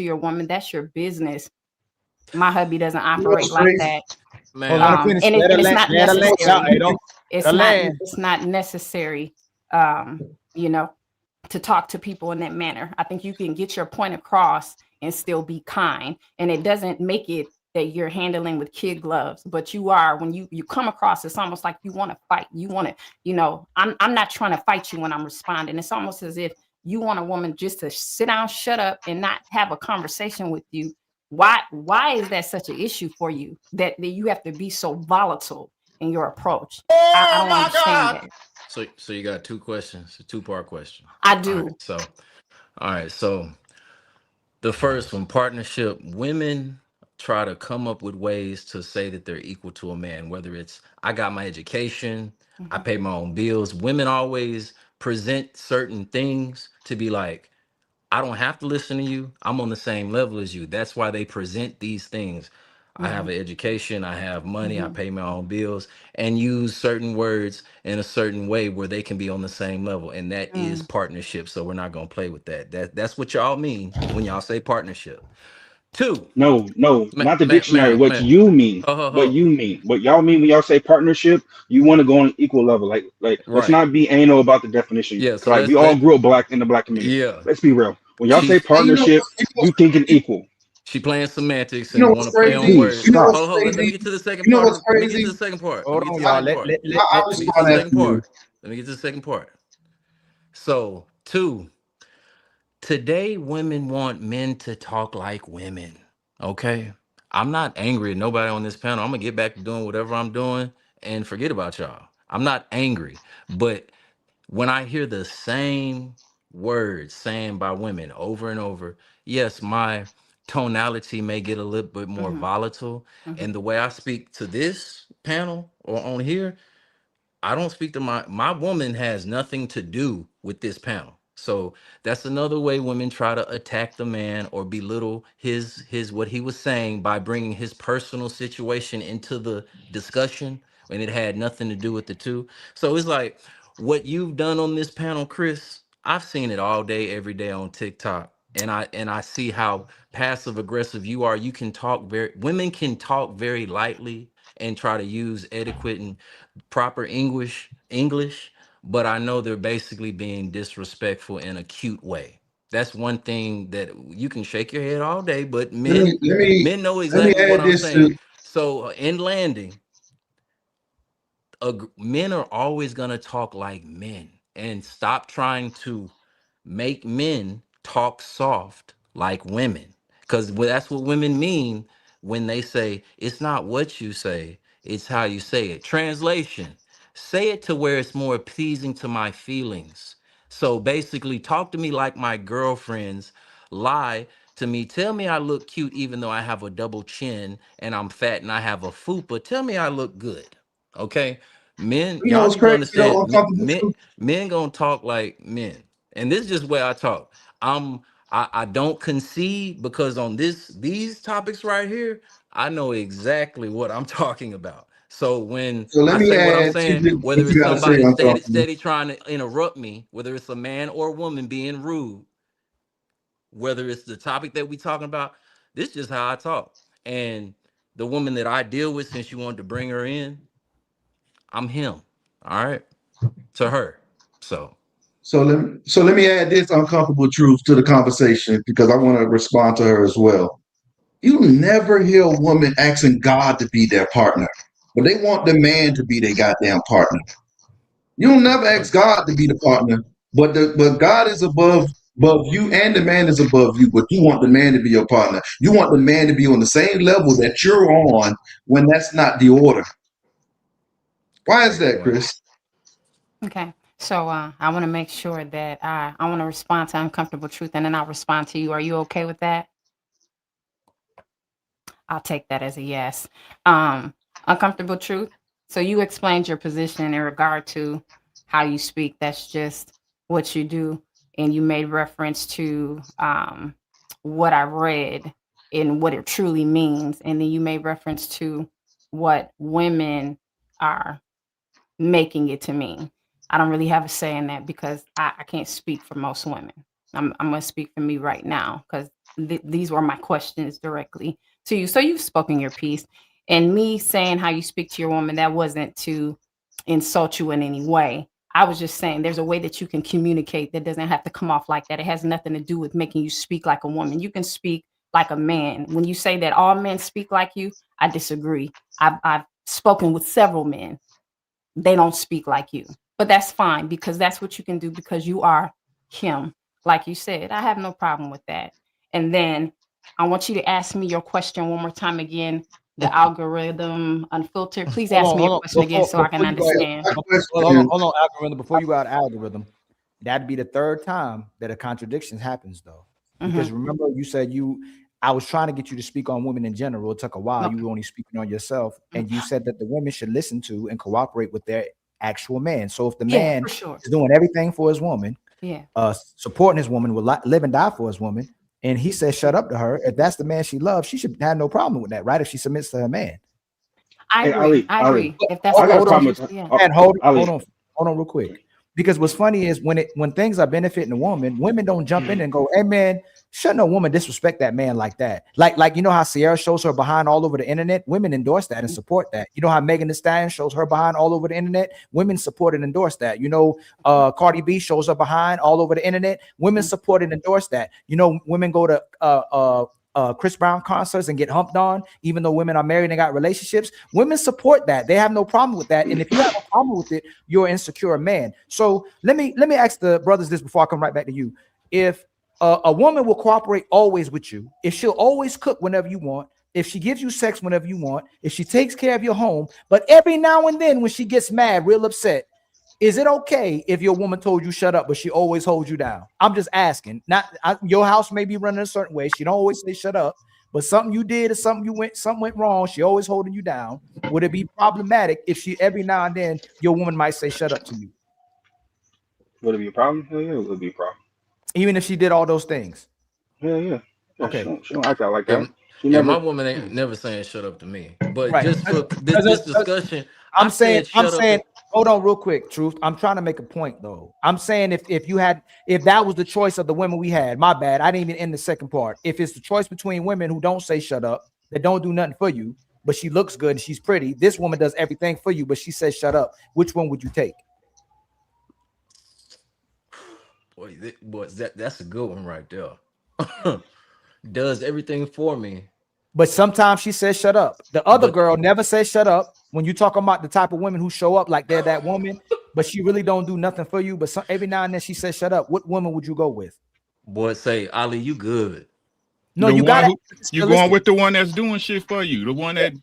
to your woman, that's your business. My hubby doesn't You know operate what's like crazy? that. Man, Let her finish. And Let her it's land. not Let her land. Y'all, necessary. hey, don't let her land. It's not necessary, um, you know, to talk to people in that manner. I think you can get your point across and still be kind. And it doesn't make it that you're handling with kid gloves, but you are when you come across, it's almost like you want to fight. You want to, I'm not trying to fight you when I'm responding. It's almost as if you want a woman just to sit down, shut up, and not have a conversation with you. Why is that such an issue for you that you have to be so volatile in your approach? I don't understand that. so you got two questions, a two-part question. I All right, do. so the first one, partnership. Women try to come up with ways to say that they're equal to a man, whether it's I got my education, I Mhm. pay my own bills. Women always present certain things to be like, I don't have to listen to you. I'm on the same level as you. That's why they present these things. I have Mhm. an education, I have money, I Mhm. pay my own bills, and use certain words in a certain way where they can be on the same level. And that is Mm. partnership. So we're not gonna play with that. That's what y'all mean when y'all say partnership. Two, No, no, not the dictionary. Mary, What man. you mean? Ho, ho, What ho. you mean? What y'all mean when y'all say partnership? You want to go on an equal level. Like, let's Right. not be anal about the definition. Yeah, so Like, we let's all let grew up black in the black community. yeah. Let's be real. When y'all say She's partnership, you thinking equal. she playing semantics You know and what's want to play on crazy? words. You know what's Hold on, let me crazy? get to the second You know part. what's Let me get to crazy? the second part. Let Hold me get on, to the y'all. second Let part. let let I'll let. Let me get to respond the second after you. part. Let me get to the second part. So, two, today women want men to talk like women. Okay? I'm not angry at nobody on this panel. I'm gonna get back to doing whatever I'm doing and forget about y'all. I'm not angry, but when I hear the same words saying by women over and over, yes, my tonality may get a little bit more Mhm. volatile. Mhm. And the way I speak to this panel or on here, I don't speak to my woman has nothing to do with this panel. So that's another way women try to attack the man or belittle his what he was saying by bringing his personal situation into the discussion when it had nothing to do with the two. So it's like what you've done on this panel, Chris. I've seen it all day, every day on TikTok, and I see how passive aggressive you are. You can talk very women can talk very lightly and try to use adequate and proper English, but I know they're basically being disrespectful in a cute way. That's one thing that you can shake your head all day, but Let me men let me men know let me exactly what add I'm this saying. to. So in landing, men are always gonna talk like men, and stop trying to make men talk soft like women, because that's what women mean when they say it's not what you say, it's how you say it. Translation: say it to where it's more pleasing to my feelings. So basically, talk to me like my girlfriends lie to me. Tell me I look cute even though I have a double chin and I'm fat and I have a fupa. Tell me I look good. Okay? Men, You know y'all what's need to crazy understand, though? Uncomfortable truth. men gonna talk like men. And this is just where I talk. I'm I don't concede because on these topics right here, I know exactly what I'm talking about. So when So let I me say what I'm add to saying, what whether you it's got to say, somebody uncomfortable. steady trying to interrupt me, whether it's a man or a woman being rude, whether it's the topic that we talking about, this is just how I talk. And the woman that I deal with, since you wanted to bring her in, I'm him. All right. To her. So So let me add this uncomfortable truth to the conversation because I want to respond to her as well. You never hear a woman asking God to be their partner, but they want the man to be their goddamn partner. You'll never but ask God to be the partner, but God is above you, and the man is above you. But you want the man to be your partner. You want the man to be on the same level that you're on when that's not the order. Why is great that, point. Chris? Okay. So I want to make sure that I want to respond to uncomfortable truth, and then I'll respond to you. Are you okay with that? I'll take that as a yes. Uncomfortable truth. So you explained your position in regard to how you speak. That's just what you do, and you made reference to what I read and what it truly means, and then you made reference to what women are making it to mean. I don't really have a say in that because I can't speak for most women. I'm going to speak for me right now because these were my questions directly to you. So you've spoken your piece, and me saying how you speak to your woman, that wasn't to insult you in any way. I was just saying there's a way that you can communicate that doesn't have to come off like that. It has nothing to do with making you speak like a woman. You can speak like a man. When you say that all men speak like you, I disagree. I've spoken with several men. They don't speak like you, but that's fine because that's what you can do because you are him. Like you said, I have no problem with that. And then I want you to ask me your question one more time again. The algorithm unfiltered. Please ask me your question again so I can understand. Hold on, algorithm. Before you go out algorithm, that'd be the third time that a contradiction happens, though. Because remember, you said I was trying to get you to speak on women in general. It took a while. Okay. You were only speaking on yourself, and you said that the women should listen to and cooperate with their actual man. So if the man is doing everything for his woman, supporting his woman, will live and die for his woman, and he says shut up to her, if that's the man she loves, she should have no problem with that, right? If she submits to her man. I agree. If that's hold on real quick. Because what's funny is when things are benefiting a woman, women don't jump in and go, hey man, shouldn't no woman disrespect that man like that? Like you know how Sierra shows her behind all over the internet? Women endorse that and support that. You know how Megan Thee Stallion shows her behind all over the internet? Women support and endorse that. You know, Cardi B shows her behind all over the internet. Women support and endorse that. You know, women go to Chris Brown concerts and get humped on, even though women are married and got relationships. Women support that. They have no problem with that. And if you have a problem with it, you're an insecure man. So let me ask the brothers this before I come right back to you. If a woman will cooperate always with you, if she'll always cook whenever you want, if she gives you sex whenever you want, if she takes care of your home, but every now and then when she gets mad, real upset, is it okay if your woman told you shut up, but she always holds you down? I'm just asking. Your house may be running a certain way. She don't always say shut up, but something you did or something went wrong, she always holding you down. Would it be problematic if she every now and then your woman might say shut up to you? Would it be a problem? Hell yeah, it would be a problem. Even if she did all those things? Yeah. Okay. She don't act out like that. My woman ain't never saying shut up to me. But just for this discussion, I'm saying, hold on real quick, Truth. I'm trying to make a point though. I'm saying if that was the choice of the women we had, my bad. I didn't even end the second part. If it's the choice between women who don't say shut up, that don't do nothing for you, but she looks good and she's pretty. This woman does everything for you, but she says shut up. Which one would you take? Boy, that's a good one right there. Does everything for me. But sometimes she says shut up. The other girl never says shut up. When you talk about the type of women who show up like they're that woman, but she really don't do nothing for you. But every now and then she says shut up. What woman would you go with? Boy, say Ali, you good. No, you got you're going with the one that's doing shit for you. The one that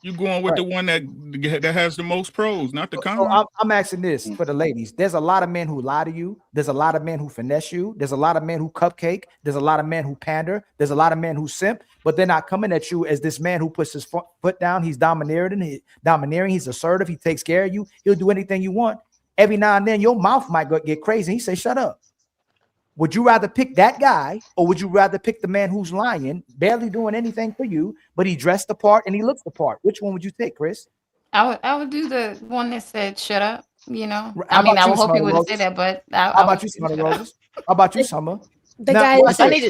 you're going with the one that has the most pros, not the cons. So I'm asking this for the ladies. There's a lot of men who lie to you. There's a lot of men who finesse you. There's a lot of men who cupcake. There's a lot of men who pander. There's a lot of men who simp, but they're not coming at you as this man who puts his foot down. He's domineering. He's assertive. He takes care of you. He'll do anything you want. Every now and then your mouth might get crazy. He say, shut up. Would you rather pick that guy, or would you rather pick the man who's lying, barely doing anything for you, but he dressed the part and he looks the part? Which one would you take, Chris? I would do the one that said shut up. You know, I mean, I would hope he wouldn't say that, but how about you, Summer Roses? How about you, Summer? The guy, if I need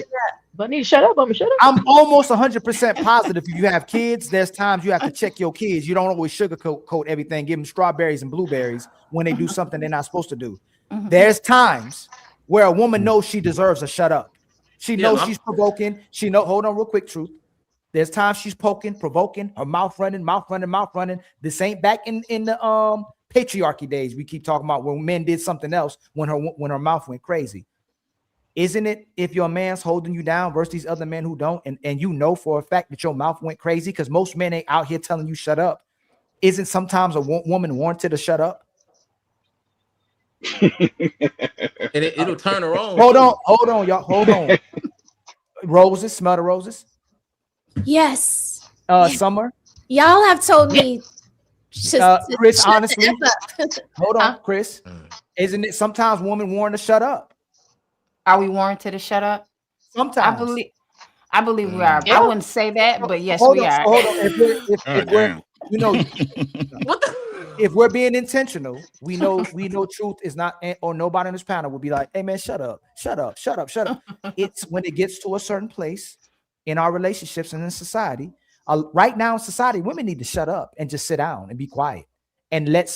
to shut up, I'm gonna shut up. I'm almost 100% positive. If you have kids, there's times you have to check your kids. You don't always sugarcoat everything. Give them strawberries and blueberries when they do something they're not supposed to do. There's times where a woman knows she deserves a shut up. She knows she's provoking. She know. Hold on, real quick, Truth. There's times she's poking, provoking, her mouth running. This ain't back in the patriarchy days we keep talking about, when men did something else when her mouth went crazy. Isn't it, if your man's holding you down versus these other men who don't, and you know for a fact that your mouth went crazy, because most men ain't out here telling you shut up, isn't sometimes a woman warranted to shut up? And it'll turn her on. Hold on, y'all. Hold on. Roses, smell the roses. Yes. Summer. Y'all have told me. Chris, honestly, hold on, Chris. Isn't it sometimes women warned to shut up? Are we warranted to shut up? Sometimes. I believe we are. I wouldn't say that, but yes, we are. Hold on. If we're, you know, What the? If we're being intentional, we know Truth is not, or nobody on this panel will be like, hey man, shut up. It's when it gets to a certain place in our relationships and in society. Right now in society, women need to shut up and just sit down and be quiet and let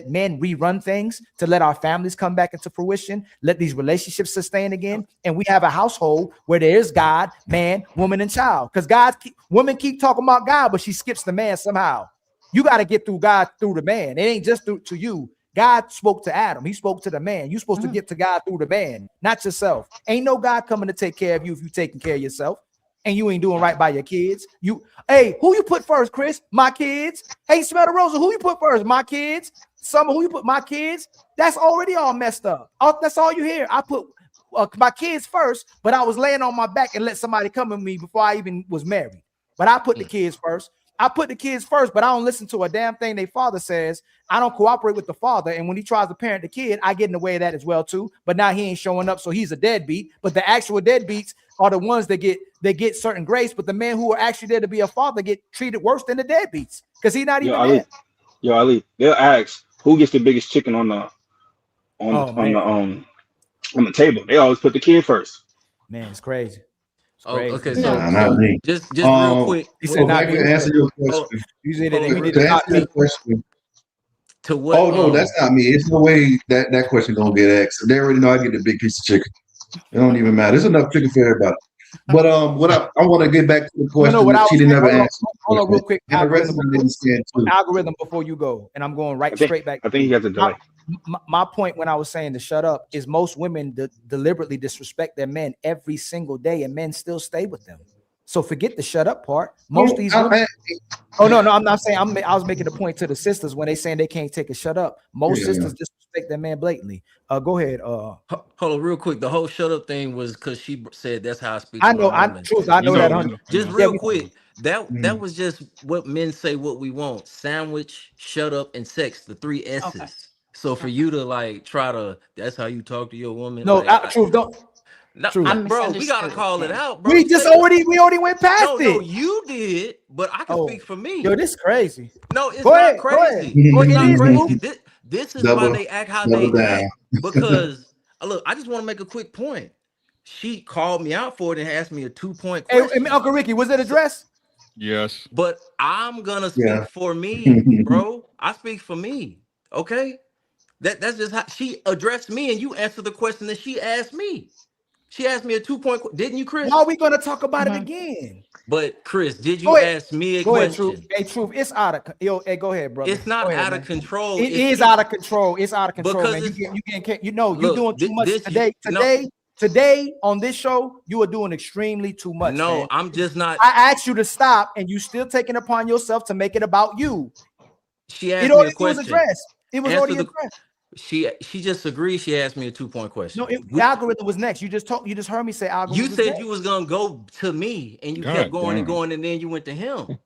men rerun things to let our families come back into fruition, let these relationships sustain again. And we have a household where there is God, man, woman, and child. Because women keep talking about God, but she skips the man somehow. You got to get through God through the man. It ain't just through to you. God spoke to Adam. He spoke to the man. You're supposed to get to God through the man, not yourself. Ain't no God coming to take care of you if you taking care of yourself and you ain't doing right by your kids. Hey, who you put first, Chris? My kids. Hey, Smell the Rosa, who you put first? My kids. Summer, who you put? My kids. That's already all messed up. That's all you hear. I put my kids first, but I was laying on my back and let somebody come with me before I even was married. But I put the kids first. I put the kids first, but I don't listen to a damn thing their father says. I don't cooperate with the father. And when he tries to parent the kid, I get in the way of that as well, too. But now he ain't showing up, so he's a deadbeat. But the actual deadbeats are the ones that get certain grace. But the men who are actually there to be a father get treated worse than the deadbeats because he's not even there. Ali, they'll ask who gets the biggest chicken on the table. They always put the kid first. Man, it's crazy. Okay, No, so not me. just real quick. He said, I can answer your question. To answer your question. To what? Oh no, that's not me. It's no way that question gonna get asked. They already know I get the big piece of chicken. It don't even matter. There's enough chicken for everybody. But what I want to get back to the question that she didn't ever answer. Hold on, real quick. Algorithm before you go, and I'm going straight back. I think he has a delay. My point when I was saying to shut up is most women deliberately disrespect their men every single day, and men still stay with them. So forget the shut up part. Most of these women. Oh no, I'm not saying. I was making a point to the sisters when they saying they can't take a shut up. Most sisters disrespect their man blatantly. Go ahead. Hold on, real quick. The whole shut up thing was because she said that's how I speak. I know. I know that. Just real quick. That was just what men say. What we want: sandwich, shut up, and sex. The 3 S's. Okay. So for you to try to, that's how you talk to your woman. No, Truth, don't. No, bro, we gotta call it out, bro. We already went past it. No, you did, but I can speak for me. Yo, this is crazy. No, it's not crazy. It's not crazy. This is why they act how they act. Because look, I just want to make a quick point. She called me out for it and asked me a 2-point question. Hey, Uncle Ricky, was it addressed? Yes. But I'm gonna speak for me, bro. I speak for me. Okay. That's just how she addressed me, and you answered the question that she asked me. She asked me a 2-point, didn't you, Chris? Why are we gonna talk about it again? But Chris, did you ask me a question? Ahead, Truth. Hey, Truth, it's out of hey, go ahead, brother. It's not out of control. It is out of control. It's out of control, man. You can't. You're doing too much today. Today on this show, you are doing extremely too much. No, man. I'm just not. I asked you to stop, and you still taking it upon yourself to make it about you. She asked me a question. Was addressed. It was already addressed. She just agreed. She asked me a 2-point question. No, the algorithm was next. You just heard me say algorithm. You said you was gonna go to me, and you kept going and going, and then you went to him.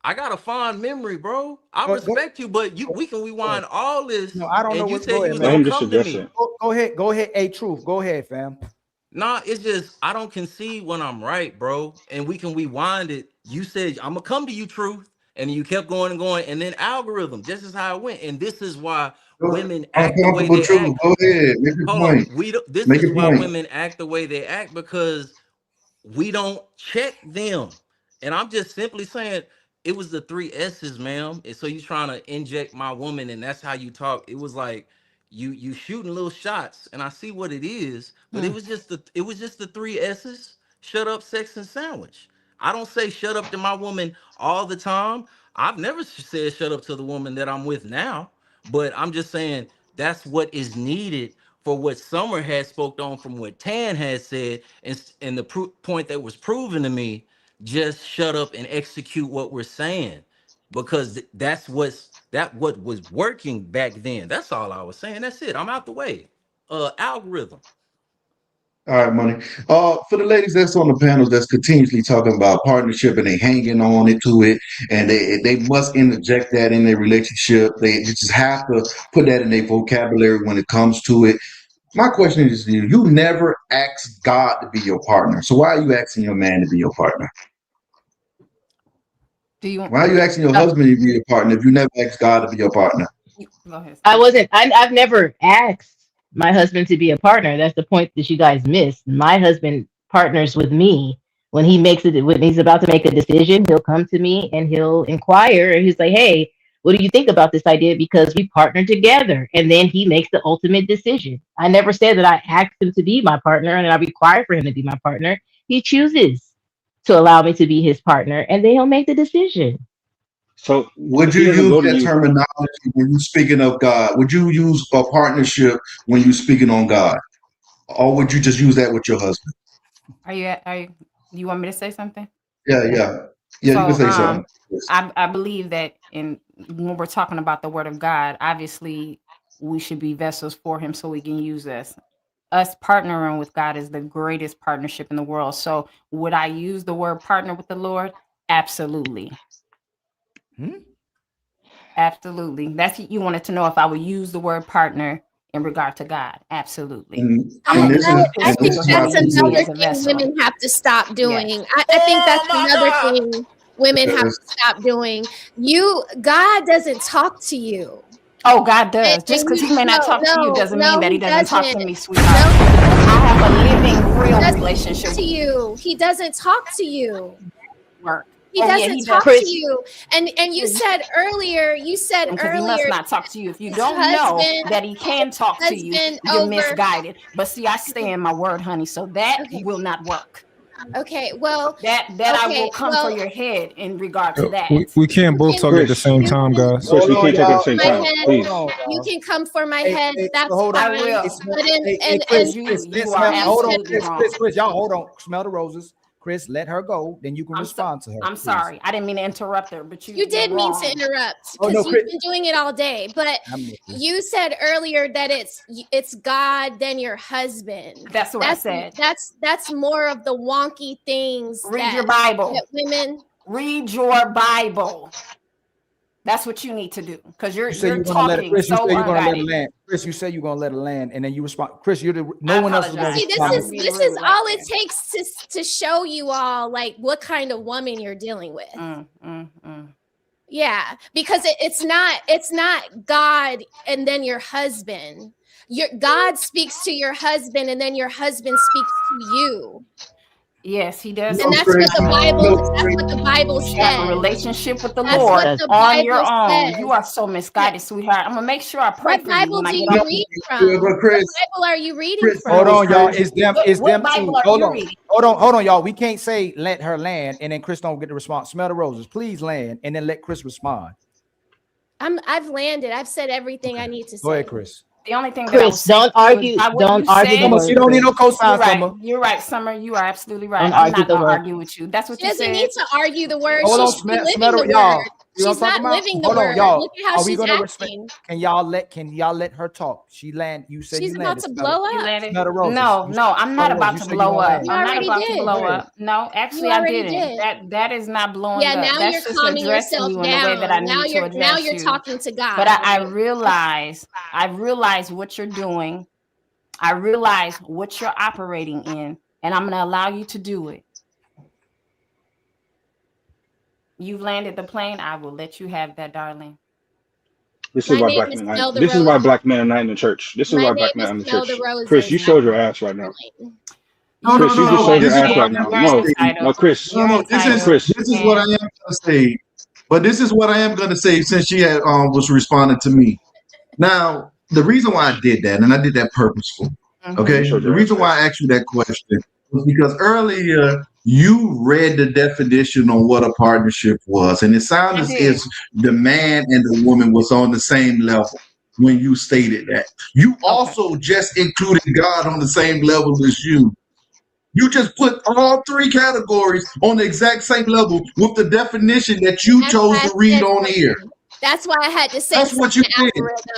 I got a fond memory, bro. I respect you, but we can rewind all this. No, I don't know. You What's said you was going gonna come to me. Go ahead. Hey, Truth. Go ahead, fam. Nah, it's just I don't concede when I'm right, bro. And we can rewind it. You said I'm gonna come to you, Truth, and you kept going and going, and then algorithm. This is how it went, and this is why women act the way they act. Go ahead, make your point. This is why women act the way they act, because we don't check them. And I'm just simply saying it was the 3 S's, ma'am. And so you trying to inject my woman, and that's how you talk. It was like you shooting little shots, and I see what it is, but it was just the 3 S's: shut up, sex, and sandwich. I don't say shut up to my woman all the time. I've never said shut up to the woman that I'm with now. But I'm just saying that's what is needed for what Summer had spoke on from what Tan had said, and the point that was proven to me. Just shut up and execute what we're saying, because that's what was working back then. That's all I was saying. That's it. I'm out the way. Algorithm. All right, money. For the ladies that's on the panels that's continuously talking about partnership and they hanging on to it, and they must interject that in their relationship. They just have to put that in their vocabulary when it comes to it. My question is to you: you never asked God to be your partner, so why are you asking your man to be your partner? Why are you asking your husband to be your partner if you never asked God to be your partner? I've never asked my husband to be a partner. That's the point that you guys missed. My husband partners with me When he's about to make a decision, he'll come to me and he'll inquire, and he's like, "Hey, what do you think about this idea?" Because we partner together, and then he makes the ultimate decision. I never said that I asked him to be my partner and I require for him to be my partner. He chooses to allow me to be his partner, and then he'll make the decision. So Would you use that terminology when you're speaking of God? Would you use a partnership when you're speaking on God? Or would you just use that with your husband? You want me to say something? Yeah, you can say something. I believe that when we're talking about the word of God, obviously we should be vessels for him so he can use us. Us partnering with God is the greatest partnership in the world. So would I use the word partner with the Lord? Absolutely. Absolutely. That's what you wanted to know, if I would use the word partner in regard to God. Absolutely. I think that's another thing women have to stop doing. Yeah. I think that's another thing women have to stop doing. God doesn't talk to you. Oh, God does. Just because he may not talk to you doesn't mean that he doesn't talk to me, sweetheart. I have a living, real relationship to you. He doesn't talk to you. Work. He doesn't talk to you. And you said earlier, he must not talk to you. If you don't know that he can talk to you, you're misguided. But see, I stay in my word, honey, so that will not work. Okay, well, I will come for your head in regard to that. We can't both talk at the same time, guys. Chris, we can't talk at the same time. Please. You can come for my head. That's fine. I will. Chris, y'all hold on. Smell the roses. Chris, let her go. Then you can respond to her. I'm sorry. I didn't mean to interrupt her, but you did mean to interrupt because you've been doing it all day. But you said earlier that it's God, then your husband. That's what I said. That's more of the wonky things. Read your Bible. Women read your Bible. That's what you need to do, because you're talking Chris, so unguided. Chris, you said you're gonna let her land, and then you respond. Chris, no one else is gonna respond. See, this is all it takes to show you all like what kind of woman you're dealing with. Yeah, because it's not God and then your husband. God speaks to your husband, and then your husband speaks to you. Yes, he does. And that's what the Bible says. You have a relationship with the Lord on your own. You are so misguided, sweetheart. I'm gonna make sure I pray for you. What Bible do you read from? What Bible are you reading from? Hold on, y'all. It's them too. Hold on, y'all. We can't say let her land and then Chris don't get the response. Smell the roses. Please land and then let Chris respond. I've landed. I've said everything I need to say. Go ahead, Chris. The only thing, Chris, don't argue. Don't argue. You don't need no cosign, Summer. You're right, Summer. You are absolutely right. I'm not gonna argue with you. That's what you said. She doesn't need to argue the word. Hold on, She's living the word. She's not living the word. Look at how she's acting. Can y'all let her talk? She land. You said she's about to blow up. No, I'm not about to blow up. I'm not about to blow up. No, actually, I didn't. That is not blowing up. Yeah, now you're calming yourself down. Now you're talking to God. But I realize what you're doing. I realize what you're operating in, and I'm going to allow you to do it. You've landed the plane. I will let you have that, darling. This is why black men are not in the church. This is why black men are in the church. Chris, you showed your ass right now. Chris, you just showed your ass right now. No, Chris. No, this is what I am going to say. But this is what I am going to say since she had was responding to me. Now, the reason why I did that, and I did that purposefully, okay? The reason why I asked you that question was because earlier you read the definition on what a partnership was, and it sounded as if the man and the woman was on the same level when you stated that. You also just included God on the same level as you. You just put all three categories on the exact same level with the definition that you chose to read on here. That's why I had to say that's what you did,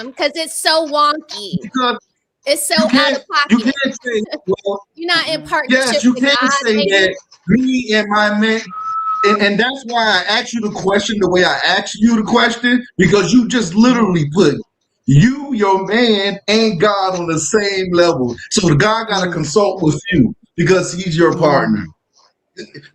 because it's so wonky. Because it's so out of pocket. You can't say, well, you're not in partnership. Yes, you can't say that me and my man, and that's why I asked you the question the way I asked you the question, because you just literally put you, your man, and God on the same level. So the God got to consult with you because he's your partner.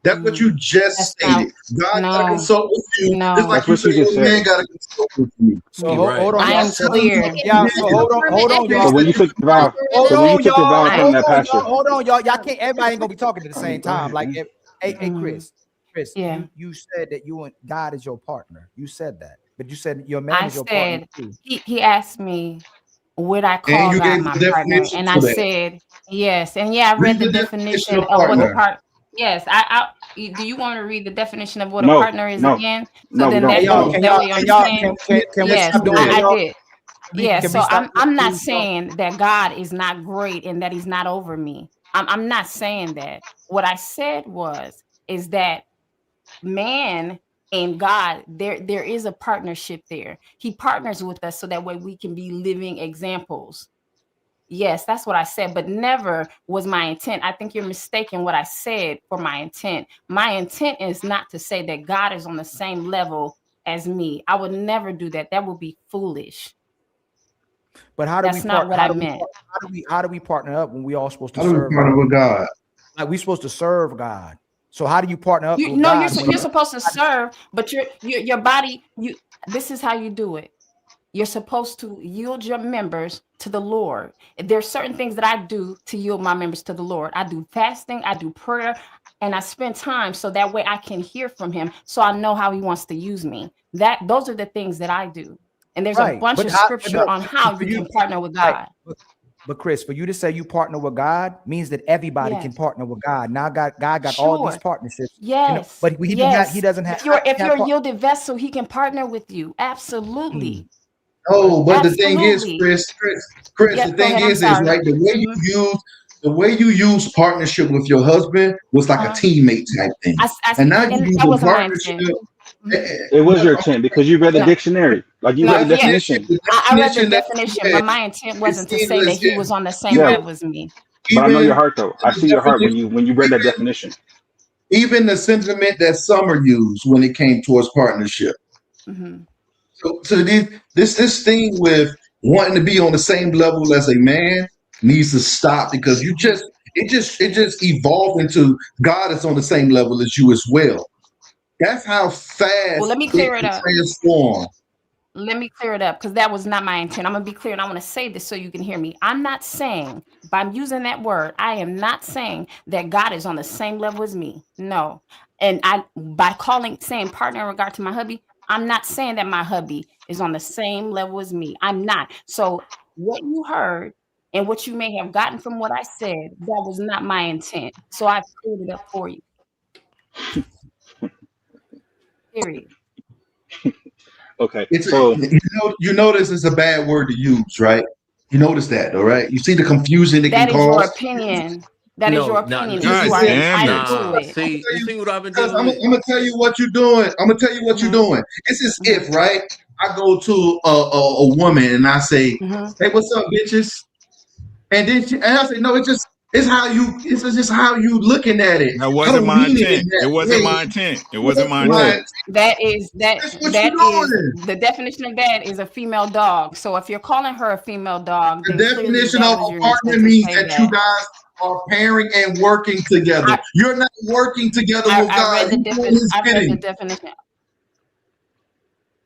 That's what you just stated. God got to consult with you. Just like you said, your man got to consult with you. So hold on. I am clear. Yeah, so hold on, y'all. So when you took the vow, from that pastor. Hold on, y'all. Y'all can't. Everybody ain't gonna be talking at the same time. Like, Hey, Chris, Yeah. you said that you and God is your partner. You said that, but you said your man is your partner too. He asked me, would I And call you God gave my the partner? definition And for I that. said yes. And yeah, I Read read the the definition of of what a partner. part. Yes, do you want me to read the definition of what a No, partner is no, again? no, So we then don't. Hey, y'all, that way you understand. can we Yes, stop doing that, I y'all? did. Can Yeah, we so stop I'm not please, y'all? saying that God is not great and that he's not over me. I'm not saying that. What I said is that man and God, there is a partnership there. He partners with us so that way we can be living examples. Yes, that's what I said, but never was my intent. I think you're mistaken what I said for my intent. My intent is not to say that God is on the same level as me. I would never do that. That would be foolish. But how do That's we not what I how do we meant. how do we partner up when we all supposed to How do we serve partner God? with God? Like we supposed to serve God. So how do you partner up with No, God? you're supposed to serve, but your body, this is how you do it. You're supposed to yield your members to the Lord. There's certain things that I do to yield my members to the Lord. I do fasting, I do prayer, and I spend time so that way I can hear from him, so I know how he wants to use me. Those are the things that I do. And there's a bunch of scripture on how you can partner with God. But Chris, for you to say you partner with God means that everybody can partner with God. Now God got all these partnerships. Yes. But he doesn't have. If you're a yielded vessel, he can partner with you. Absolutely. Oh, but the thing is, Chris, the thing is like the way you use partnership with your husband was like a teammate type thing. And now you use a partnership. It was your intent because you read the dictionary. Like you read the definition. I read the definition, but my intent wasn't to say that he was on the same level as me. But I know your heart though. I see your heart when you read that definition. Even the sentiment that Summer used when it came towards partnership. Mm-hmm. So this thing with wanting to be on the same level as a man needs to stop, because it just evolved into God is on the same level as you as well. That's how fast let me clear it up. Transform. Let me clear it up, because that was not my intent. I'm gonna be clear, and I want to say this so you can hear me. I'm not saying, by using that word, I am not saying that God is on the same level as me. No. And by saying partner in regard to my hubby, I'm not saying that my hubby is on the same level as me. I'm not. So what you heard and what you may have gotten from what I said, that was not my intent. So I've cleared it up for you. Period. Okay. You notice it's a bad word to use, right? You notice that, all right? You see the confusion it can cause. That is your opinion. That is your opinion. You are entitled to it. See, you see what I've been doing? dealing with? I'm gonna tell you what you're doing. You're doing. It's as if, right? I go to a woman and I say, "Hey, what's up, bitches?" And then I say, "No, it's just how you looking at it." That wasn't my intent. It wasn't my intent. It wasn't my intent. That is the definition of that is a female dog. So if you're calling her a female dog, the definition of a partner means that you guys are pairing and working together. You're not working together with God. I read the definition.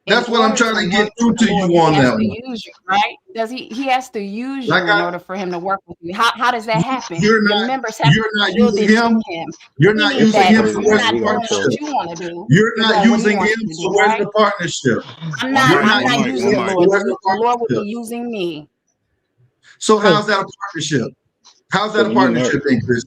That's what I'm trying to get through to you on that one. Use you, right? He has to use you in order for him to work with you. How does that happen? Your members have you're not using him. You're not using him. So where's the partnership? You're not using him. So where's the partnership? I'm not using the Lord. The Lord will be using me. So how's that a partnership? How's that a partnership, Chris?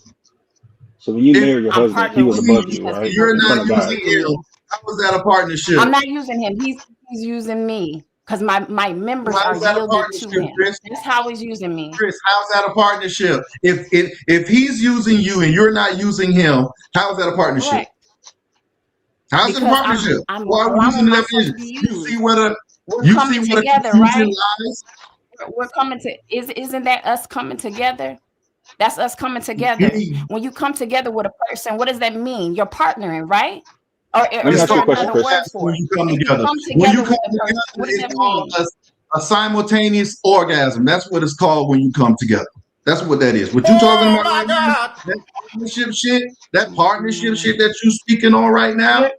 So when you married your husband, he was above you, right? You're not using him. How is that a partnership? I'm not using him. He's using me, because my members are yielded to him. Chris? That's how he's using me. Chris, how's that a partnership? If he's using you and you're not using him, how is that a partnership? Correct. How's it a partnership? Why are we using the definition? You see what we're coming together, right? We're coming to isn't that us coming together? That's us coming together. When you come together with a person, what does that mean? You're partnering, right? Or is there another word for it? When you come together, it's called a simultaneous orgasm. That's what it's called when you come together. That's what that is. What you talking about right now, that partnership shit that you speaking on right now,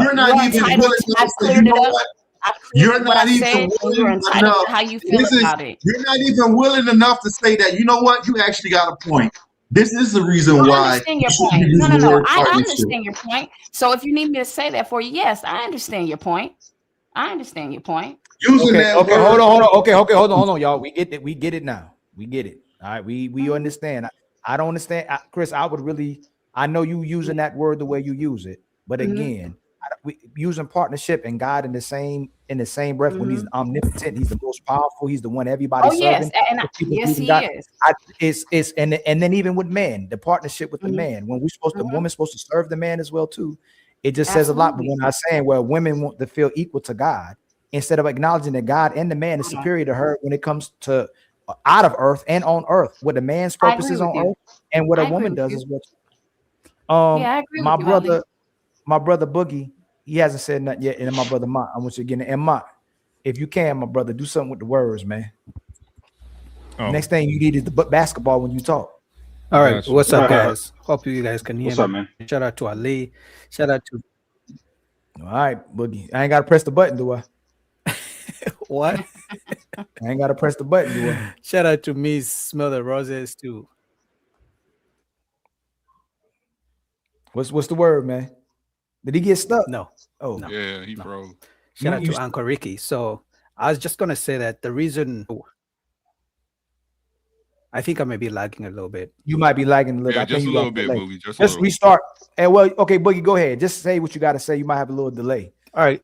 you're not even willing to say, you know what? You're not even willing enough. How you feel about it. You're not even willing enough to say that, you know what, you actually got a point. This is the reason I why understand your you shouldn't point. use No, the no, no. word I partnership. understand your point. So if you need me to say that for you, yes, I understand your point. I understand your point. Using Okay, that okay, word. hold on. Okay, hold on, y'all. We get it. We get it now. We get it. All right, we understand. I don't understand, Chris. I know you using that word the way you use it, but again, we using partnership and God in the same breath when He's omnipotent, He's the most powerful, He's the one everybody's serving. Yes, He is. It's and then even with men, the partnership with the man, when the woman's supposed to serve the man as well too. It just says a lot. But when I'm saying where women want to feel equal to God, instead of acknowledging that God and the man is superior to her when it comes to out of earth and on earth, what the man's purpose is on earth and what a woman does as well. I agree my with brother, my brother Boogie, he hasn't said nothing yet. And then my brother Mott, I want you to get in. And Mott, if you can, my brother, do something with the words, man. Next thing you need is the basketball when you talk. All right, what's up, guys? Hope you guys can hear What's me. up, man? Shout out to Ali. Shout out to All right, Boogie. I ain't got to press the button, do I? what? I ain't got to press the button, do I? Shout out to Miss Smell the Roses too. What's the word, man? Did he get stuck? No. Oh, no. Yeah, he froze. Shout out to Uncle Ricky. So I was just gonna say that the reason I think I may be lagging a little bit. You might be lagging a little. Yeah, I think just a you little got bit, delay. Boogie. Just restart. And well, okay, Boogie, go ahead. Just say what you got to say. You might have a little delay. All right.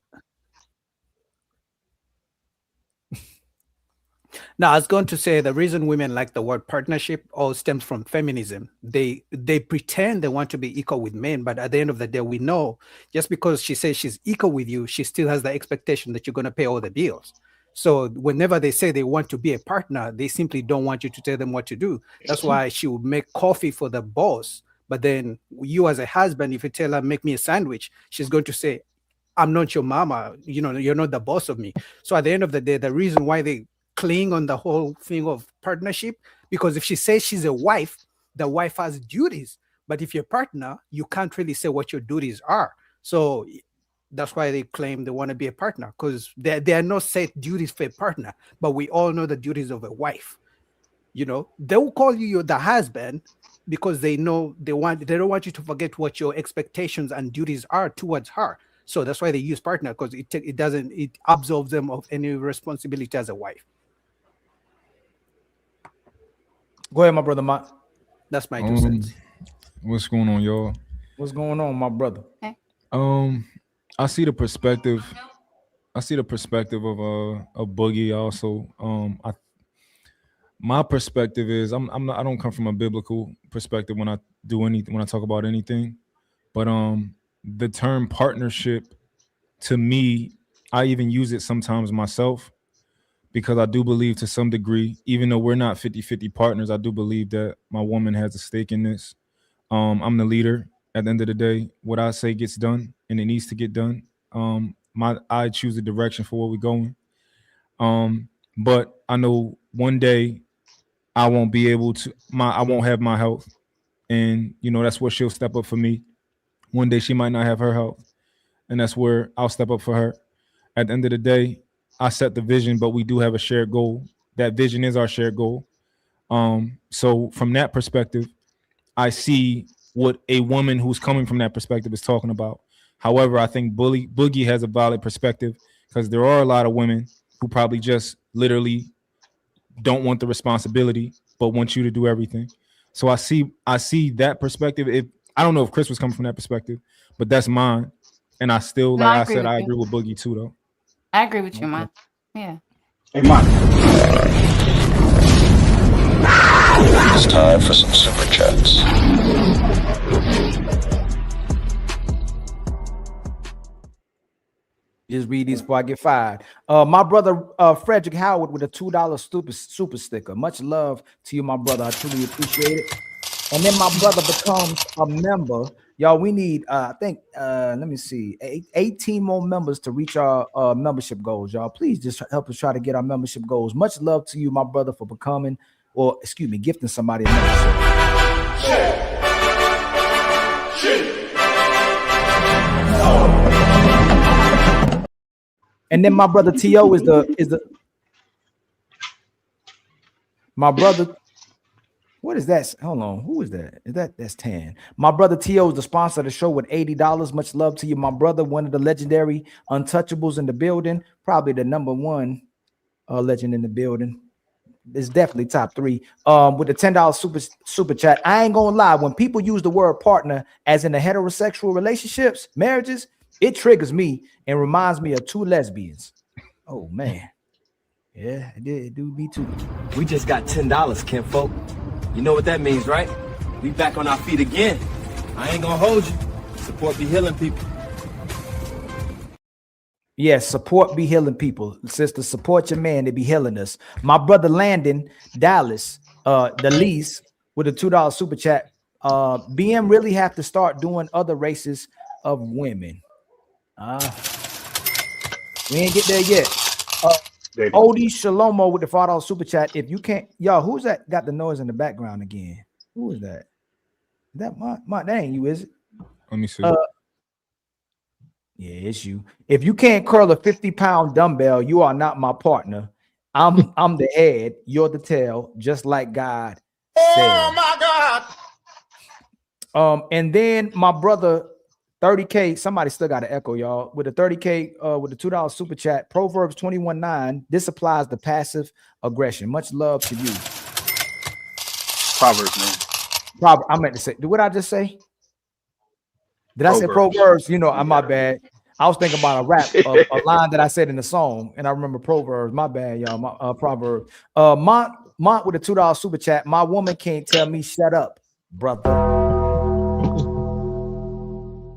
Now, I was going to say the reason women like the word partnership all stems from feminism. They pretend they want to be equal with men, but at the end of the day, we know just because she says she's equal with you, she still has the expectation that you're going to pay all the bills. So whenever they say they want to be a partner, they simply don't want you to tell them what to do. That's why she would make coffee for the boss. But then you as a husband, if you tell her, make me a sandwich, she's going to say, I'm not your mama. You know, you're not the boss of me. So at the end of the day, the reason why they cling on the whole thing of partnership, because if she says she's a wife, the wife has duties. But if you're a partner, you can't really say what your duties are. So that's why they claim they want to be a partner, because there are no set duties for a partner, but we all know the duties of a wife. You know, they will call you the husband because they know they don't want you to forget what your expectations and duties are towards her. So that's why they use partner, because it absolves them of any responsibility as a wife. Go ahead, my brother Mott. That's my 2 cents. What's going on, y'all? What's going on, my brother? I see the perspective. I see the perspective of a Boogie also. My perspective is I don't come from a biblical perspective when I talk about anything, but the term partnership, to me, I even use it sometimes myself, because I do believe to some degree, even though we're not 50-50 partners, I do believe that my woman has a stake in this. I'm the leader. At the end of the day, what I say gets done, and it needs to get done. I choose the direction for where we're going. But I know one day I won't be able to, I won't have my health. And, you know, that's where she'll step up for me. One day she might not have her health, and that's where I'll step up for her. At the end of the day, I set the vision, but we do have a shared goal. That vision is our shared goal. So from that perspective, I see what a woman who's coming from that perspective is talking about. However, I think Boogie has a valid perspective, because there are a lot of women who probably just literally don't want the responsibility, but want you to do everything. So I see that perspective. I don't know if Chris was coming from that perspective, but that's mine. And I still, like I said, I agree with Boogie too, though. I agree with you, man. Yeah. Hey, man. It's time for some super chats. Just read these before I get fired. My brother Frederick Howard with a $2 super sticker. Much love to you, my brother. I truly appreciate it. And then my brother becomes a member. Y'all, we need, I think, let me see, 18 more members to reach our membership goals. Y'all, please just help us try to get our membership goals. Much love to you, my brother, for becoming, or excuse me, gifting somebody a membership. And then my brother T.O. is the my brother What is that? Hold on. Who is that? That's 10. My brother T.O. is the sponsor of the show with $80. Much love to you, my brother. One of the legendary untouchables in the building. Probably the number one legend in the building. It's definitely top 3. With the $10 super chat. I ain't gonna lie. When people use the word partner as in the heterosexual relationships, marriages, it triggers me and reminds me of 2 lesbians. Oh man. Yeah, it do me too. We just got $10, kinfolk. You know what that means, right? We back on our feet again. I ain't gonna hold you. Support be healing people. Yes, support be healing people. Sister, support your man to be healing us. My brother Landon Dallas, the least with a $2 super chat. BM really have to start doing other races of women. We ain't get there yet. Odie Shalomo with the $5 super chat. If you can't, y'all, who's that got the noise in the background again? Who is that? Is that my that ain't you, is it? Let me see. Yeah, it's you. If you can't curl a 50-pound dumbbell, you are not my partner. I'm the head, you're the tail, just like God said. Oh my God. And then my brother 30K, somebody still got an echo, y'all. With a 30K, with the $2 super chat, Proverbs 21:9. This applies to passive aggression. Much love to you. Proverbs, man. I meant to say, what I just say? Did I say Proverbs? You know, my bad. I was thinking about a rap, a line that I said in the song, and I remember Proverbs. My bad, y'all. My Proverbs. Mont with a $2 super chat. My woman can't tell me shut up, brother.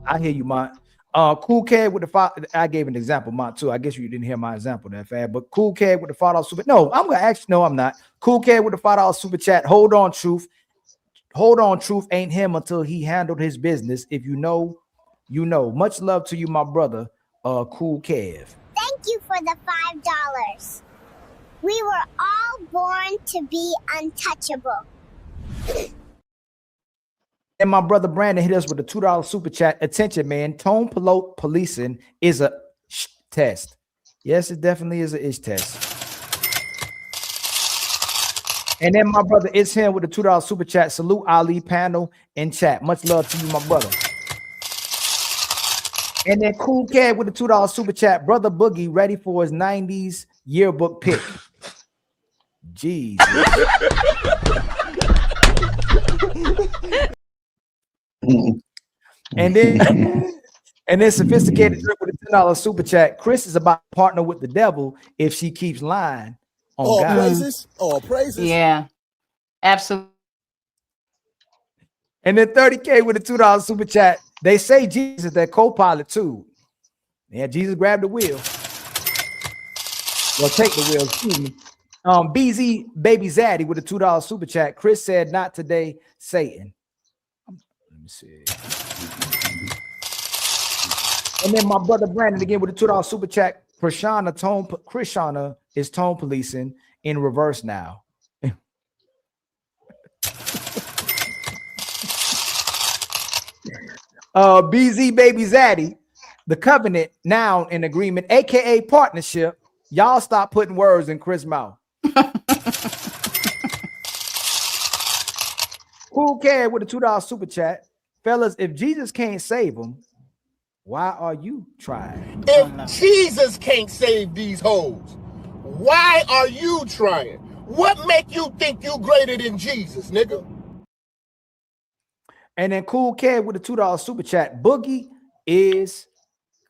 I hear you, Mont. Cool Cat with the $5. I gave an example, Mont, too. I guess you didn't hear my example that fast, but Cool Cat with the $5 super. No, I'm gonna actually. No, I'm not. Cool Cat with the $5 super chat. Hold on, truth. Hold on, truth ain't him until he handled his business. If you know, you know. Much love to you, my brother. Cool Kev. Thank you for the $5. We were all born to be untouchable. And my brother Brandon hit us with a $2 super chat. Attention, man. Tone policing is a test. Yes, it definitely is a test. And then my brother is him with a $2 super chat. Salute Ali, panel, and chat. Much love to you, my brother. And then Cool Cat with a $2 super chat. Brother Boogie ready for his 90s yearbook pick. Jeez. And then Sophisticated Drip with a $10 super chat. Chris is about to partner with the devil if she keeps lying. All praises. All praises. Yeah, absolutely. And then 30K with a $2 super chat. They say Jesus is their co-pilot too. Yeah, Jesus grabbed the wheel. Well, take the wheel, excuse me. BZ Baby Zaddy with a $2 super chat. Chris said, not today, Satan. Let me see. And then my brother Brandon again with a $2 super chat. Krishana is tone policing in reverse now. BZ Baby Zaddy, the covenant now in agreement, aka partnership. Y'all stop putting words in Chris' mouth. Cool Cat with a $2 super chat. Fellas, if Jesus can't save them, why are you trying? If Jesus can't save these hoes, why are you trying? What make you think you greater than Jesus, nigga? And then Cool Cat with a $2 super chat. Boogie is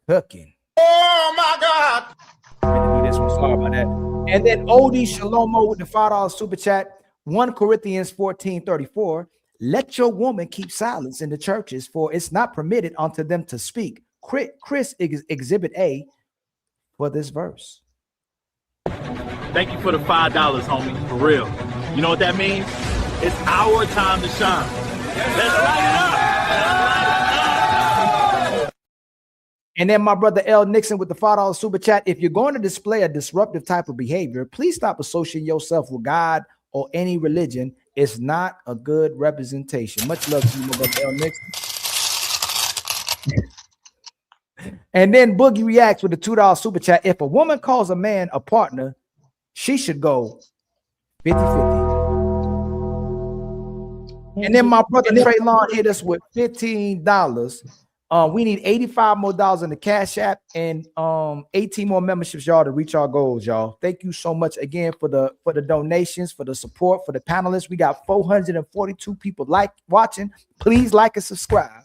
cooking. Oh my God. I'm gonna do this one. Sorry about that. And then Odie Shalomo with the $5 super chat. 1 Corinthians 14:34. Let your woman keep silence in the churches, for it's not permitted unto them to speak. Chris is exhibit A for this verse. Thank you for the $5, homie. For real. You know what that means? It's our time to shine. Let's light it up. And then my brother L. Nixon with the $5 super chat. If you're going to display a disruptive type of behavior, please stop associating yourself with God or any religion. It's not a good representation. Much love to you, my brother L. Nixon. And then Boogie reacts with a $2 super chat. If a woman calls a man a partner, she should go 50-50. And then my brother Traylon hit us with $15. We need $85 more in the Cash App and 18 more memberships, y'all, to reach our goals, y'all. Thank you so much again for the donations, for the support, for the panelists. We got 442 people watching. Please like and subscribe.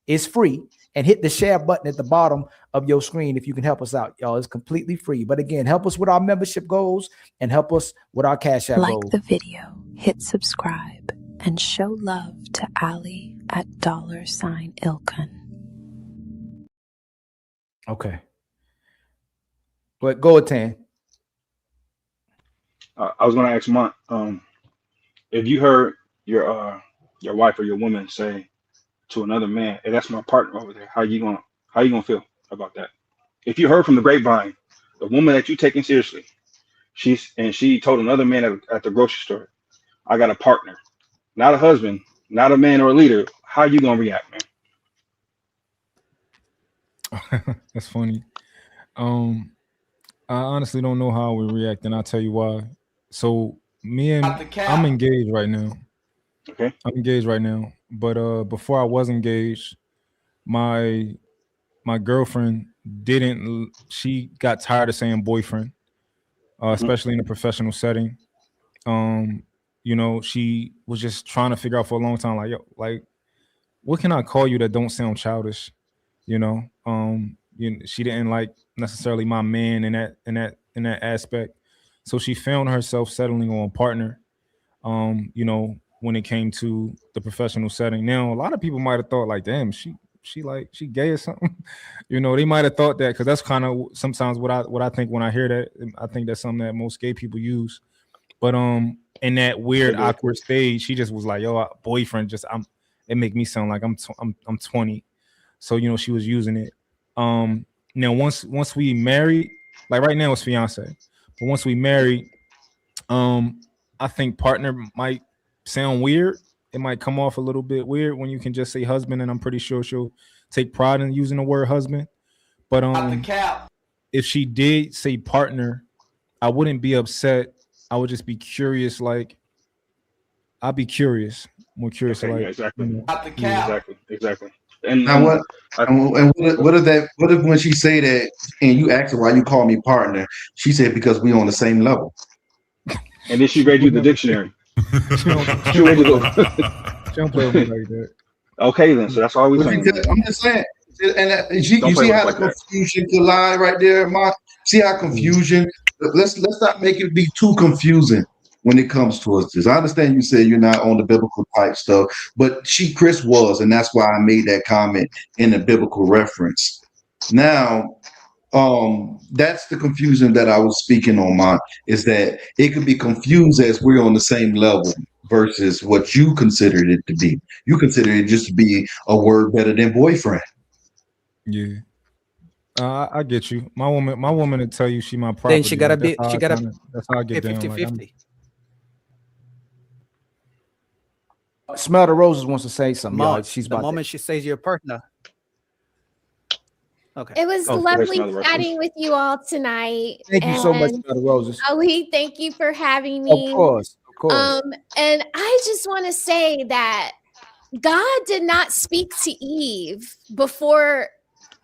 It's free. And hit the share button at the bottom of your screen if you can help us out, y'all. It's completely free. But again, help us with our membership goals and help us with our Cash App goals. Like the video, hit subscribe, and show love to Ali at $Ilkun. Okay. But go, Tan. I was gonna ask Mont, if you heard your wife or your woman say to another man, "Hey, that's my partner over there," how you gonna feel about that? If you heard from the grapevine, the woman that you taking seriously, she told another man at the grocery store, "I got a partner," not a husband, not a man or a leader, how you gonna react, man? That's funny. I honestly don't know how I would react, and I'll tell you why. So I'm engaged right now. Okay. I'm engaged right now. But before I was engaged, my girlfriend she got tired of saying boyfriend, especially in a professional setting. You know, she was just trying to figure out for a long time, like, yo, like, what can I call you that don't sound childish? You know, she didn't like necessarily my man in that aspect. So she found herself settling on a partner, you know, when it came to the professional setting. Now, a lot of people might have thought like, damn, she gay or something. You know, they might have thought that, because that's kind of sometimes what I think when I hear that. I think that's something that most gay people use. But in that weird awkward stage, she just was like, yo, boyfriend, it make me sound like I'm 20. So, you know, she was using it. Now once we married, like right now it's fiance, but once we married, I think partner might sound weird. It might come off a little bit weird when you can just say husband, and I'm pretty sure she'll take pride in using the word husband. But if she did say partner, I wouldn't be upset. I would just be curious. Like, I'd be curious, more curious. Okay, like, yeah, exactly. You know, Exactly. And now what if when she say that and you ask her why you call me partner, she said because we on the same level. And then she read you the dictionary. She read you the. She don't play with me like that. Okay, then. So that's all we're saying. I'm just saying. And you see how the confusion could lie right there, Mark? See how confusion. Let's not make it be too confusing when it comes towards this. I understand you said you're not on the biblical type stuff, but Chris was, and that's why I made that comment in a biblical reference. Now, that's the confusion that I was speaking on, Mark, is that it could be confused as we're on the same level versus what you considered it to be. You consider it just to be a word better than boyfriend. Yeah. I get you. My woman will tell you she my property. Then she gotta that's how I get down. 50-50. Smell the Roses wants to say something. Mom, She's the about moment she says your partner. Okay. It was lovely chatting with you all tonight. Thank you so much, Smell the Roses. Ali, thank you for having me. Of course. And I just want to say that God did not speak to Eve before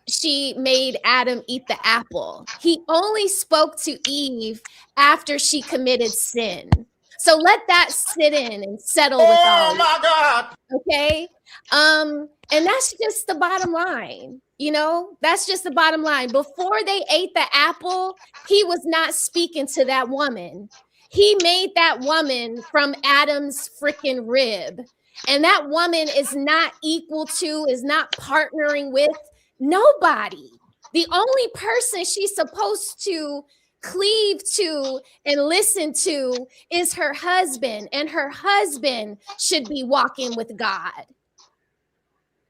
she made Adam eat the apple. He only spoke to Eve after she committed sin. So let that sit in and settle with all. Oh my God. Okay. And that's just the bottom line. You know, that's just the bottom line. Before they ate the apple, he was not speaking to that woman. He made that woman from Adam's freaking rib. And that woman is not equal to, is not partnering with nobody. The only person she's supposed to cleave to and listen to is her husband, and her husband should be walking with God.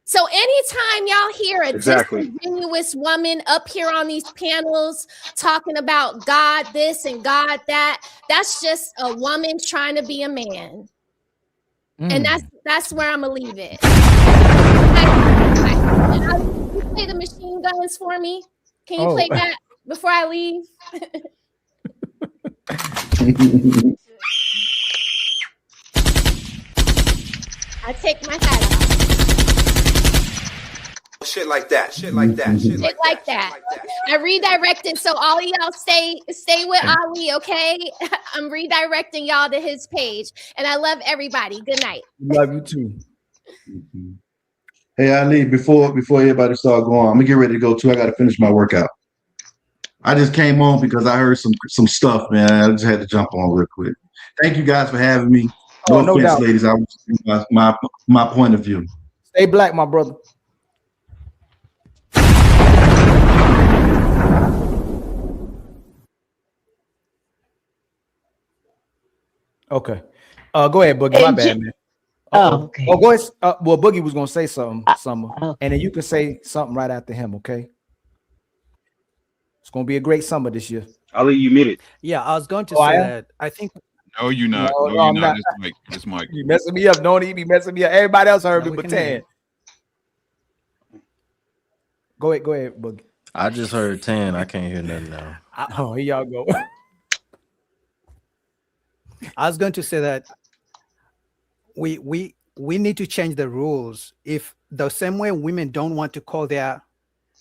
So anytime y'all hear a disingenuous woman up here on these panels talking about God this and God that, that's just a woman trying to be a man. And that's where I'm gonna leave it. Can you play the machine guns for me? Can you play that before I leave? I take my hat off. Shit like that. Shit like that. Shit Shit like that. I redirected, so all of y'all stay with Ali, okay? I'm redirecting y'all to his page, and I love everybody. Good night. Love you too. Hey Ali, before everybody start going, I'm gonna get ready to go too. I gotta finish my workout. I just came on because I heard some stuff, man. I just had to jump on real quick. Thank you guys for having me. No no offense, doubt. ladies. I was my point of view. Stay black, my brother. Okay. Go ahead, Boogie. My bad, man. Okay. Oh, go ahead. Well, Boogie was gonna say something, Summer, and then you can say something right after him. Okay. It's gonna be a great summer this year. Ali, you muted. Yeah, I was going to Oh, I say am? that I think No, you're not. No, No, no, I'm you're not. not. This mic. You messing me up. Don't even be messing me up. Everybody else heard No, me we but can hear 10. you. Go ahead, Boogie. I just heard 10. I can't hear nothing now. Oh, here y'all go. I was going to say that we need to change the rules. If the same way women don't want to call their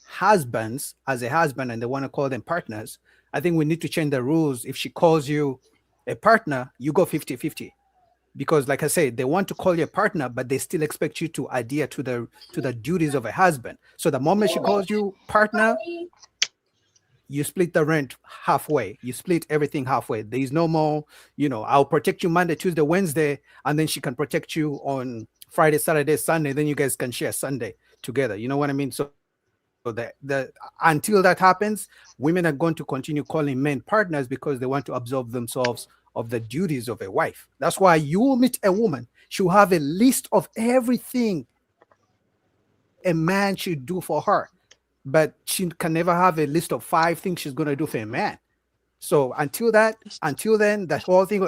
husbands as a husband and they want to call them partners, I think we need to change the rules. If she calls you a partner, you go 50-50. Because like I said, they want to call you a partner, but they still expect you to adhere to the duties of a husband. So the moment she calls you partner, you split the rent halfway. You split everything halfway. There is no more, I'll protect you Monday, Tuesday, Wednesday, and then she can protect you on Friday, Saturday, Sunday. Then you guys can share Sunday together. You know what I mean? So that until that happens, women are going to continue calling men partners because they want to absolve themselves of the duties of a wife. That's why you will meet a woman. She'll have a list of everything a man should do for her, but she can never have a list of 5 things she's going to do for a man. So until then, that whole thing,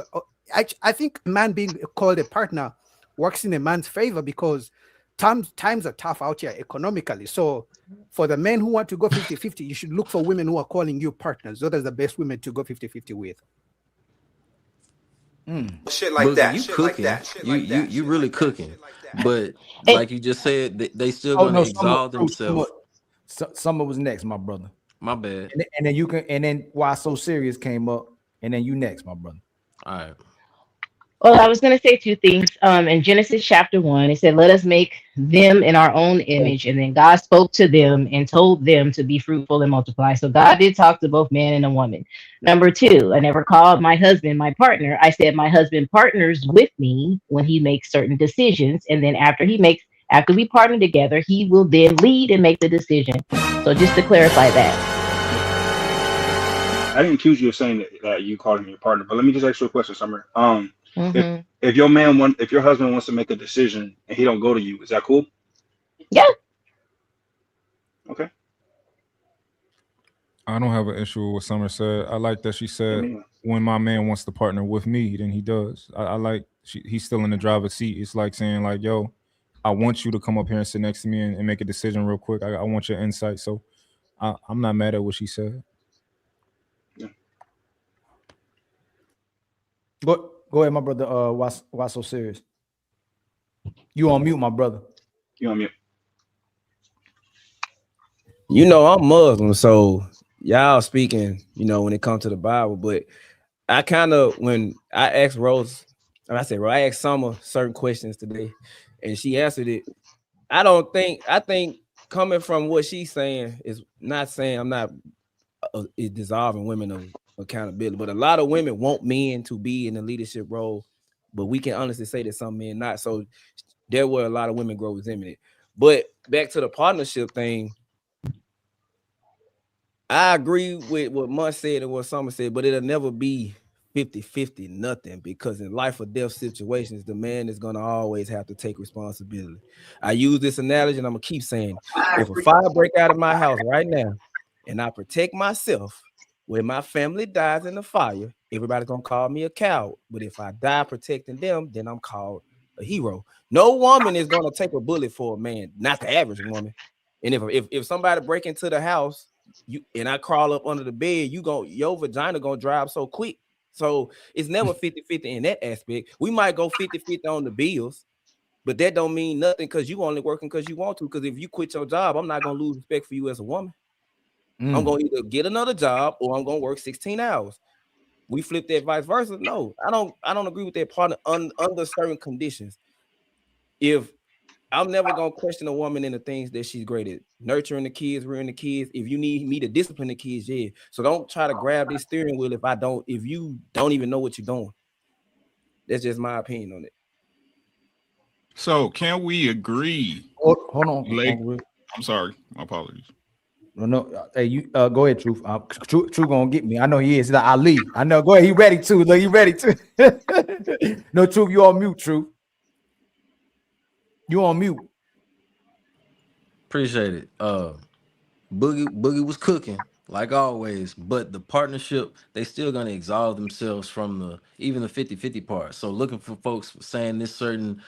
I think a man being called a partner works in a man's favor because times are tough out here economically. So for the men who want to go 50-50, you should look for women who are calling you partners. Those are the best women to go 50-50 with. Shit like Boogie, that. you Shit cooking. like that. Shit You like that. you really cooking. But Hey. like you just said, they still Oh gonna no, exalt themselves. Summer was next, my brother. My bad. And then you can, and then Why So Serious came up, and then you next, my brother. All right. Well, I was going to say 2 things. In Genesis chapter 1, it said, "Let us make them in our own image." And then God spoke to them and told them to be fruitful and multiply. So God did talk to both man and a woman. Number 2, I never called my husband my partner. I said my husband partners with me when he makes certain decisions. And then after we partner together, he will then lead and make the decision. So just to clarify that. I didn't accuse you of saying that you called him your partner, but let me just ask you a question, Summer. Mhm. If your husband wants to make a decision and he don't go to you, is that cool? Yeah. Okay. I don't have an issue with what Summer said. I like that she said when my man wants to partner with me, then he does. I like he's still in the driver's seat. It's like saying like, yo, I want you to come up here and sit next to me and make a decision real quick. I want your insight. So I'm not mad at what she said. Go ahead, my brother. Why So Serious? You on mute, my brother. You on mute. I'm Muslim, so y'all speaking, when it comes to the Bible, but I kind of, when I asked I asked Summer certain questions today, and she answered it. I think coming from what she's saying is not saying I'm not dissolving women of accountability, but a lot of women want men to be in a leadership role, but we can honestly say that some men not. So there were a lot of women grow resentment. But back to the partnership thing, I agree with what Munt said and what Summer said, but it'll never be 50-50 nothing, because in life or death situations, the man is going to always have to take responsibility. I use this analogy and I'm going to keep saying, if a fire break out of my house right now and I protect myself, when my family dies in the fire, everybody's going to call me a coward. But if I die protecting them, then I'm called a hero. No woman is going to take a bullet for a man, not the average woman. And if somebody break into the house, and I crawl up under the bed, your vagina gonna dry up so quick. So it's never 50-50 in that aspect. We might go 50-50 on the bills, But that don't mean nothing because you only working because you want to. Because if you quit your job, I'm not gonna lose respect for you as a woman. I'm gonna either get another job or I'm gonna work 16 hours. We flip that vice versa. No, I don't agree with that partner under certain conditions. If I'm never gonna question a woman in the things that she's great at, nurturing the kids, rearing the kids. If you need me to discipline the kids, yeah. So don't try to grab this steering wheel if you don't even know what you're doing. That's just my opinion on it. So can we agree? Hold on. Like, I'm sorry, my apologies. No. Hey, you go ahead, Truth. Truth gonna get me. I know he is. He's like Ali. I know. Go ahead. He ready too. Look, he ready too. No, Truth, you on mute, Truth. You on mute. Appreciate it. Boogie was cooking like always, but the partnership, they still gonna exalt themselves from even the 50-50 part. So looking for folks saying this certain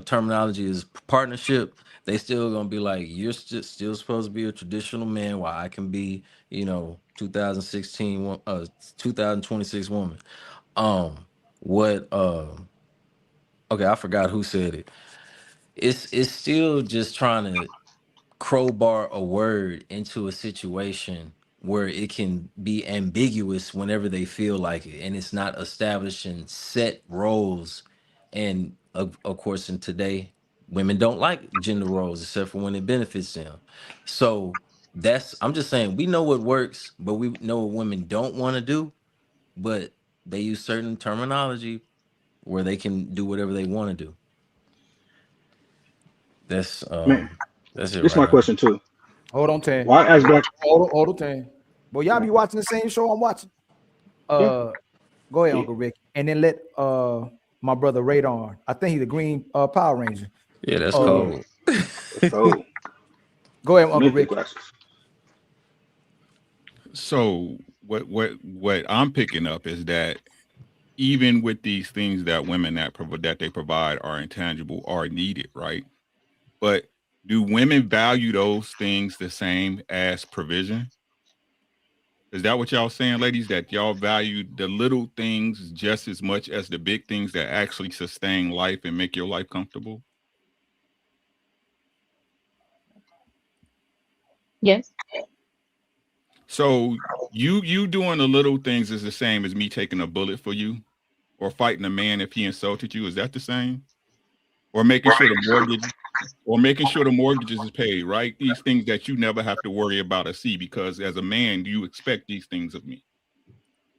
terminology is partnership, they still gonna be like, you're still supposed to be a traditional man, while I can be, 2026 woman. Okay, I forgot who said it. It's still just trying to crowbar a word into a situation where it can be ambiguous whenever they feel like it, and it's not establishing set roles. And of course, in today, women don't like gender roles except for when it benefits them. So I'm just saying, we know what works, but we know what women don't want to do, but they use certain terminology where they can do whatever they want to do. That's it. This is my question too. Hold on, Tan. Why ask black? Hold on, Tan. Well, y'all be watching the same show I'm watching. Go ahead, Uncle Rick, and then let my brother Radon. I think he's the Green Power Ranger. Yeah, that's cold. So go ahead, Uncle Rick. So what I'm picking up is that even with these things that women that they provide are intangible, are needed, right? But do women value those things the same as provision? Is that what y'all saying, ladies? That y'all value the little things just as much as the big things that actually sustain life and make your life comfortable? Yes. So you doing the little things is the same as me taking a bullet for you, or fighting a man if he insulted you? Is that the same? Or making sure the mortgages is paid, right? These things that you never have to worry about or see, because as a man, you expect these things of me.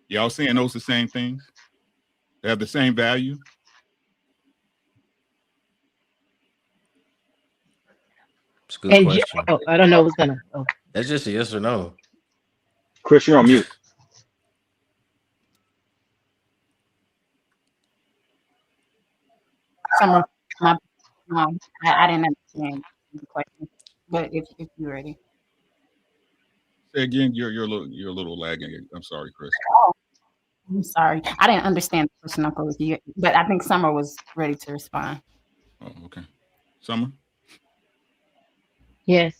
Y'all saying those the same things? They have the same value? It's a good question. I don't know what's gonna. That's just a yes or no. Chris, you're on mute. Summer, I didn't understand the question, but if you're ready. Say again, you're a little lagging. I'm sorry, Chris. Oh, I'm sorry. I didn't understand the question, Uncle Ricky, but I think Summer was ready to respond. Oh, okay. Summer? Yes.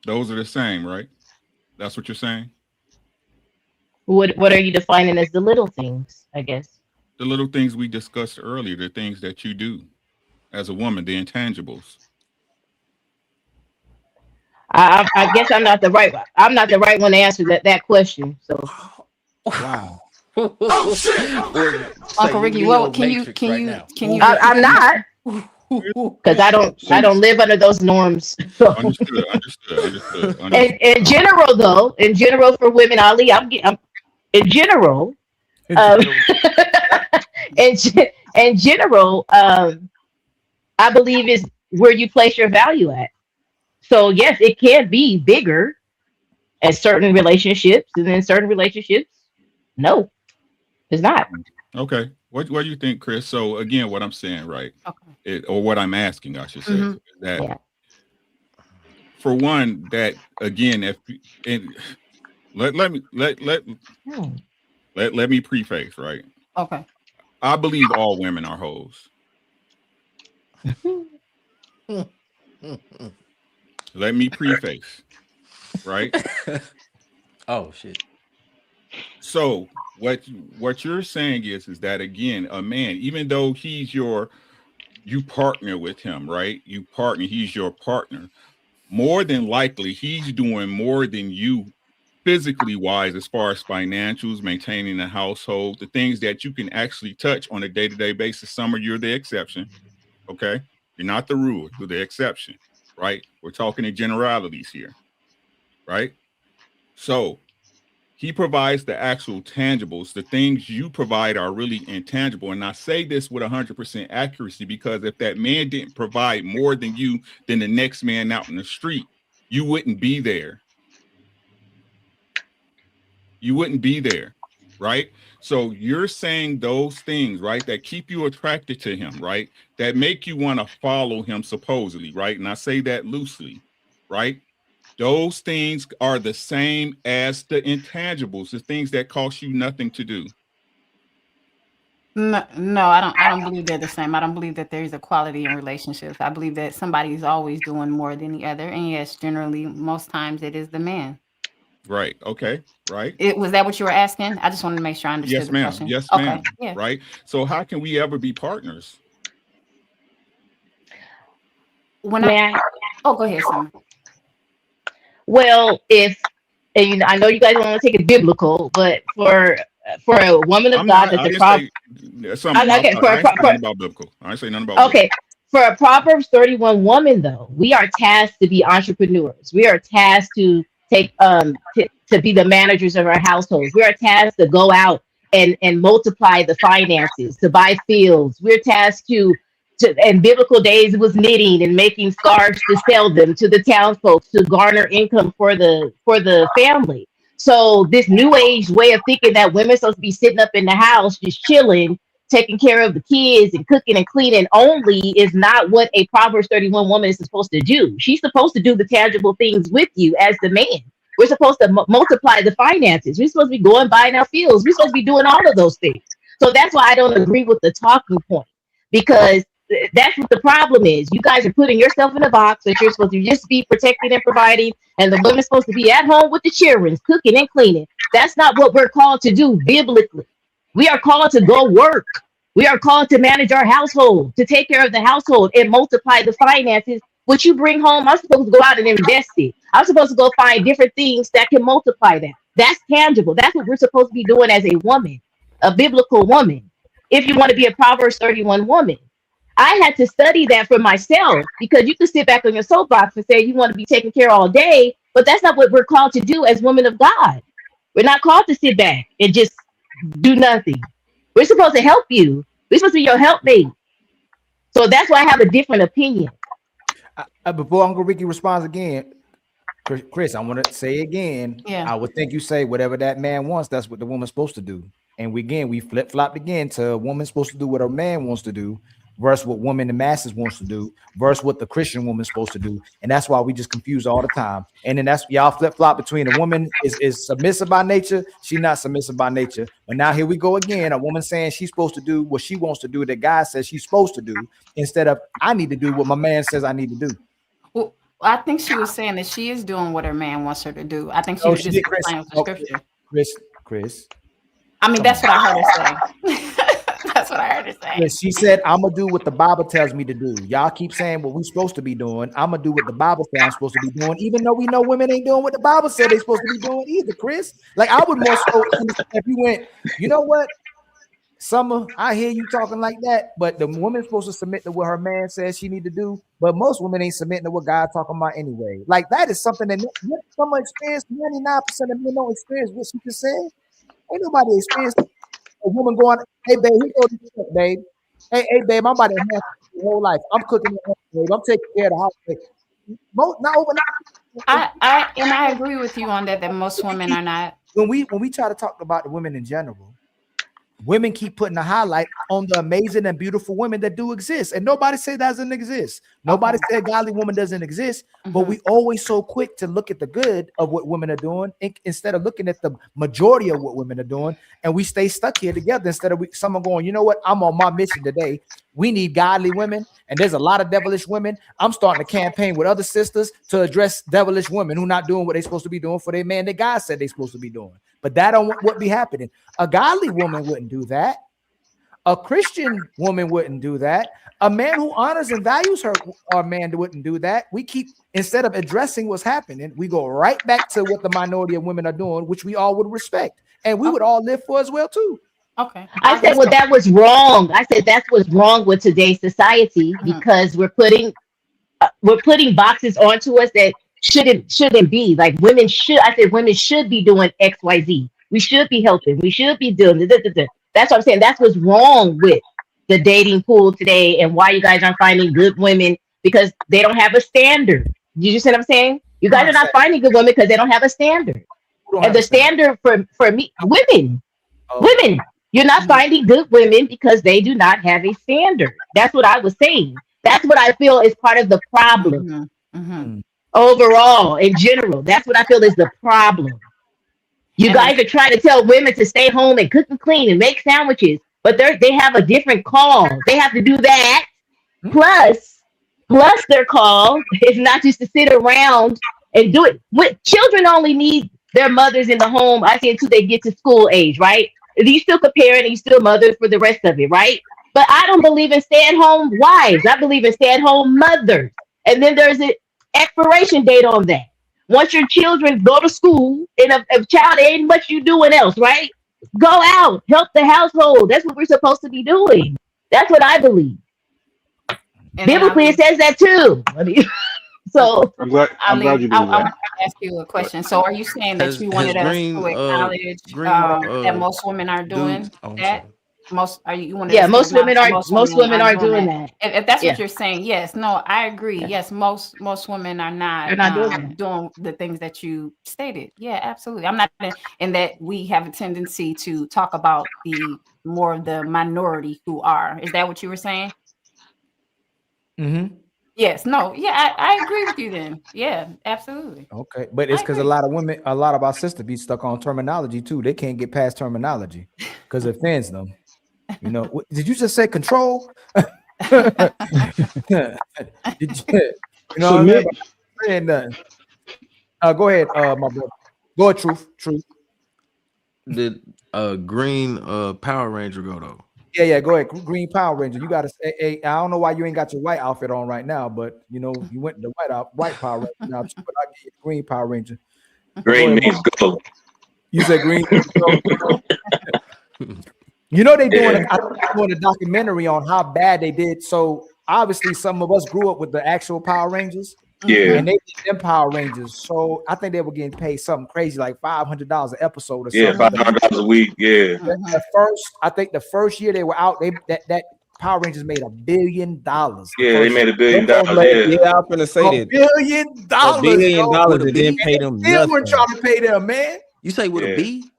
Those are the same, right? That's what you're saying? What are you defining as the little things, I guess? The little things we discussed earlier, the things that you do as a woman, the intangibles. I guess I'm not the right one to answer that question. So wow. Oh, shit. Uncle Ricky, well, can you? I'm not, because I don't live under those norms. So. Understood. In general, though, for women, Ali, I'm in general. In general, I believe is where you place your value at. So yes, it can be bigger at certain relationships, and then certain relationships, no, it's not. Okay. What do you think, Chris? So again, what I'm saying, right? Okay. Or what I'm asking, I should say, is that for one, that again, let me preface, right? Okay. I believe all women are hoes. Let me preface, right? Oh shit. So what you're saying is that again, a man, even though he's your you partner with him, right? You partner, he's your partner. More than likely, he's doing more than you physically wise, as far as financials, maintaining the household, the things that you can actually touch on a day-to-day basis. Summer, you're the exception. Okay. You're not the rule, you're the exception, right? We're talking in generalities here, right? So he provides the actual tangibles. The things you provide are really intangible. And I say this with 100% accuracy, because if that man didn't provide more than you, than the next man out in the street, you wouldn't be there. You wouldn't be there, right? So you're saying those things, right, that keep you attracted to him, right, that make you want to follow him, supposedly, right? And I say that loosely, right? Those things are the same as the intangibles, the things that cost you nothing to do. No, I don't believe they're the same. I don't believe that there's equality in relationships. I believe that somebody's always doing more than the other. And yes, generally, most times it is the man. Right. Okay. Right. Was that what you were asking? I just wanted to make sure I understood Yes, the ma'am. question. Yes, Okay, ma'am. yeah. Right. So how can we ever be partners? When May I? Oh, go ahead, Summer. Well, and you know, I know you guys don't want to take it biblical, but for a woman of God, that's a problem. Okay, I ain't say nothing about biblical. I ain't say nothing about Okay, for a Proverbs 31 woman, though, we are tasked to be entrepreneurs. We are tasked to take to be the managers of our households. We are tasked to go out and multiply the finances, to buy fields. We're tasked to in biblical days, it was knitting and making scarves to sell them to the townsfolk to garner income for the family. So this new age way of thinking that women are supposed to be sitting up in the house just chilling, taking care of the kids and cooking and cleaning only is not what a Proverbs 31 woman is supposed to do. She's supposed to do the tangible things with you as the man. We're supposed to multiply the finances. We're supposed to be going buying our fields. We're supposed to be doing all of those things. So that's why I don't agree with the talking point, because that's what the problem is. You guys are putting yourself in a box that you're supposed to just be protecting and providing, and the woman's supposed to be at home with the children, cooking and cleaning. That's not what we're called to do biblically. We are called to go work. We are called to manage our household, to take care of the household and multiply the finances. What you bring home, I'm supposed to go out and invest it. I'm supposed to go find different things that can multiply that. That's tangible. That's what we're supposed to be doing as a woman, a biblical woman. If you want to be a Proverbs 31 woman, I had to study that for myself, because you can sit back on your soapbox and say you want to be taken care of all day, but that's not what we're called to do as women of God. We're not called to sit back and just do nothing. We're supposed to help you. We're supposed to be your helpmate. So that's why I have a different opinion. Before Uncle Ricky responds again, Chris, I want to say again, I would think you say whatever that man wants, that's what the woman's supposed to do. And we flip-flopped again to a woman's supposed to do what a man wants to do versus what women the masses wants to do versus what the Christian woman's supposed to do. And that's why we just confuse all the time. And then that's y'all flip-flop between a woman is submissive by nature, she's not submissive by nature. But now here we go again, a woman saying she's supposed to do what she wants to do, that God says she's supposed to do, instead of I need to do what my man says I need to do. Well, I think she was saying that she is doing what her man wants her to do. I think she was just explaining the scripture. Chris. I mean, that's what I heard her say. That's what I heard her say. She said, I'm gonna do what the Bible tells me to do. Y'all keep saying what we're supposed to be doing. I'm gonna do what the Bible says I'm supposed to be doing, even though we know women ain't doing what the Bible said they're supposed to be doing either, Chris. Like, I would more so if you went, you know what, Summer, I hear you talking like that, but the woman's supposed to submit to what her man says she need to do. But most women ain't submitting to what God talking about anyway. Like, that is something that Summer experienced. 99% of men don't experience what she just said. Ain't nobody experienced a woman going, hey babe, here go this stuff, babe. Hey babe, I'm about to have your whole life. I'm cooking at home, babe. I'm taking care of the house, babe. Not overnight. I agree with you on that most women are not. When we try to talk about the women in general, women keep putting a highlight on the amazing and beautiful women that do exist, and nobody said that doesn't exist. Nobody said godly woman doesn't exist, but we always so quick to look at the good of what women are doing instead of looking at the majority of what women are doing, and we stay stuck here together instead of someone going, you know what, I'm on my mission today. We need godly women, and there's a lot of devilish women. I'm starting a campaign with other sisters to address devilish women who not doing what they're supposed to be doing for their man that God said they're supposed to be doing. But that don't what be happening. A godly woman wouldn't do that. A Christian woman wouldn't do that. A man who honors and values our man wouldn't do that. We keep, instead of addressing what's happening, we go right back to what the minority of women are doing, which we all would respect, and we would all live for as well too. Okay. I said, well, that was wrong. I said that's what's wrong with today's society because we're putting boxes onto us that shouldn't be. Like women should. I said women should be doing X, Y, Z. We should be helping. We should be doing. That's what I'm saying. That's what's wrong with the dating pool today, and why you guys aren't finding good women because they don't have a standard. You just see what I'm saying? You guys are not finding good women because they don't have a standard. And the standard for me, women. You're not finding good women because they do not have a standard. That's what I was saying. That's what I feel is part of the problem. Overall, in general, that's what I feel is the problem. You guys are trying to tell women to stay home and cook and clean and make sandwiches, but they have a different call. They have to do that. Plus their call is not just to sit around and do it. Children only need their mothers in the home, I think, until they get to school age, right? You still parent and you still mothers for the rest of it, right? But I don't believe in stay-at-home wives. I believe in stay-at-home mothers. And then there's an expiration date on that. Once your children go to school, and a child ain't much you doing else, right? Go out, help the household. That's what we're supposed to be doing. That's what I believe. And biblically, it says that too. I mean, so I'm glad you believe I that. want to ask you a question. So, are you saying that you wanted us to acknowledge that most women are doing that? Most women are doing that. If that's what you're saying, yes. No, I agree. Yes, most women are not doing the things that you stated. Yeah, absolutely. I'm not in that we have a tendency to talk about the more of the minority who are. Is that what you were saying? Mm-hmm. Yes. No. Yeah, I agree with you then. Yeah, absolutely. Okay, but it's because a lot of our sisters be stuck on terminology too. They can't get past terminology because it offends them. You know, did you just say control? Did you know what I mean? Go ahead, my brother. Go ahead, truth. Did green Power Ranger go though? Yeah, go ahead. Green Power Ranger. You gotta say, hey, I don't know why you ain't got your white outfit on right now, but you know, you went the white Power Ranger now too, but I get you Green Power Ranger. Green means go. You said green. You know, they're doing a documentary on how bad they did. So obviously some of us grew up with the actual Power Rangers. Yeah. And they did them Power Rangers. So I think they were getting paid something crazy like $500 an episode or something. Yeah, $500 a week. Yeah. I think the first year they were out, that Power Rangers made $1 billion. Yeah, they made $1 billion. Yeah, I'm gonna say that. $1 billion. $1 billion and didn't pay them They nothing. weren't trying to pay them, man. You say with a B?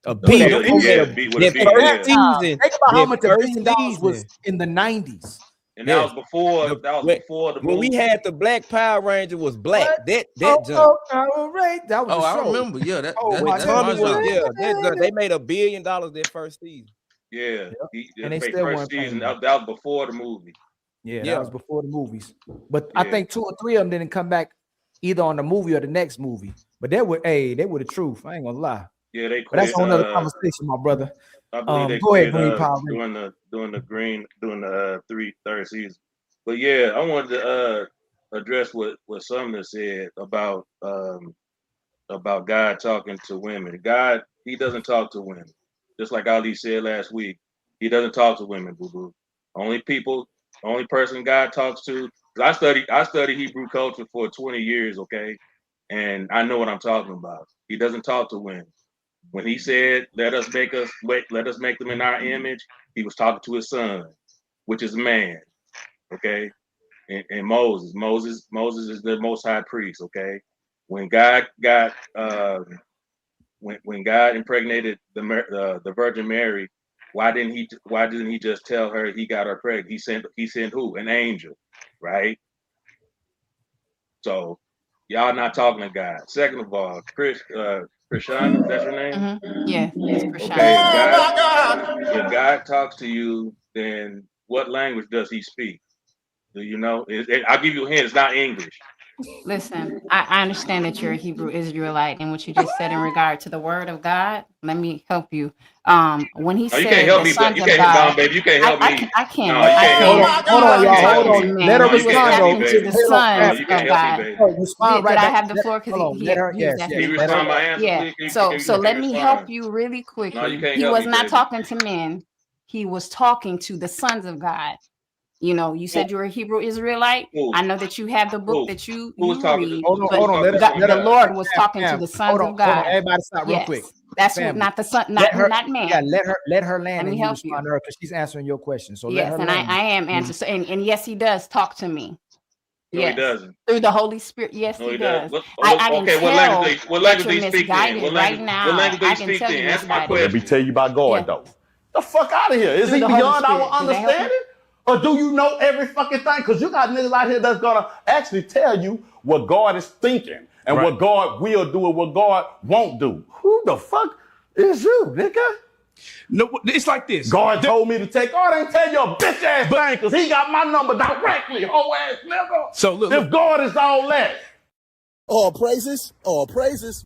A B. Yeah, with a B. Their first season. Think about how much Their $1 first billion was season. in the 90s. And that was before. That was before the when we movie. had the Black Power Ranger was black. That jump. Power Ranger. That was I show. remember. Yeah, that's When my Tommy was genre. they made $1 billion their first season. Yeah, And they the still first weren't season. paying. That was before the movie. Yeah, Yeah. that was before the movies. But I think 2 or 3 of them didn't come back either on the movie or the next movie. But they were the truth. I ain't gonna lie. Yeah, they quit. But that's another conversation, my brother. I believe they Go ahead, quit Green Power Ranger. doing the third season. But yeah, I wanted to address what Sumner said about God talking to women. God, he doesn't talk to women. Just like Ali said last week, he doesn't talk to women, boo-boo. Only person God talks to. I studied Hebrew culture for 20 years, okay? And I know what I'm talking about. He doesn't talk to women. When he said, let us make them in our image, he was talking to his son, which is a man. Okay. And Moses is the most high priest. Okay. When God got when God impregnated the Virgin Mary, why didn't he just tell her he got her pregnant? He sent who? An angel, right? So y'all not talking to God. Second of all, Krishana, is that your name? Mm-hmm. Yeah, it's Krishana. Okay, if God talks to you, then what language does he speak? Do you know? I'll give you a hint. It's not English. Listen, I understand that you're a Hebrew Israelite and what you just said in regard to the word of God. Let me help you. When he No, you can't said help the me, but sons you of can't, God, no, baby, you can't help me. I can. No, you I can't can. help me. Hold on, He y'all. was Hold talking on. to Let men. her No, He you was can't respond, help me, though. talking to baby. the Halo, No, sons you of can't help me, God. baby. Respond right Did I back. have the floor? Because Hold on. Let her. he was Yes, Can yes. asking you me. Let her. respond my answer, Yeah. please? So Can you let me help respond? you really No, you quickly. can't He help was me, not baby. talking to men. He was talking to the sons of God. You know, you said you're a Hebrew Israelite. Who? I know that you have the book Who? that you Who was talking to? read, Hold on. but Hold on. Let her. God, Let the her. Lord was talking to Fam. the sons Hold on. of Hold on. God. Everybody, stop real quick. Yes, that's what, Family. not the son, Let not her. not man. Yeah. Let her land, Let and me you help you. respond to her because she's answering your question. So let Yes, her and I land. am answering. And yes, he does talk to me. No, he Yes, doesn't. through the Holy Spirit. Yes, No, he he does. does. What, I can okay, what language tell do you, what that language you're do you speak then? misguided right What now. language do I you can speak tell then? you're Answer my misguided. But let me question. tell you about God, Yeah, though. The fuck out of here. Is through he the Holy beyond our Spirit. Did that help you? understanding? Or do you know every fucking thing? Because you got niggas out here that's gonna actually tell you what God is thinking and Right. what God will do and what God won't do. Who the fuck is you, nigga? No, it's like this. God told me to take. God ain't tell you a bitch ass thing because he got my number directly, whole ass nigga. So look, If God is all that. All praises, all praises.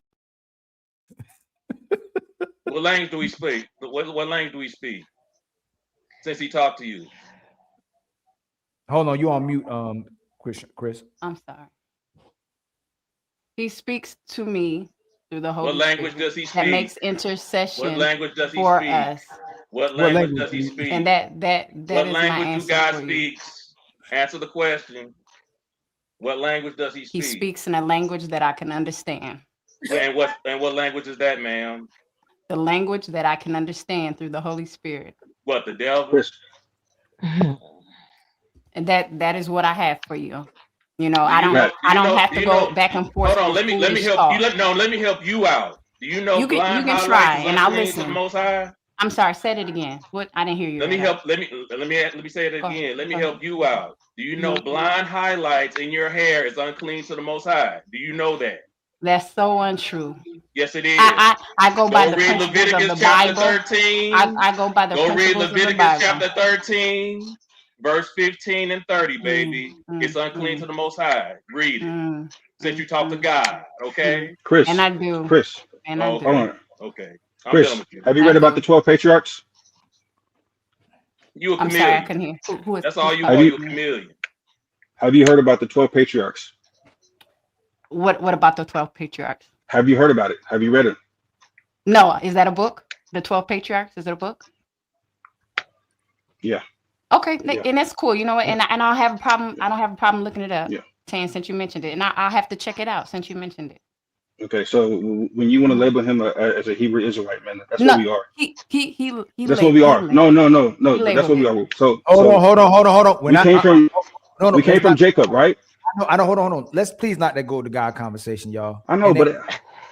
What language do we speak? What language do we speak? Since he talked to you. Hold on. You on mute, Chris. I'm sorry. He speaks to me through the Holy What language Spirit does he that speak? makes What intercession language does he for speak? us, What What language language does do he you? speak? and that What is my language do answer God for you. speaks? Answer the question. What language does he He speak? speaks in a language that I can understand. And what language is that, ma'am? The language that I can understand through the Holy Spirit. What, the devil? Chris, And that is what I have for you. You know, Do I you don't know? I don't have Do to you go know? back and forth Hold on. with Let me foolish help you. talk. Let me help you out. Do you know You blind can highlights try is and I'll unclean to the listen. Most High? I'm sorry, said it again. What? I didn't hear you Let me right help. out. Let me say it Go ahead. again. Let me Go ahead. help you out. Do you know Mhm. blind highlights in your hair is unclean to the Most High? Do you know that? That's so untrue. Yes, it is. I go by Go the read principles of Leviticus the chapter Bible. 13. I go by the Go read principles of the Leviticus Bible. chapter 13, verse 15 and 30, Mm, baby. mm, It's unclean mm, to the Most High. Read it. mm, Since you mm, talk to mm, God, mm. okay? And Chris, I do. Chris, And I Oh, hold do. okay. on. Okay. I'm done Chris, with you. have you I read about the do. 12 patriarchs? You a I'm sorry, I chameleon. couldn't hear. Who is That's all who's you Have are. talking you You a to me? chameleon. have you heard about the 12 patriarchs? What about the 12 patriarchs? Have you heard about it? Have you read it? No, is that a book? The 12 patriarchs? Is it a book? Yeah. Okay, Yeah. and that's cool. You know what? And I don't have a problem. I don't have a problem looking it up. Yeah. Tan, since you mentioned it, and I'll have to check it out since you mentioned it. Okay. So when you want to Mhm. label him as a Hebrew Israelite, man, that's what No, we are. he That's what we are. No, he but that's labeled what we it. are. So Hold on. we came from we came Let's from not. Jacob, right? I know. Hold on. Let's please not let go of the God conversation, y'all. I know, And then, but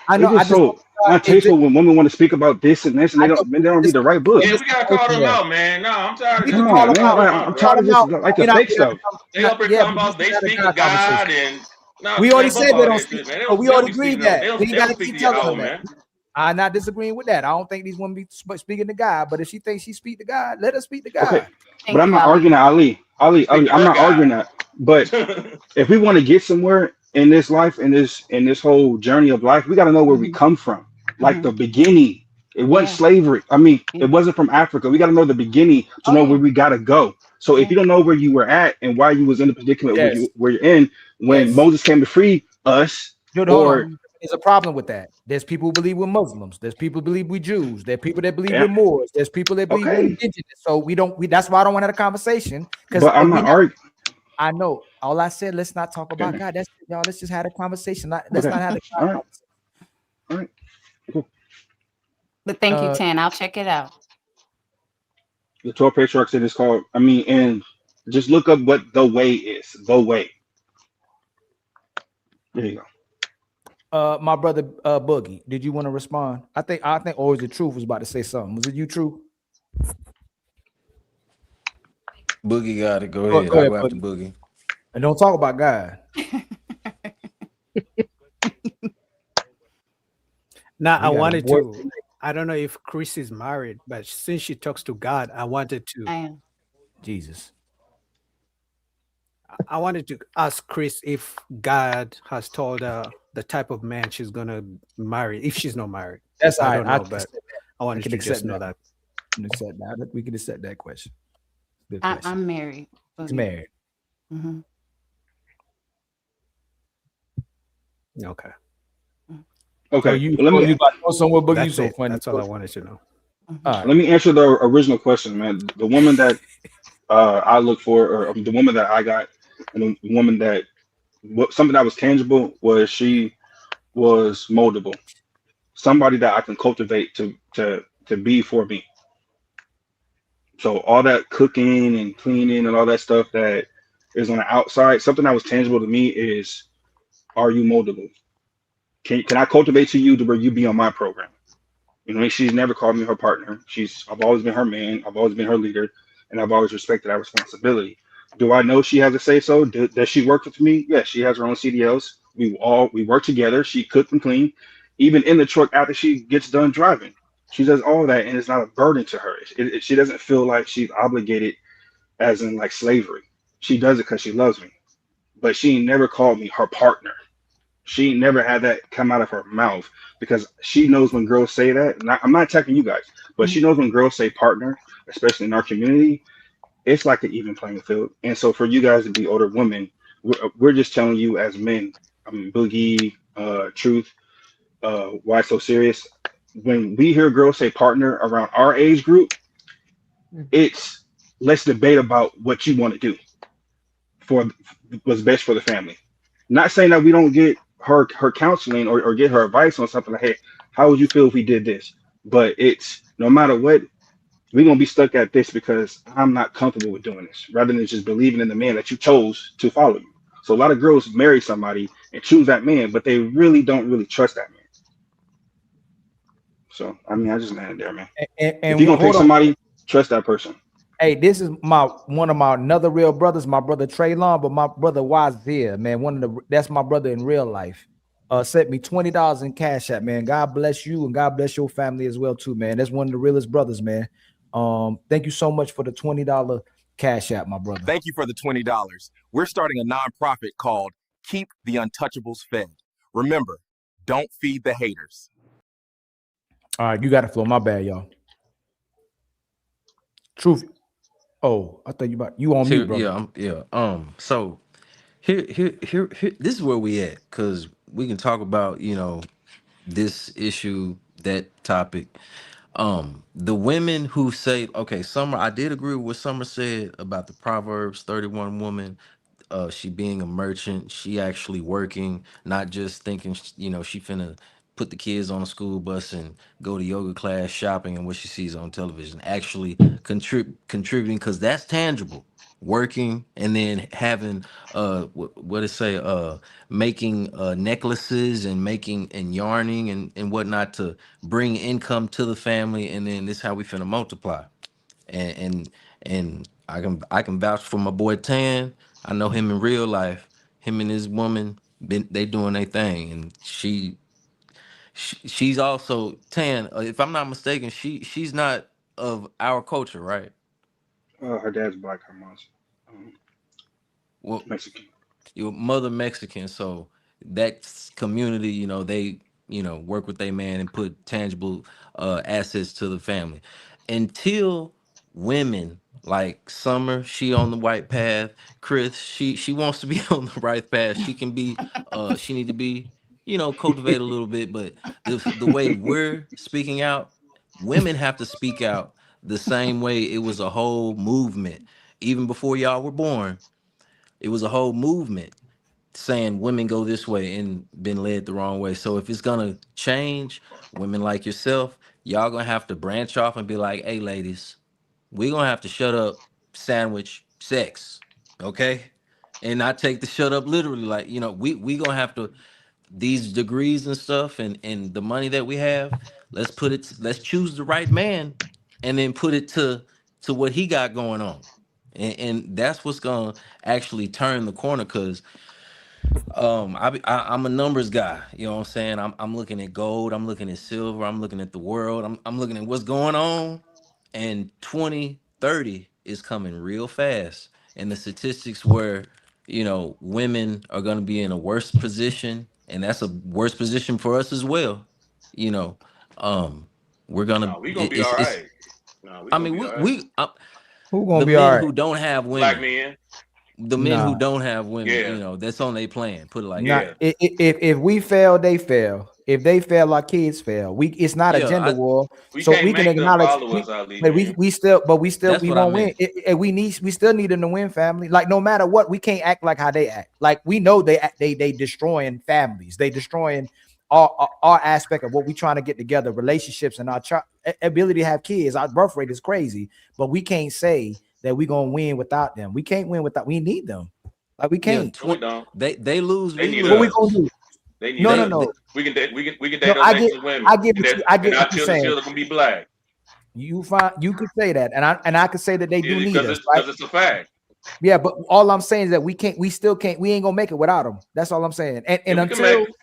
I know. it's I just just. so It's just untasteful when women want to speak about this and this, and I they know. don't read the right book. Yeah, we gotta call them out, man. No, I'm tired of We this. can Come We call on, gotta them man. call out. them Like, out, I'm bro. tired of this, like the fake stuff. They up here Yeah, talking but about this they is not a speak to God conversation. God and no, We already man, fuck said they all don't that speak. shit, man. So we They don't already be speaking agreed to them. that. We ain't They don't got to speak keep to telling Yahweh, them that. man. I'm not disagreeing with that. I don't think these women be speaking to God, but if she thinks she speak to God, let her speak to Okay, God. but I'm you, not Ali. arguing that, Ali. Speak to I'm her not arguing God. that. But if we want to get somewhere in this life, in this whole journey of life, we got to know where we Mhm, come from, like the mhm. beginning. It wasn't Yeah, slavery. I mean, yeah. it wasn't from Africa. We got to know the beginning to Oh know where yeah, we got to go. So if yeah. you don't know where you were at and why you was in the predicament Yes, where you're in, when yes. Moses came to free us, Dude, hold on. or Mhm. There's a problem with that. There's people who believe we're Muslims. There's people who believe we're Jews. There's people that believe yeah, we're Moors. There's people that believe we're okay, indigenous. So we don't. That's why I don't want to have a conversation because but I'm we not not. arguing. I know. All I said. Let's not talk about Okay, God. That's y'all. Let's just have a conversation. Let's okay, not have a God all right, conversation. all right, cool. But thank you, Uh, Tan. I'll check it out. The 12 patriarchs it is called. I mean, and just look up what the way is. The way. There you go. my brother, Boogie. Did you want to respond? I think always the truth was about to say something. Was it you, True? Boogie got it. Go Go, ahead. go I'll ahead, go after Boogie. Boogie. And don't talk about God. Now, I We got a wanted boy. to, I don't know if Chris is married, but since she talks to God, I wanted to. I am. Jesus. I wanted to ask Chris if God has told her the type of man she's gonna marry if she's not married. That's all I right. don't know, but I wanted can to accept just know that. Accept that. We can accept that question. Good I, question. I'm married. He's married. Mm-hmm. Okay. Okay. Oh, you, let oh, me you about to go somewhere, Boogie? You That's so it. funny. That's all I wanted to know. All right. let me answer the original question, man. The woman that I look for, or the woman that I got, and the woman that something that was tangible was she was moldable, somebody that I can cultivate to be for me. So all that cooking and cleaning and all that stuff that is on the outside, something that was tangible to me is, are you moldable? Can I cultivate to you to where you be on my program? You know, she's never called me her partner. I've always been her man. I've always been her leader, and I've always respected that responsibility. Do I know she has a say so? Does she work with me? Yes, she has her own CDLs. We work together. She cook and clean, even in the truck after she gets done driving. She does all that, and it's not a burden to her. She doesn't feel like she's obligated, as in like slavery. She does it because she loves me, but she never called me her partner. She never had that come out of her mouth, because she knows when girls say that. And I'm not attacking you guys, but she knows when girls say partner, especially in our community, it's like an even playing field. And so for you guys to be older women, we're just telling you as men, I mean, Boogie, Truth, Why So Serious, when we hear girls say partner around our age group, it's let's debate about what you want to do for what's best for the family. Not saying that we don't get her counseling or get her advice on something like, hey, how would you feel if we did this? But it's no matter what, we're gonna be stuck at this because I'm not comfortable with doing this, rather than just believing in the man that you chose to follow you. So a lot of girls marry somebody and choose that man, but they really don't really trust that man. So I mean, I just landed there, man. And if you're gonna pick somebody, trust that person. Hey, this is one of my another real brothers, my brother Traylon, but my brother Wazir, man. That's my brother in real life. Sent me $20 in Cash App, man. God bless you and God bless your family as well, too, man. That's one of the realest brothers, man. Thank you so much for the $20 Cash App, my brother. Thank you for the $20. We're starting a nonprofit called Keep the Untouchables Fed. Remember, don't feed the haters. All right, you got to flow. My bad, y'all. Truth. Oh, I thought you on mute, bro. So here, this is where we at, because we can talk about, this issue, that topic. The women who say, okay, Summer, I did agree with what Summer said about the Proverbs 31 woman. She being a merchant, she actually working, not just thinking, she finna put the kids on a school bus and go to yoga class, shopping, and what she sees on television. Actually contributing, because that's tangible. Working and then having what it say, making necklaces and making and yarning and whatnot to bring income to the family, and then this is how we finna multiply. And I can vouch for my boy Tan. I know him in real life. Him and his woman they doing their thing, and she's also Tan. If I'm not mistaken, she's not of our culture, right? Her dad's black, her mom's Mexican. Your mother Mexican, so that community, they work with their man and put tangible assets to the family. Until women like Summer, she on the right path. Chris, she wants to be on the right path. She can be she need to be cultivate a little bit, but the way we're speaking out, women have to speak out the same way. It was a whole movement even before y'all were born. It was a whole movement saying women go this way and been led the wrong way. So if it's gonna change, women like yourself, y'all gonna have to branch off and be like, hey ladies, we're gonna have to shut up sandwich sex, okay? And not take the shut up literally, like, we gonna have to, these degrees and stuff and the money that we have, let's choose the right man and then put it to what he got going on. And that's what's gonna actually turn the corner, because I'm a numbers guy. You know what I'm saying? I'm looking at gold, I'm looking at silver, I'm looking at the world, I'm looking at what's going on. And 2030 is coming real fast. And the statistics where you know, women are going to be in a worse position, and that's a worse position for us as well. You know, we're gonna. No, we gonna be all It's. right. No, we I gonna mean, be all right. Who gonna the be all men right? who don't have Black women, men. the men who Nah. don't have women, Yeah. you know, that's on their plan. Put it like Nah, that. if we fail, they fail. If they fail, our kids fail. It's not a Yeah, gender war, We so can't we can make them acknowledge. follow us, Ali, But man. we still That's we what I won't win. meant. We still need them to win, family. Like no matter what, we can't act like how they act. Like we know they destroying families. They destroying our aspect of what we trying to get together, relationships, and our ability to have kids. Our birth rate is crazy, but we can't say that we're gonna win without them. We can't win without. We need them. Like we Yeah, can't. No, we don't. they lose. They We need lose. What we us. gonna do? They need No, us. no, no. We can date No, those nations women. I get what you and our saying. children gonna be black. You could say that, and I could say that they do need Because us, right? it's a fact. Yeah, but all I'm saying is that we ain't gonna make it without them. That's all I'm saying. And Yeah,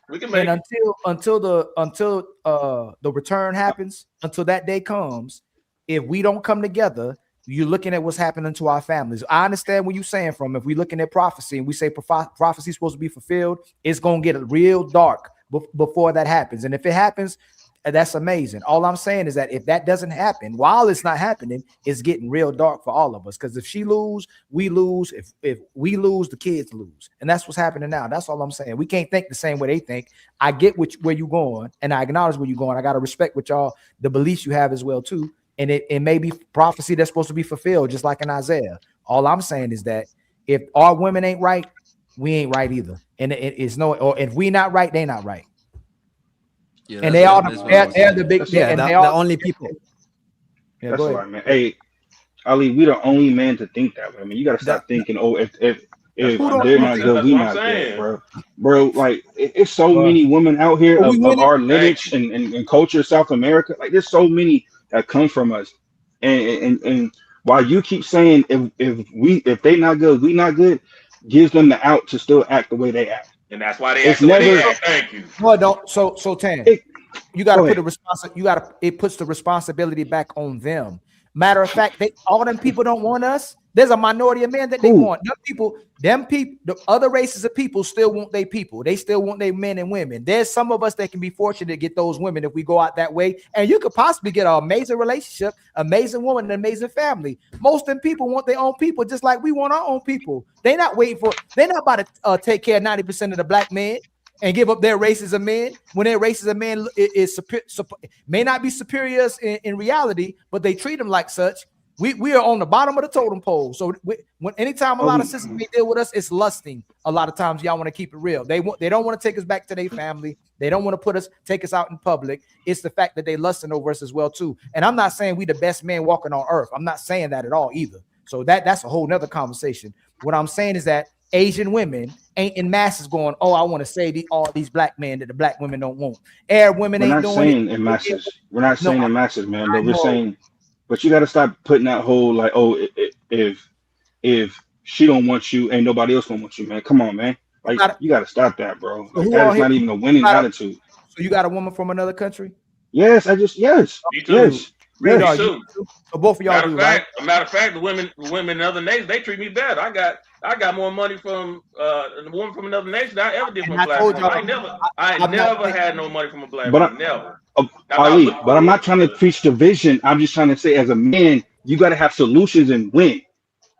we can make it. until the return happens, until that day comes, if we don't come together, you're looking at what's happening to our families. I understand where you're saying from. If we're looking at prophecy and we say prophecy is supposed to be fulfilled, it's gonna get real dark before that happens. And if it happens, that's amazing. All I'm saying is that if that doesn't happen, while it's not happening, it's getting real dark for all of us. Because if she lose, we lose. If we lose, the kids lose, and that's what's happening now. That's all I'm saying. We can't think the same way they think. I get where you're going, and I acknowledge where you're going. I got to respect what y'all the beliefs you have as well too. And it may be prophecy that's supposed to be fulfilled, just like in Isaiah. All I'm saying is that if our women ain't right, we ain't right either. And it's no, or if we not right, they not right. Yeah, And they are they're the big, Yeah, and the they are only people. Yeah, That's go all ahead. right, man. Hey, Ali, we the only man to think that way. I mean, you got to stop thinking, oh, if Who don't they're think not that? good, That's we what I'm not good, saying. bro. Like it's so many women out here But we of winning. our lineage and culture, South America. Like there's so many that come from us, and while you keep saying if they not good, we not good, gives them the out to still act the way they act. And that's why they It's act the way they never. act. Thank you. No, don't. So Tan, you got to Go put ahead. it puts the responsibility back on them. Matter of fact, all them people don't want us. There's a minority of men that they want. Them people, the other races of people still want their people. They still want their men and women. There's some of us that can be fortunate to get those women if we go out that way. And you could possibly get an amazing relationship, amazing woman, an amazing family. Most of them people want their own people, just like we want our own people. They're not about to take care of 90% of the black men and give up their races of men when their races of men may not be superiors in reality, but they treat them like such. We are on the bottom of the totem pole. So when anytime a lot of sisters may deal with us, it's lusting. A lot of times y'all want to keep it real. They don't want to take us back to their family. They don't want to take us out in public. It's the fact that they lusting over us as well too. And I'm not saying we the best men walking on earth. I'm not saying that at all either. So that's a whole nother conversation. What I'm saying is that Asian women ain't in masses going, oh, I want to say all these black men that the black women don't want. Arab women We're ain't not doing saying it. in masses. We're not saying in masses, man. But we're know. saying, but you got to stop putting that whole like, oh, if she don't want you, ain't nobody else gonna want you, man. Come on, man. Like you got to stop that, bro. So Like who that on is here- not even a winning attitude. So you got a woman from another country? Yes, yes, Me too. yes. Radar, Yes. you too? So both of y'all Matter do, of right? fact, the women in other nations, they treat me better. I got more money from the woman from another nation than I ever did from a I black told woman. y'all, I I'm not never saying- had no money from a black But woman. Never. Ali, but I'm not trying to preach division. I'm just trying to say, as a man, you got to have solutions and win.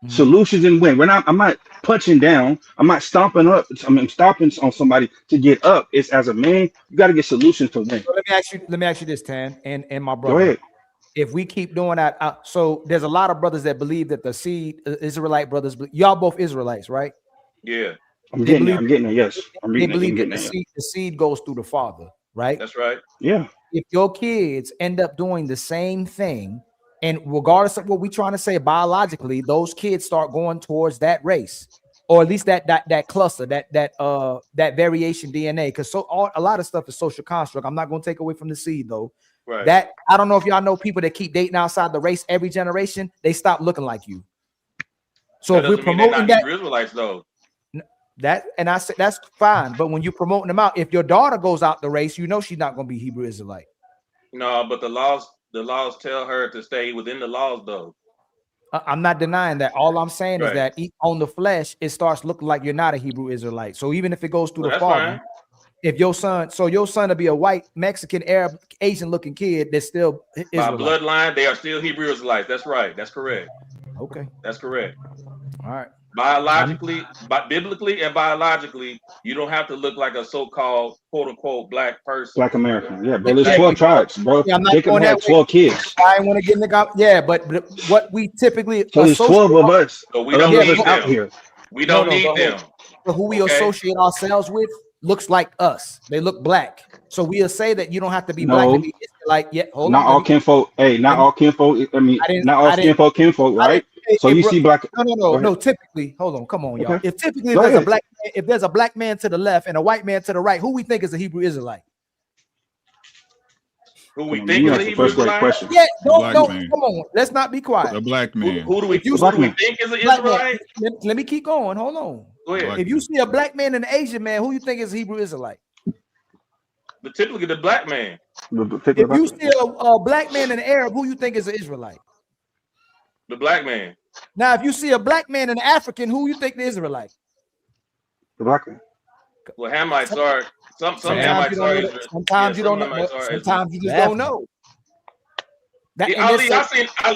Solutions and win. I'm not punching down. I'm not stomping up. Stomping on somebody to get up. It's as a man, you got to get solutions to win. So let me ask you this, Tan, and my Go brother. ahead. If we keep doing that, so there's a lot of brothers that believe that the seed Israelite brothers, y'all both Israelites, right? Yeah. I'm getting it. Yes, I'm They reading it. I'm believe that getting it. the seed goes through the father, right? That's right. Yeah. If your kids end up doing the same thing, and regardless of what we're trying to say biologically, those kids start going towards that race, or at least that cluster, that variation DNA. Because a lot of stuff is social construct. I'm not going to take away from the seed though. Right. That I don't know if y'all know people that keep dating outside the race every generation, they stop looking like you. So That if we're doesn't mean they're promoting not that, Hebrew Israelites though. and I said that's fine, but when you're promoting them out, if your daughter goes out the race, you know she's not going to be Hebrew Israelite. No, but the laws tell her to stay within the laws though. I'm not denying that. All I'm saying is Right. that on the flesh, it starts looking like you're not a Hebrew Israelite. So even if it goes through Well, the that's father, fine. if your son to be a white, Mexican, Arab, Asian looking kid, that's still By Israelite. bloodline, they are still Hebrew Israelites. That's right. That's correct. Okay. That's correct. All right. Biologically, biblically and biologically, you don't have to look like a so-called quote unquote black person. Black American. Yeah, bro. Yeah, There's 12 tribes, bro. Yeah, I'm not Jacob going had that way. 12 kids. I ain't want to get in the yeah, but what we typically So there's 12 of us. So we don't 11 of need us out them. here. We don't need but them. But who we Okay? associate ourselves with looks like us. They look black. So we'll say that you don't have to be black No. to be Israelite. Yeah, hold Not on. all kinfolk. Hey, not all kinfolk. I mean, not all kinfolk, right? So you see black. No. Typically, hold on. Come on, y'all. Okay. If typically Go there's ahead. a black, if there's a black man to the left and a white man to the right, who we think is a Hebrew Israelite? Who we Come on, think you is a asked the Hebrew first great Israelite? question. Yeah, black don't man. come on. Let's not be quiet. The black man. Who do we You think is an Black man, Israelite? let me keep going. Hold on. Go ahead. If you see a black man and an Asian man, who you think is a Hebrew Israelite? But typically the black man. If you see a black man and an Arab, who you think is an Israelite? The black man. Now, if you see a black man and an African, who you think the Israelite? The black man. Well, Hamites are some Sometimes Hamites you don't are know. Israel. Sometimes you some don't know. Hamites are Sometimes you just Israel. don't know. Yeah,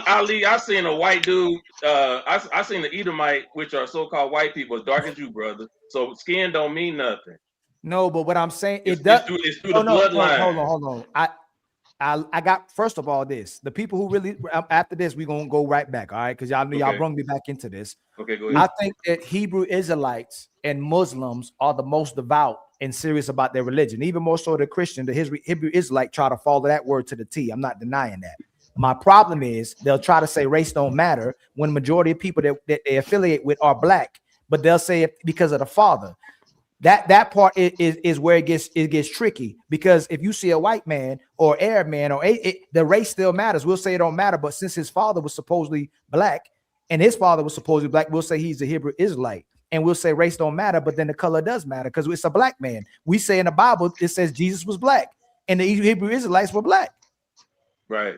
Ali, I seen a white dude. I seen the Edomite, which are so-called white people, as dark as you, brother. So skin don't mean nothing. No, but what I'm saying, It's it does. through the bloodline. Hold on. I got, first of all, this. The people who really, after this, we're gonna go right back, all right? Because y'all knew y'all Okay. brought me back into this. Okay, go ahead. I think that Hebrew Israelites and Muslims are the most devout and serious about their religion, even more so the Christian. The Hebrew Israelite try to follow that word to the T. I'm not denying that. My problem is they'll try to say race don't matter when majority of people that they affiliate with are black, but they'll say it because of the father. That part is where it gets tricky, because if you see a white man or Arab man or the race still matters. We'll say it don't matter, but since his father was supposedly black and his father was supposedly black, we'll say he's a Hebrew Israelite, and we'll say race don't matter, but then the color does matter because it's a black man. We say in the Bible it says Jesus was black and the Hebrew Israelites were black. Right.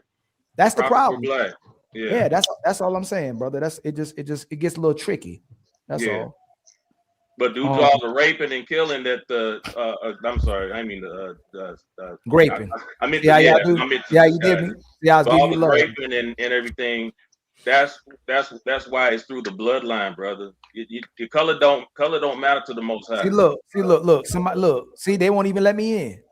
That's the Prophets were problem. black. Yeah. That's all I'm saying, brother. It gets a little tricky. That's Yeah. all. But due to all the raping and killing that I'm sorry, I mean Graping. I meant Yeah, to, yeah, yeah, dude. I meant to Yeah, you discuss. did me. Yeah, I was But giving all you the love. raping and everything. That's why it's through the bloodline, brother. Your color don't matter to the Most High. See, look. Somebody look. See, they won't even let me in.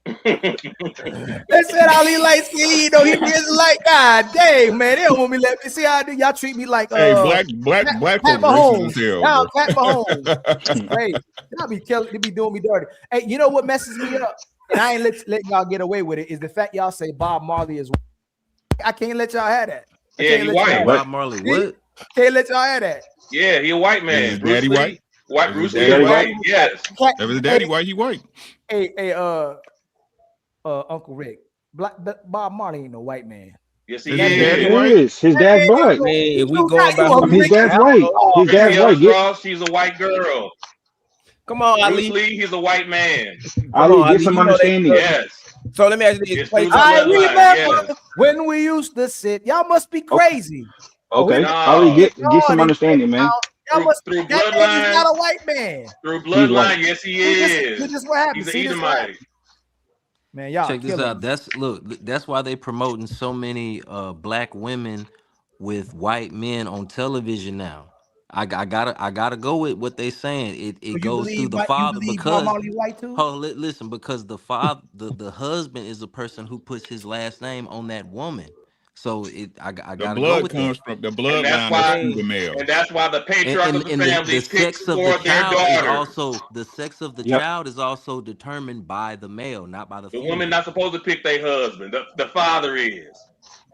They said Ali light skin, you know, he is like, God dang, man, they don't want me let me see how y'all treat me like Hey, black Pat folk racist Mahomes. as hell, Now bro. Pat Mahomes. Hey, y'all be killing, they be doing me dirty. Hey, you know what messes me up? And I ain't letting y'all get away with it, is the fact y'all say Bob Marley is white. I can't let y'all have that. I Yeah, can't he let y'all white. have Bob that. Marley, See? what? Can't let y'all have that. Yeah, he a white man. Is Bruce daddy Lee, white? white Is Bruce his Lee daddy white. white? Yes. If his daddy white, he white. Hey, Uncle Rick, Bob Marley ain't no white man. Yes, he Is his is. daddy white? His dad's black. Man, if we You going got- by you who a His Rick. dad's white. His dad's Raquel white. Get Strauss, she's a white girl. come on, Bruce Ali. Lee, he's a white man. Ali, on, get Ali, some you know they- understanding. Yes. So let me ask you this. It's through the I bloodline. remember Yes. when we used to sit. Y'all must be crazy. Okay, No. Ali, get some understanding, man. Y'all must Through that man is bloodline. not a white man. Through He's white. bloodline, yes, he This is. is what happened. He's an See this what happened? Edomite. Man, y'all Check this killing out. me. That's why they promoting so many black women with white men on television now. I gotta go with what they saying. It So you goes through believe the you father believe Bob because Marley white too? listen, because the father the husband is the person who puts his last name on that woman. So I The gotta go blood with that. comes from the And that's bloodline is why through the male. and that's why the patriarch of the And family the picks sex of the for their child is daughter. also the sex of the Yep. child is also determined by the male, not by the The female. woman not supposed to pick their husband. The father is.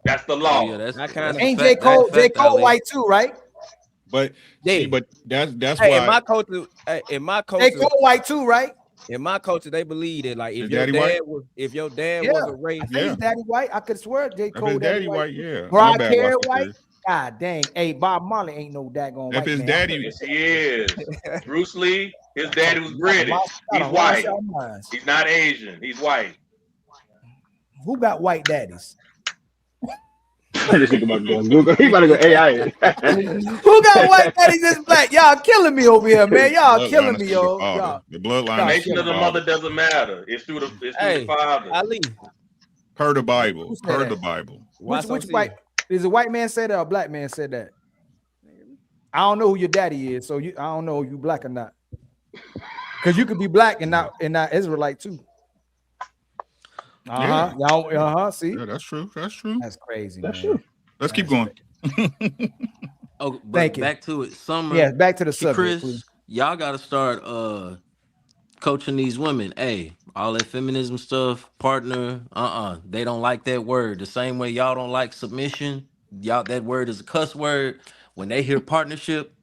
That's the Oh law. yeah, that's I that's kinda- a Ain't fact. J. Cole, That's a fact, Ali. white too, right? But Yeah. see, but that's Hey, why in my J. culture, Cole white too, right? they believe that like His daddy white? if your dad Yeah. was a race, I think his daddy white. I could swear J. if Cole his daddy white. white, yeah. My Mariah bad, Carey Watson white. Curry. God dang. Hey, Bob Marley ain't no daggone If white his man. daddy, Yes, he is. Bruce Lee, his daddy was British. Y'all He's done white. lost y'all minds. He's not Asian. He's white. Who got white daddies? This nigga about to go on Google. He about to go AI. Who got white daddies that's black? Y'all killing me over here, man. Y'all Bloodline killing is me, through the yo. father. Y'all. The bloodline Y'all is Nation through of the the father. mother doesn't matter. It's through the Hey, father. Ali, Per the Bible. Who said Per that? the Bible. watch Which OC. white is a white man said that or a black man said that? I don't know who your daddy is, so I don't know if you black or not. Because you could be black and not Israelite too. Yeah. Y'all, see? Yeah, that's true. That's true. That's crazy, That's man. true. Let's keep going. Oh, but Thank you. back to it. Summer. Yeah, back to the subject, Chris, please. y'all gotta start coaching these women. Hey, all that feminism stuff, partner, they don't like that word. The same way y'all don't like submission, y'all, that word is a cuss word. When they hear partnership,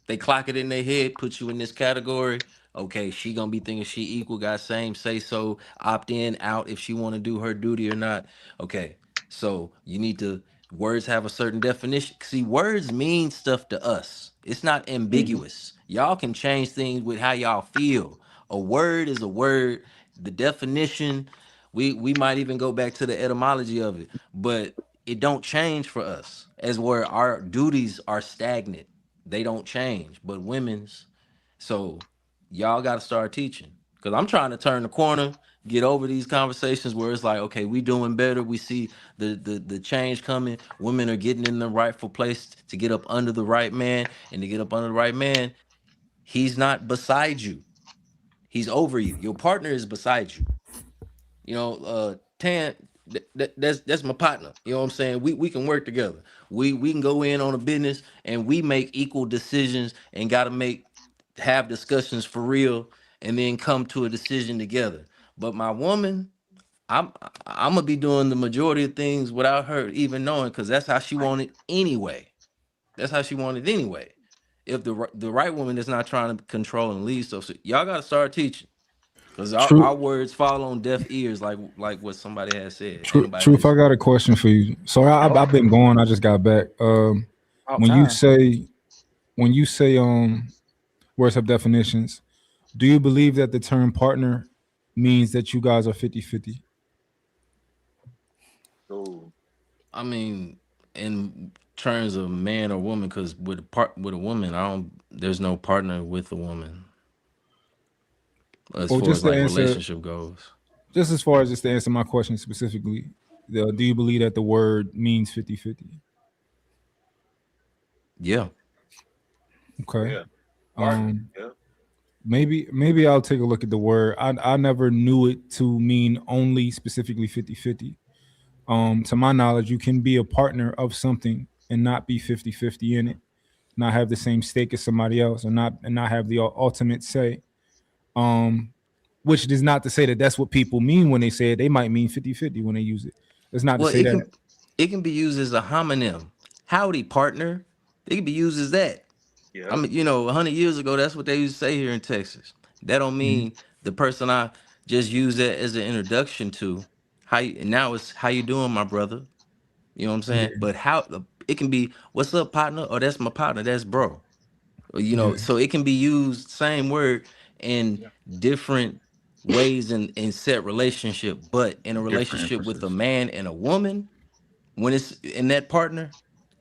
they clock it in their head, put you in this category. Okay, she gonna be thinking she equal, got same say so, opt in, out if she want to do her duty or not. Okay, so you need to, words have a certain definition. See, words mean stuff to us. It's not ambiguous. Y'all can change things with how y'all feel. A word is a word. The definition, we might even go back to the etymology of it, but it don't change for us. As where our duties are stagnant, they don't change. But women's, so y'all got to start teaching, because I'm trying to turn the corner, get over these conversations where it's like, okay, we doing better. We see the change coming. Women are getting in the rightful place to get up under the right man, and to get up under the right man, he's not beside you. He's over you. Your partner is beside you. You know, Tan, that's my partner. You know what I'm saying? We can work together. We can go in on a business and we make equal decisions and have discussions for real, and then come to a decision together. But my woman, I'm gonna be doing the majority of things without her even knowing, because that's how she wanted anyway. That's how she wanted anyway. If the right woman is not trying to control and lead stuff, so y'all gotta start teaching, because our words fall on deaf ears, like what somebody has said. Ain't nobody Truth, I listening. got a question for you. So I've been going. I just got back. When you say words have definitions, do you believe that the term partner means that you guys are 50-50? So, I mean, in terms of man or woman, because with a woman, there's no partner with a woman as Well, far just as to like answer, relationship goes. just as far as just to answer my question specifically, do you believe that the word means 50-50? Yeah. Okay. yeah. Yeah. Maybe I'll take a look at the word. I never knew it to mean only specifically 50-50. To my knowledge, you can be a partner of something and not be 50-50 in it, not have the same stake as somebody else, and not have the ultimate say. Which is not to say that that's what people mean when they say it. They might mean 50-50 when they use it. It's not to Well, say that. it can be used as a homonym. Howdy, partner. It can be used as that. Yeah. I mean, 100 years ago, that's what they used to say here in Texas. That don't mean the person I just used that as an introduction to. Now it's how you doing, my brother. You know what I'm saying? But it can be, what's up, partner? Or that's my partner. That's bro. So it can be used, same word, in different ways in set relationship. But in a relationship with a man and a woman, when it's in that partner,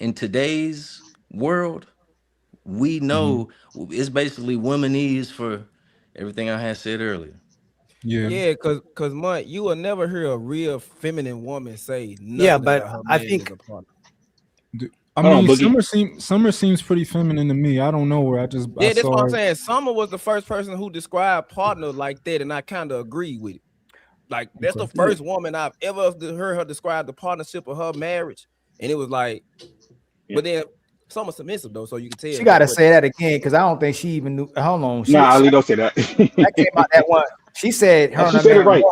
in today's world, we know it's basically womanese for everything I had said earlier. Yeah, cause Mont, you will never hear a real feminine woman say nothing Yeah, but about her I man think as a partner. I Hold on, mean, Boogie. Summer seems pretty feminine to me. I don't know where I Yeah, that's saw what I'm her. saying. Summer was the first person who described partner like that, and I kind of agree with it. Like, that's the first woman I've ever heard her describe the partnership of her marriage, and it was like, but then Summer submissive though, so you can tell. She got to say that again, because I don't think she even knew. Hold on. Nah, Ali, don't say that. That came out that one. She said her and She her said it man right.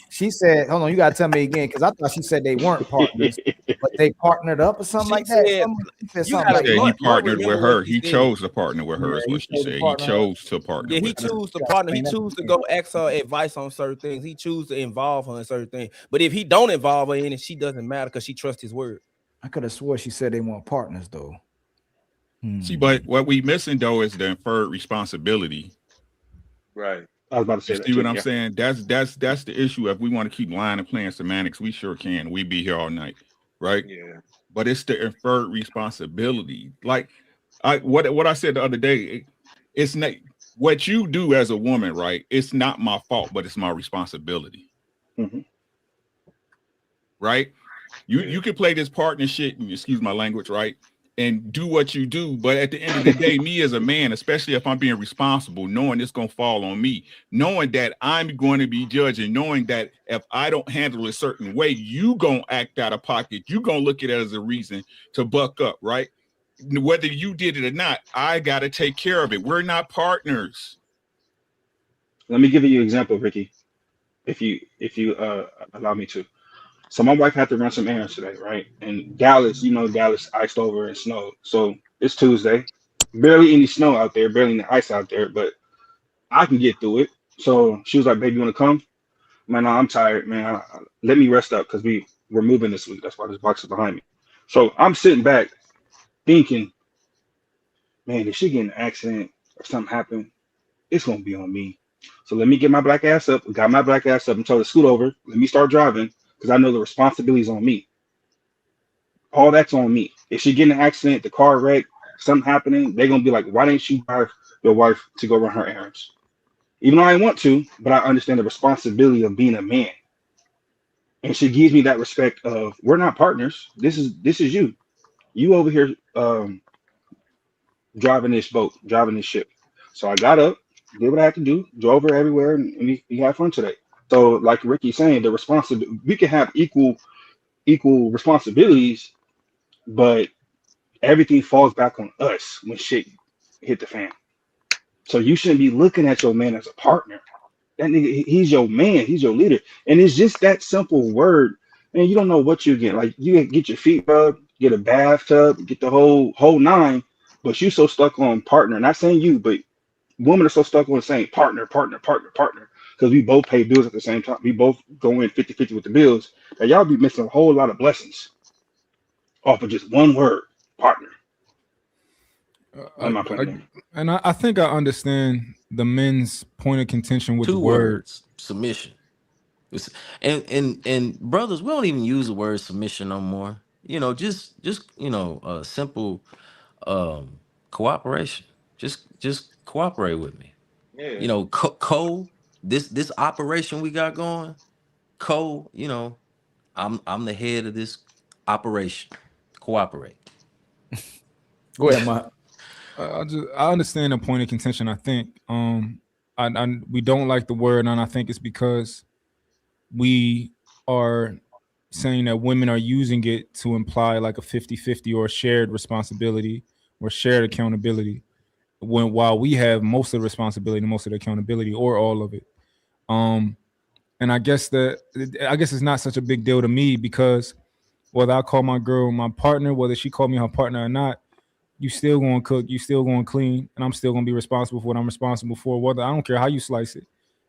She said, hold on, you got to tell me again, because I thought she said they weren't partners, but they partnered up or something like that. She said He something like said he that. partnered with her. He chose to partner with her, Yeah, is he what she chose to said. He partner up. chose to partner Yeah, he with her. choose to partner. He choose to go ask her advice on certain things. He choose to involve her in certain things. But if he don't involve her in it, she doesn't matter because she trusts his word. I could have swore she said they weren't partners though. See, but what we missing though is the inferred responsibility. Right. I was about to say You that see too. what I'm Yeah. saying? That's the issue. If we want to keep lying and playing semantics, we sure can. We be here all night, right? Yeah. But it's the inferred responsibility. Like what I said the other day, it's not what you do as a woman, right? It's not my fault, but it's my responsibility. Mm-hmm. Right? You can play this partnership, excuse my language, right? And do what you do, but at the end of the day, me as a man, especially if I'm being responsible, knowing it's gonna fall on me, knowing that I'm going to be judging, knowing that if I don't handle a certain way, you gonna act out of pocket, you gonna look at it as a reason to buck up, right? Whether you did it or not, I gotta take care of it. We're not partners. Let me give you an example, Ricky, if you allow me to. So my wife had to run some errands today, right? And Dallas, Dallas iced over and snowed. So it's Tuesday, barely any snow out there, barely any ice out there, but I can get through it. So she was like, "Baby, you want to come?" Man, no, I'm tired, man. Let me rest up because we're moving this week. That's why this box is behind me. So I'm sitting back thinking, man, if she get in an accident or something happen, it's gonna be on me. So let me get my black ass up. Got my black ass up and told her to scoot over. Let me start driving because I know the responsibility is on me. All that's on me. If she get in an accident, the car wreck, something happening, they're gonna be like, "Why didn't you drive your wife to go run her errands?" Even though I want to, but I understand the responsibility of being a man. And she gives me that respect of, we're not partners. This is you. You over here driving this boat, driving this ship. So I got up, did what I had to do, drove her everywhere, and we had fun today. So like Ricky's saying, the responsibility, we can have equal responsibilities, but everything falls back on us when shit hit the fan. So you shouldn't be looking at your man as a partner. That nigga, he's your man, he's your leader. And it's just that simple word. And you don't know what you get. Like, you get your feet rubbed, get a bathtub, get the whole nine, but you so stuck on partner. Not saying you, but women are so stuck on saying partner, because we both pay bills at the same time. We both go in 50-50 with the bills. And y'all be missing a whole lot of blessings off of just one word, partner. I think I understand the men's point of contention with Two the word words: submission. And brothers, we don't even use the word submission no more. Just simple cooperation. Just cooperate with me. Yeah. This operation we got going. I'm the head of this operation. Cooperate. Go ahead, Mark. I understand the point of contention. I think we don't like the word, and I think it's because we are saying that women are using it to imply like a 50-50 or shared responsibility or shared accountability, while we have most of the responsibility, most of the accountability, or all of it. And I guess it's not such a big deal to me, because whether I call my girl my partner, whether she called me her partner or not, you still gonna cook, you still gonna clean, and I'm still gonna be responsible for what I'm responsible for. Whether I don't care how you slice it,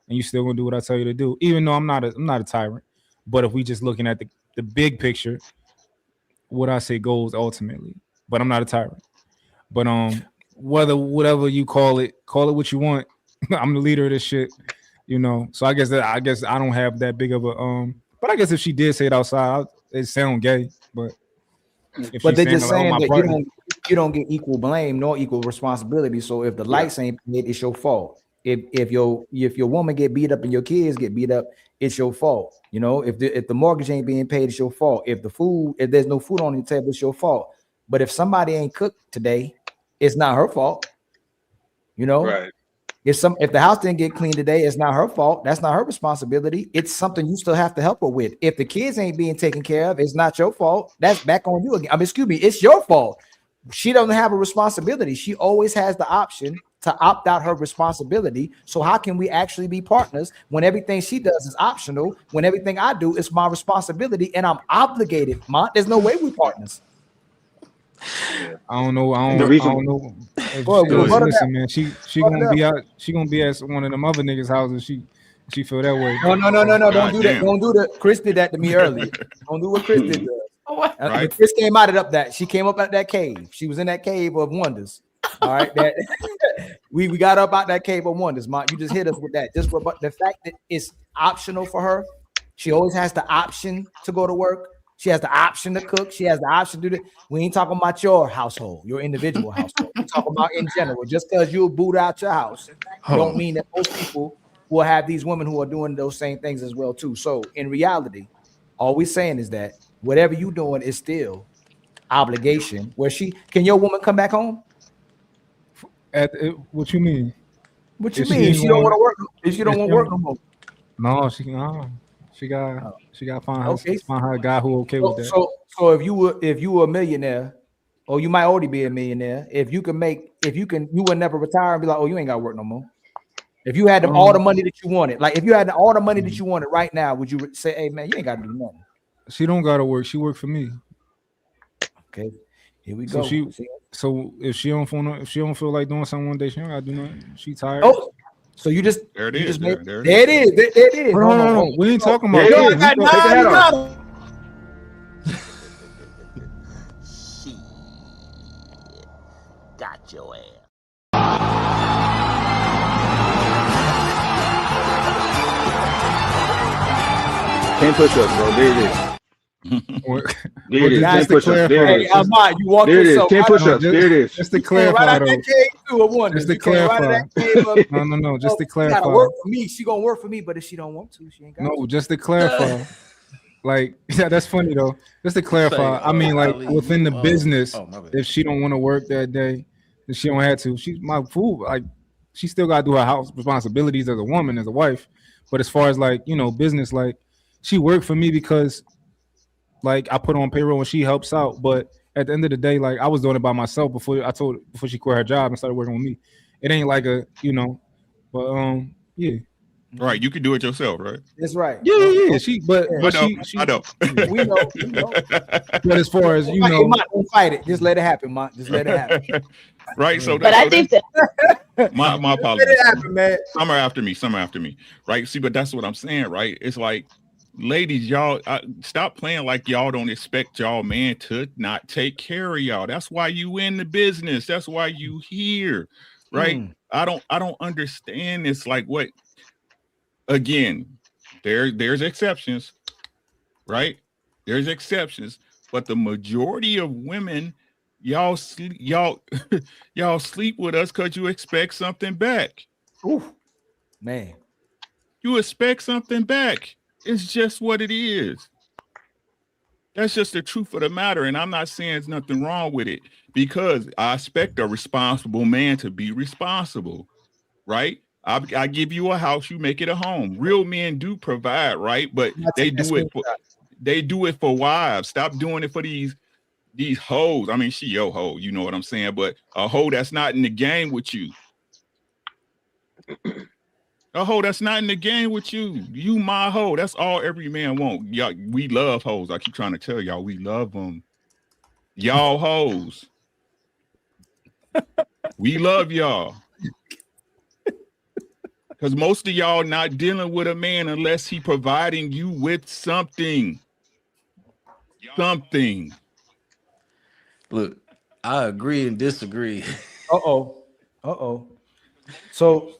and you still gonna do what I tell you to do, even though I'm not a tyrant. But if we just looking at the big picture, what I say goes ultimately. But I'm not a tyrant. But whatever you call it what you want. I'm the leader of this shit, So I guess I don't have that big of a But I guess if she did say it outside, it sound gay. But they're just saying that you don't get equal blame nor equal responsibility. So if the lights ain't paid, it's your fault. If your woman get beat up and your kids get beat up, it's your fault. If the mortgage ain't being paid, it's your fault. If there's no food on the table, it's your fault. But if somebody ain't cooked today, it's not her fault. Right. If the house didn't get cleaned today, it's not her fault. That's not her responsibility. It's something you still have to help her with. If the kids ain't being taken care of, it's not your fault. That's back on you again. Excuse me, it's your fault. She doesn't have a responsibility. She always has the option to opt out her responsibility. So how can we actually be partners when everything she does is optional, when everything I do is my responsibility and I'm obligated? There's no way we're partners. I don't know. Listen, man, she gonna be out. She gonna be at one of them other niggas' houses. She feel that way. No. Don't do that. Don't do that. Chris did that to me earlier. Don't do what Chris did. Right. Chris came out of that. She came up out that cave. She was in that cave of wonders. All right. We got up out that cave of wonders. Mark, you just hit us with that. Just for the fact that it's optional for her. She always has the option to go to work. She has the option to cook. She has the option to do that. We ain't talking about your household, your individual household. We're talking about in general. Just because you boot out your house, don't mean that most people will have these women who are doing those same things as well too. So in reality, all we're saying is that whatever you doing is still obligation. Where can your woman come back home? What you mean? What you mean? If she don't want to work, if she don't want to work no more. No, she got to find her a guy who okay with that. So if you were a millionaire, or you might already be a millionaire, you would never retire and be like, oh, you ain't got to work no more. If you had all the money that you wanted, like if you had all the money that you wanted right now, would you say, hey man, you ain't got to do nothing? She don't got to work. She work for me. Okay, here we go. So if she don't feel like doing something one day, she don't got to do nothing. She tired. Oh, so you just there it is. There it is. No. We ain't talking about that. Got your ass. 10 push-ups, bro. There it is. There it is. 10 push-ups. There it is. You walk there it is. yourself. 10 push-ups. There it is. Just to clarify, though. Just to clarify. No. Just to clarify. She gotta work for me. She gonna work for me, but if she don't want to, she ain't got to. No, just to clarify. Like, yeah, that's funny though. Just to clarify, I mean, like within the business, if she don't want to work that day, then she don't have to. She's my fool. Like, she still got to do her house responsibilities as a woman, as a wife. But as far as like, business, like she worked for me because like I put on payroll and she helps out. But at the end of the day, like I was doing it by myself before she quit her job and started working with me. It ain't like but yeah. Right, you can do it yourself, right? That's right. Yeah. I know. We know. But as far as don't fight it. Just let it happen, man. Just let it happen. Right. So, but I think that my apologies. Let it happen, man. Some are after me. Right. See, but that's what I'm saying, right? It's like, ladies, y'all stop playing like y'all don't expect y'all man to not take care of y'all. That's why you in the business. That's why you here. Right. I don't understand this. Like what? Again, there's exceptions, right? There's exceptions, but the majority of women, y'all sleep with us because you expect something back. Ooh, man, you expect something back. It's just what it is. That's just the truth of the matter, and I'm not saying there's nothing wrong with it because I expect a responsible man to be responsible, right? I give you a house, you make it a home. Real men do provide, right? But they do it for wives. Stop doing it for these hoes. I mean, she your hoe, you know what I'm saying? But a hoe that's not in the game with you. A hoe that's not in the game with you. You my hoe. That's all every man want. Y'all, we love hoes. I keep trying to tell y'all, we love them. Y'all hoes. We love y'all. Because most of y'all not dealing with a man unless he providing you with something. Something. Look, I agree and disagree. Uh-oh. So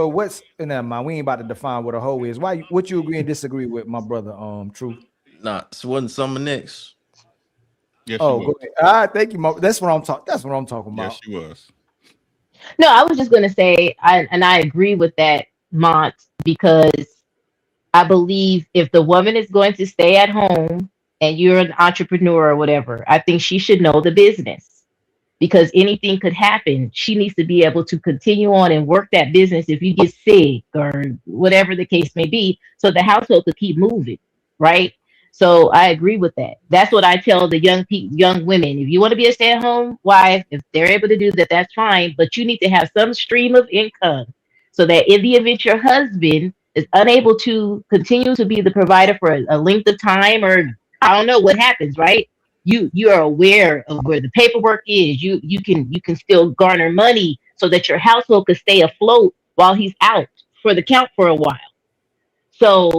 what's in that mind? We ain't about to define what a hoe is. What you agree and disagree with, my brother? True. Nah, so wasn't Summer next? Yes, go ahead. All right, thank you. That's what I'm talking about. Yes, she was. No, I was just going to say, I agree with that, Mont, because I believe if the woman is going to stay at home and you're an entrepreneur or whatever, I think she should know the business because anything could happen. She needs to be able to continue on and work that business if you get sick or whatever the case may be, so the household could keep moving, right? So I agree with that. That's what I tell the young women. If you want to be a stay-at-home wife, if they're able to do that, that's fine. But you need to have some stream of income so that in the event your husband is unable to continue to be the provider for a length of time, or I don't know what happens, right? You are aware of where the paperwork is. You can still garner money so that your household could stay afloat while he's out for the count for a while. So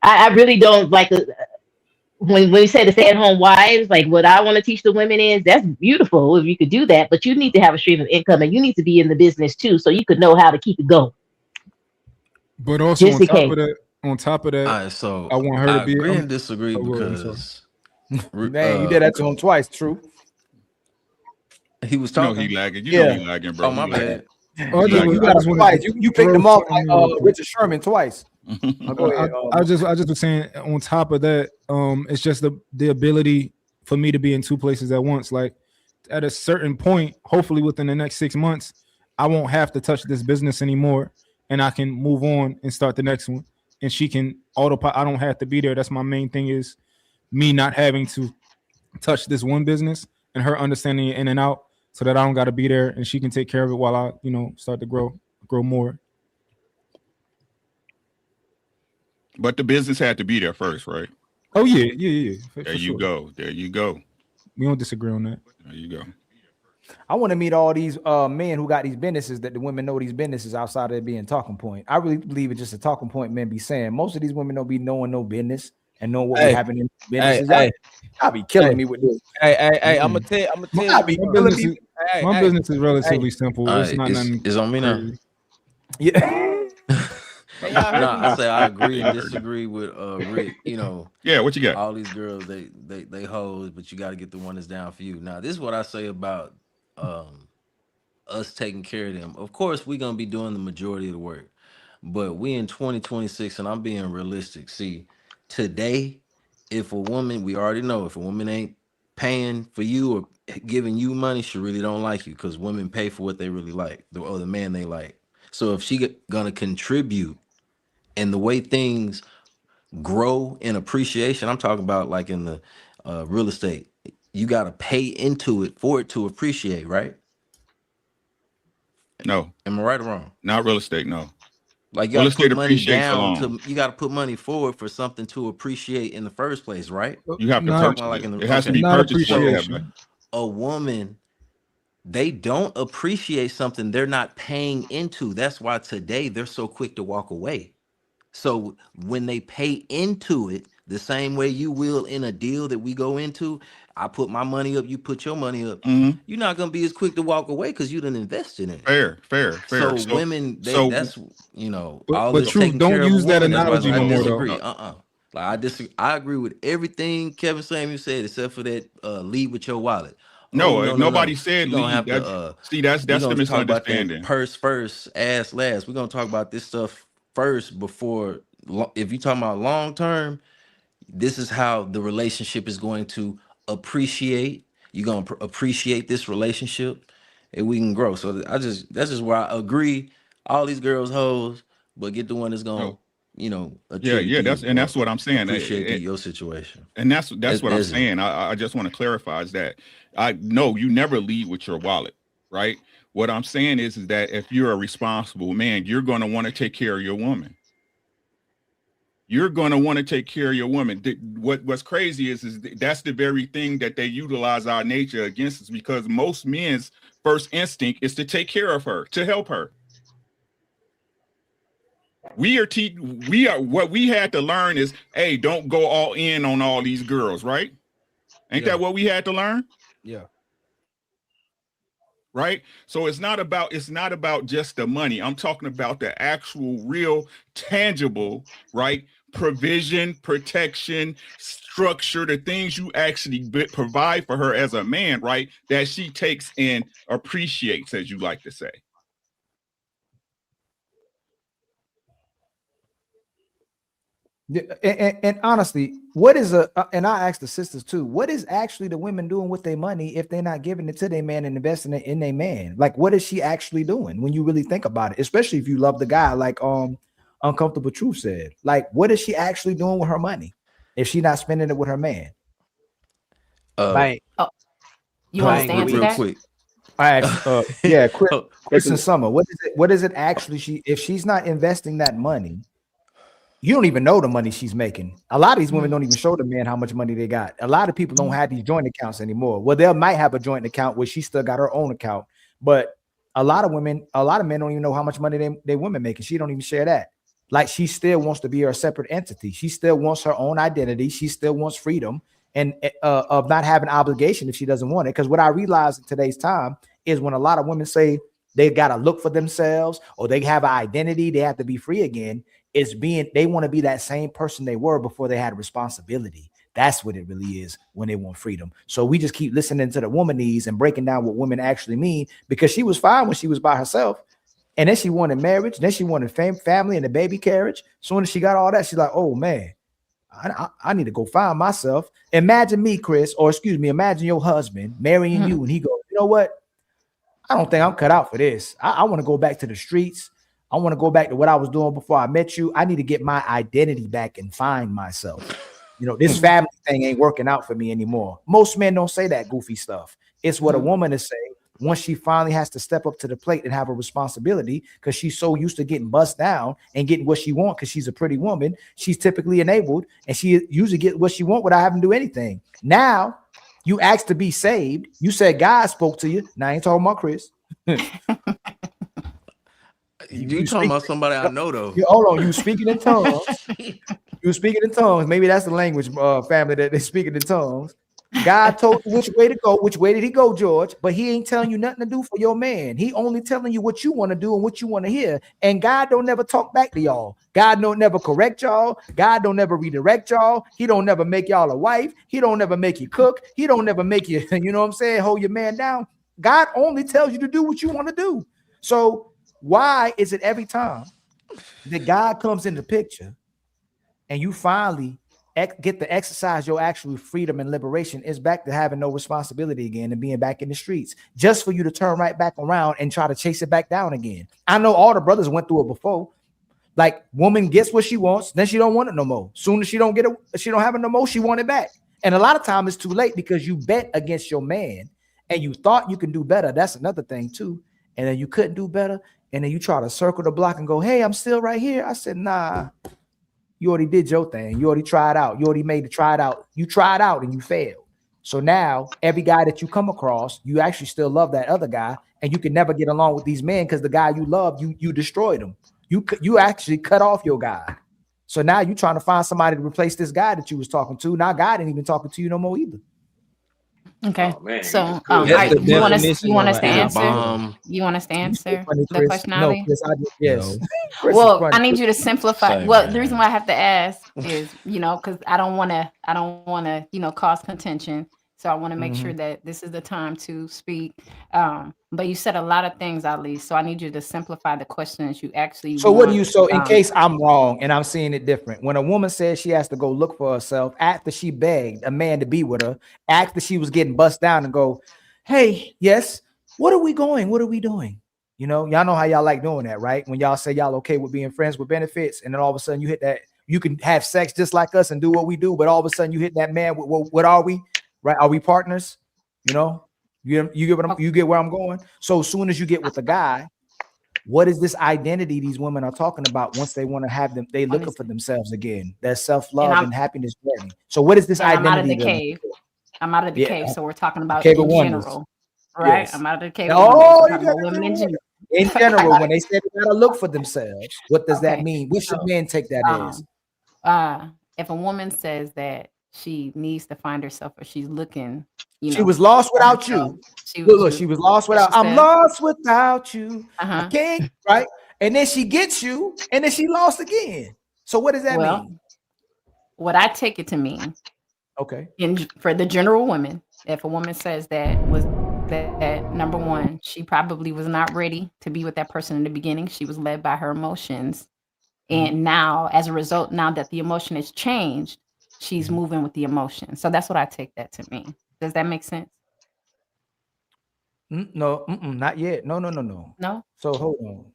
I really don't like when we say the stay-at-home wives, like what I want to teach the women is that's beautiful if you could do that, but you need to have a stream of income and you need to be in the business too, so you could know how to keep it going. But also on top of that, on top of that, All right, so I want her I to be. agree and disagree Oh, go ahead, I'm sorry. because Man, you did that to him twice. True. he was You know talking. he lagging. You Yeah. know he lagging, bro. Oh, my He lagging. bad. Oh, You You got got it. him twice. You picked him off like Richard Sherman twice. Go ahead. I just was saying. On top of that, it's just the ability for me to be in two places at once. Like at a certain point, hopefully within the next 6 months, I won't have to touch this business anymore, and I can move on and start the next one. And she can autopilot. I don't have to be there. That's my main thing, is me not having to touch this one business and her understanding it in and out, so that I don't got to be there and she can take care of it while I, start to grow more. But the business had to be there first, right? Oh yeah. For There you sure. go. There you go. We don't disagree on that. There you go. I want to meet all these men who got these businesses that the women know these businesses outside of it being talking point. I really believe it's just a talking point men be saying. Most of these women don't be knowing no business and knowing what be happening in businesses. Y'all be killing me with this. Hey, I'm gonna tell Y'all be you. killing me. My business is relatively simple. All It's right, not nothing. it's on me now. crazy. Yeah. No, I say I agree and disagree with Rick. Yeah, what you got? All these girls, they hoes, but you got to get the one that's down for you. Now, this is what I say about us taking care of them. Of course, we're gonna be doing the majority of the work, but we in 2026, and I'm being realistic. See, today, if a woman, we already know, if a woman ain't paying for you or giving you money, she really don't like you, because women pay for what they really like, or the man they like. So if she gonna contribute, and the way things grow in appreciation, I'm talking about like in the real estate, you got to pay into it for it to appreciate, right? No. Am I right or wrong? Not real estate, no. Like you Real got to put estate money appreciates down alone. you got to put money forward for something to appreciate in the first place, right? You have to Not- purchase Like it. in the- It has to okay. be Not purchased for it to have appreciation. value. A woman, they don't appreciate something they're not paying into. That's why today they're so quick to walk away. So when they pay into it, the same way you will in a deal that we go into, I put my money up, you put your money up. Mhm. You're not gonna be as quick to walk away because you didn't invest in it. Fair. So, So women, But that's all but this Truth, taking don't care of a use that woman. That's why analogy I no more, though. disagree. Like I disagree. I agree with everything Kevin Samuel said, except for that lead with your wallet. no, nobody said We're gonna lead. have That's, to see, that's we're the gonna talk about that misunderstanding. purse first, ass last. We're gonna talk about this stuff first before. If you're talking about long term, this is how the relationship is going to appreciate. You're gonna appreciate this relationship, and we can grow. So that's just where I agree. All these girls hoes, but get the one that's gonna, Yeah, attribute that's to and you that's what I'm saying. appreciate your situation. And that's what I'm Ezra. saying. I just want to clarify is that I know you never lead with your wallet, right? What I'm saying is that if you're a responsible man, you're going to want to take care of your woman. You're going to want to take care of your woman. What's crazy is that's the very thing that they utilize our nature against us, because most men's first instinct is to take care of her, to help her. What we had to learn is, hey, don't go all in on all these girls, right? Ain't that what we had to learn? Yeah. Right. So it's not about just the money. I'm talking about the actual, real, tangible, right? Provision, protection, structure, the things you actually provide for her as a man, right? That she takes and appreciates, as you like to say. And honestly, what is and I asked the sisters too, what is actually the women doing with their money if they're not giving it to their man and investing it in their man? Like, what is she actually doing when you really think about it? Especially if you love the guy, like Uncomfortable Truth said. Like, what is she actually doing with her money if she's not spending it with her man? You want to stand to real that? quick. I asked, yeah, Chris and Summer. What is it actually? If she's not investing that money, you don't even know the money she's making. A lot of these women don't even show the man how much money they got. A lot of people don't have these joint accounts anymore. Well, they might have a joint account where she still got her own account, but a lot of men don't even know how much money they women making. She don't even share that. Like, she still wants to be a separate entity. She still wants her own identity. She still wants freedom and of not having obligation if she doesn't want it. Because what I realize in today's time is when a lot of women say they got to look for themselves or they have an identity, they have to be free again. It's they want to be that same person they were before they had responsibility. That's what it really is when they want freedom. So we just keep listening to the woman needs and breaking down what women actually mean, because she was fine when she was by herself. And then she wanted marriage. Then she wanted family and a baby carriage. Soon as she got all that, she's like, oh man, I need to go find myself. Imagine me, Chris, or excuse me, imagine your husband marrying you and he goes, you know what? I don't think I'm cut out for this. I want to go back to the streets. I want to go back to what I was doing before I met you. I need to get my identity back and find myself. You know, this family thing ain't working out for me anymore. Most men don't say that goofy stuff. It's what a woman is saying once she finally has to step up to the plate and have a responsibility, because she's so used to getting bust down and getting what she wants because she's a pretty woman. She's typically enabled, and she usually gets what she wants without having to do anything. Now, you asked to be saved. You said God spoke to you. Now I ain't talking about Chris. You talking about somebody I know though. Hold on, you speaking in tongues. You speaking in tongues. Maybe that's the language, family, that they speaking in tongues. God told you which way to go. Which way did he go, George? But he ain't telling you nothing to do for your man. He only telling you what you want to do and what you want to hear. And God don't never talk back to y'all. God don't never correct y'all. God don't never redirect y'all. He don't never make y'all a wife. He don't never make you cook. He don't never make you, you know what I'm saying, hold your man down. God only tells you to do what you want to do. So why is it every time that God comes in the picture and you finally get to exercise your actual freedom and liberation, is back to having no responsibility again and being back in the streets, just for you to turn right back around and try to chase it back down again? I know all the brothers went through it before. Like, woman gets what she wants, then she don't want it no more. Soon as she don't get it, she don't have it no more, she want it back. And a lot of times it's too late because you bet against your man and you thought you can do better. That's another thing too. And then you couldn't do better. And then you try to circle the block and go, hey, I'm still right here. I said, nah, you already did your thing. You already tried out. You already made the try it out. You tried out and you failed. So now every guy that you come across, you actually still love that other guy, and you can never get along with these men because the guy you love, you destroyed him. You actually cut off your guy. So now you're trying to find somebody to replace this guy that you was talking to. Now God ain't even talking to you no more either. Okay. Oh, man, So That's the you want us definition you want of us to an answer? bomb. You want us to answer Funny, the Chris. question, No, Ali? Chris, yes. Chris is Well, funny. I need you to simplify. Same, Well, the man. reason why I have to ask is, because I don't want to, cause contention. So I want to make sure that this is the time to speak. But you said a lot of things, Ali. So I need you to simplify the questions you actually. So what do want, you, so in case I'm wrong and I'm seeing it different, when a woman says she has to go look for herself after she begged a man to be with her, after she was getting bust down, and go, hey, yes, what are we going? What are we doing? Y'all know how y'all like doing that, right? When y'all say y'all okay with being friends with benefits, and then all of a sudden you hit that, you can have sex just like us and do what we do, but all of a sudden you hit that man, what are we? Right? Are we partners? You get where I'm going. So as soon as you get with the guy, what is this identity these women are talking about once they want to have them? They looking for themselves again. Their self-love and happiness journey. So what is this I'm out of identity? the cave. I'm out of the Yeah. cave. So we're talking about Cave in of wonders. general, right? Yes. I'm out of the cave. Oh, We're talking about women in general. in general, when they say they gotta look for themselves, what does that Okay. mean? What should men take that as? If a woman says that she needs to find herself, or she's looking, She was lost without you. Look, she was lost without. I'm lost without you. I can't, right? And then she gets you, and then she lost again. So what does that mean? What I take it to mean, okay, for the general woman, if a woman says that number one, she probably was not ready to be with that person in the beginning. She was led by her emotions, and now, as a result, now that the emotion has changed, she's moving with the emotion. So that's what I take that to mean. Does that make sense? No, not yet. No. No. So hold on.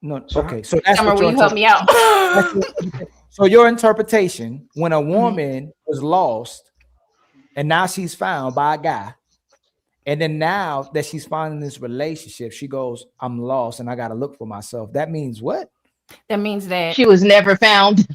No. Okay. So that's Summer, what will you help me out? So your interpretation, when a woman was lost and now she's found by a guy, and then now that she's finding this relationship, she goes, I'm lost and I got to look for myself. That means what? That means that she was never found.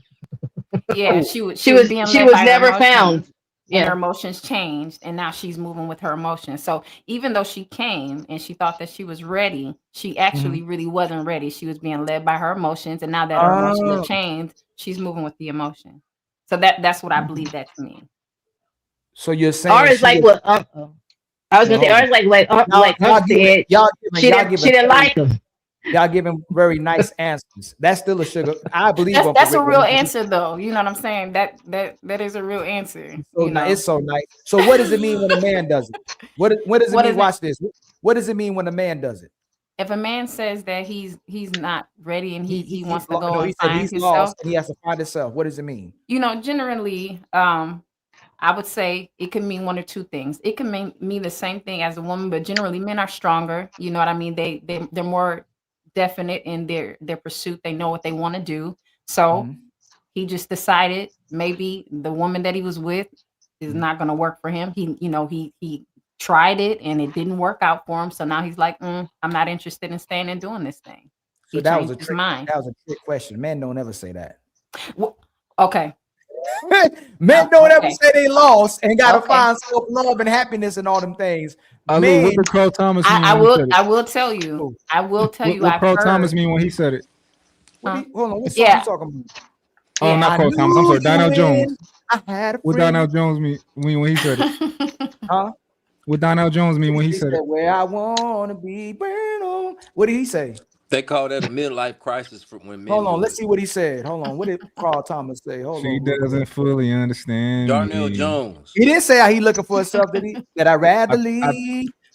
Yeah, she was being she led was by her never emotions, found. and Yeah. her emotions changed, and now she's moving with her emotions. So even though she came and she thought that she was ready, she actually really wasn't ready. She was being led by her emotions, and now that her emotions have changed, she's moving with the emotion. So that's what I believe that to mean. So you're saying, Or it's like what I was gonna say, or it's like Unc said, she didn't like him. Y'all giving very nice answers. That's still a sugar. I believe That's a Rick real when he- answer, though. You know what I'm saying? That is a real answer. So You know? it's so nice. So what does it mean when a man does it? What does it What mean? is it? Watch this. What does it mean when a man does it? If a man says that he's not ready and he wants to No, go he and said find he's himself, lost and he has to find himself. What does it mean? you know, generally, I would say it can mean one or two things. It can mean the same thing as a woman, but generally men are stronger. You know what I mean? They're more definite in their pursuit. They know what they want to do. So he just decided maybe the woman that he was with is not going to work for him. He tried it and it didn't work out for him. So now he's like, I'm not interested in staying and doing this thing. So He that was changed a his trick. mind. That was a trick question. Men don't ever say that. Okay. Men don't ever Okay. say they lost and gotta Okay. find self-love and happiness and all them things. Ali, what Men, did Carl Thomas mean? I when he said it? will tell you. I will tell you. What I've Carl heard. Thomas mean when he said it? hold on, what song Yeah. you talking about? Oh, Yeah. not I Carl Thomas. I'm knew sorry, Donnell you Jones. when I had a What friend. Donnell Jones mean when he said it? Huh? What Donnell Jones mean when he He said said, it? where I wanna be, burn on. What did he say? They call that a midlife crisis for when men. Hold on, do let's it. see what he said. Hold on, what did Carl Thomas say? Hold She on. real quick. doesn't fully understand Darnell me. Jones. He didn't say how he looking for himself, did he? That I rather leave.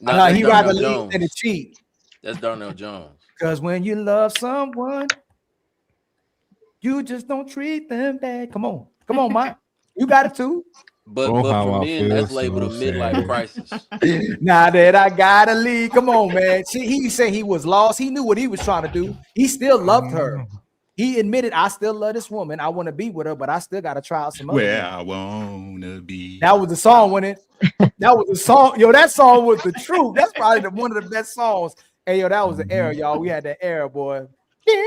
No, No, that's he rather Darnell leave than to Jones. cheat. That's Darnell Jones. Because when you love someone, you just don't treat them bad. Come on, Mike. You got it too. But Oh, but how for I men, feel that's labeled so a midlife sad. crisis. Now that I gotta leave. Come on, man. See, he said he was lost. He knew what he was trying to do. He still loved her. He admitted, I still love this woman. I want to be with her, but I still gotta try out some other Where women. I wanna be. That was the song, wasn't it? That was the song. Yo, that song was the truth. That's probably one of the best songs. Hey, yo, that was the era, y'all. We had that era, boy.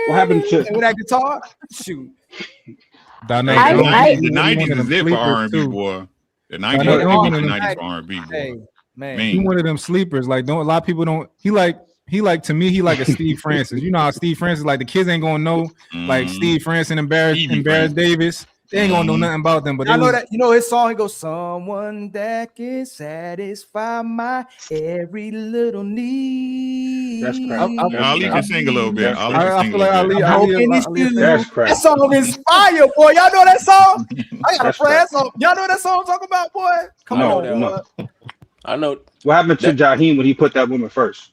What happened to? And with that guitar, shoot. Donnell Hey, Jones, the he 90s one of is them it for sleepers, R&B, too. boy. The Donnell 90s, Jones, the one of them 90s for R&B, boy. Hey, man. He one of them sleepers. Like, don't a lot of people don't. He like to me. He like a Steve Francis. You know how Steve Francis, like the kids ain't gonna know. Like Steve Francis and Embarrass Davis. They ain't gonna know nothing about them. But I they know was, that you know his song. He goes, "Someone that can satisfy my every little need." That's crap. Ali can sing a little bit. Ali I can sing a feel like little bit. Ali That's crap. That song is fire, boy. Y'all know that song? I gotta That's play crap. that song. Y'all know that song I'm talking about, boy? Come No, on, no. boy. I know. What happened to Jaheim when he put that woman first?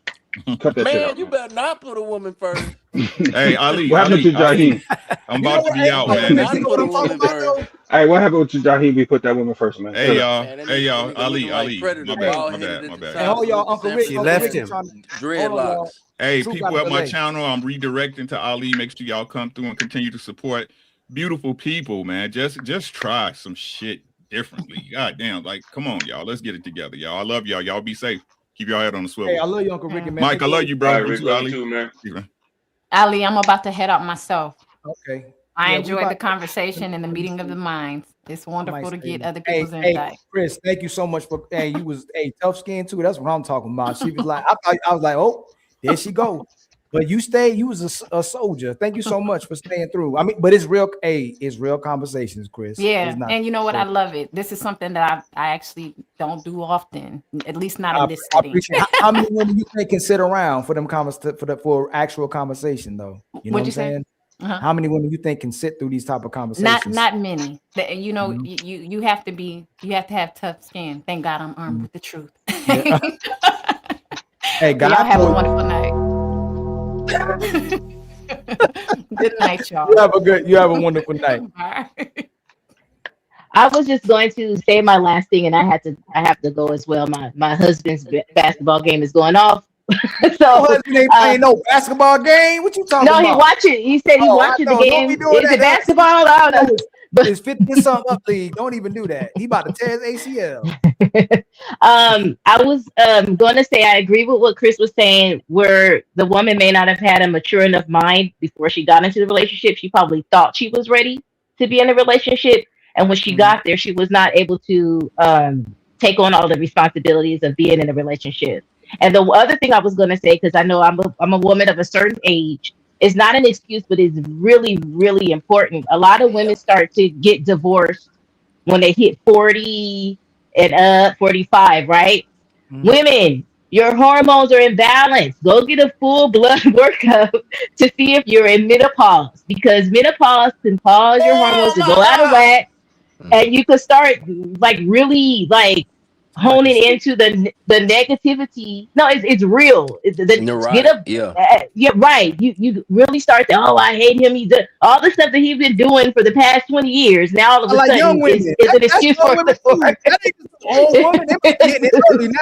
Cut that shit Man, out. you better not put a woman first. Hey, Ali, What happened to Jaheim? I'm about to be out, better man. not put a woman first. Hey, what happened to Jaheim? We put that woman first, man. Hey, Shut up. y'all. Man, Hey, y'all. that nigga looking like Ali. Predator, My bad. My bald-headed bad. at My the bad. Hey, hold y'all, Uncle Rick. She Uncle left Rick him. trying to- Dreadlocks. hold on, y'all. Hey, Truth people gotta at my delay. channel, I'm redirecting to Ali. Make sure y'all come through and continue to support beautiful people, man. Just try some shit differently. God damn, like, come on, y'all. Let's get it together, y'all. I love y'all. Y'all be safe. Keep your head on the swivel. Hey, I love you, Uncle Ricky, man. Mike, I love you, bro. All right, You Rick, too, love Ali. you too, man. Yeah. Ali, I'm about to head out myself. Okay. I Yeah, we enjoyed about- the conversation and the meeting of the minds. It's wonderful to get other Hey, people's insight. Chris, thank you so much for. Hey, you was tough skin too. That's what I'm talking about. She was like, I was like, oh, there she go. But you stayed. You was a soldier. Thank you so much for staying through. I mean, but it's real. Hey, it's real conversations, Chris. Yeah, It's not- and you know what? I love it. This is something that I actually don't do often, at least not in this I setting. appreciate. How many women you think can sit around for them for actual conversation though? You know What'd what I'm you say? saying? Uh-huh. How many women you think can sit through these type of conversations? Not many. You know, Mhm. you have to have tough skin. Thank God I'm armed with the truth. Hey, God, y'all have a told- wonderful night. Good night, y'all. You have a wonderful night. Bye. I was just going to say my last thing, and I have to go as well. My husband's basketball game is going off, Your so husband ain't playing no basketball game. What you talking no, about? he watching. He said he Oh, I watching the know. Don't game. be doing Is that. it basketball? I don't know. It's 50 something up league. Don't even do that. He about to tear his ACL. I was going to say I agree with what Chris was saying, where the woman may not have had a mature enough mind before she got into the relationship. She probably thought she was ready to be in a relationship, and when she got there, she was not able to take on all the responsibilities of being in a relationship. And the other thing I was going to say, because I know I'm a woman of a certain age, it's not an excuse, but it's really, really important. A lot of women start to get divorced when they hit 40 and 45, right? Women, Your hormones are imbalanced. Go get a full blood workup to see if you're in menopause, because menopause can cause your hormones to go out of whack, and you could start like really like honing into the negativity. No, it's real. Get Neurotic. a Yeah. yeah, right. You really start to, oh, I hate him. He's all the stuff that he's been doing for the past 20 years. Now all of I a like young sudden is women. an That's excuse young for women too. That ain't just old women. They might be hitting it early now.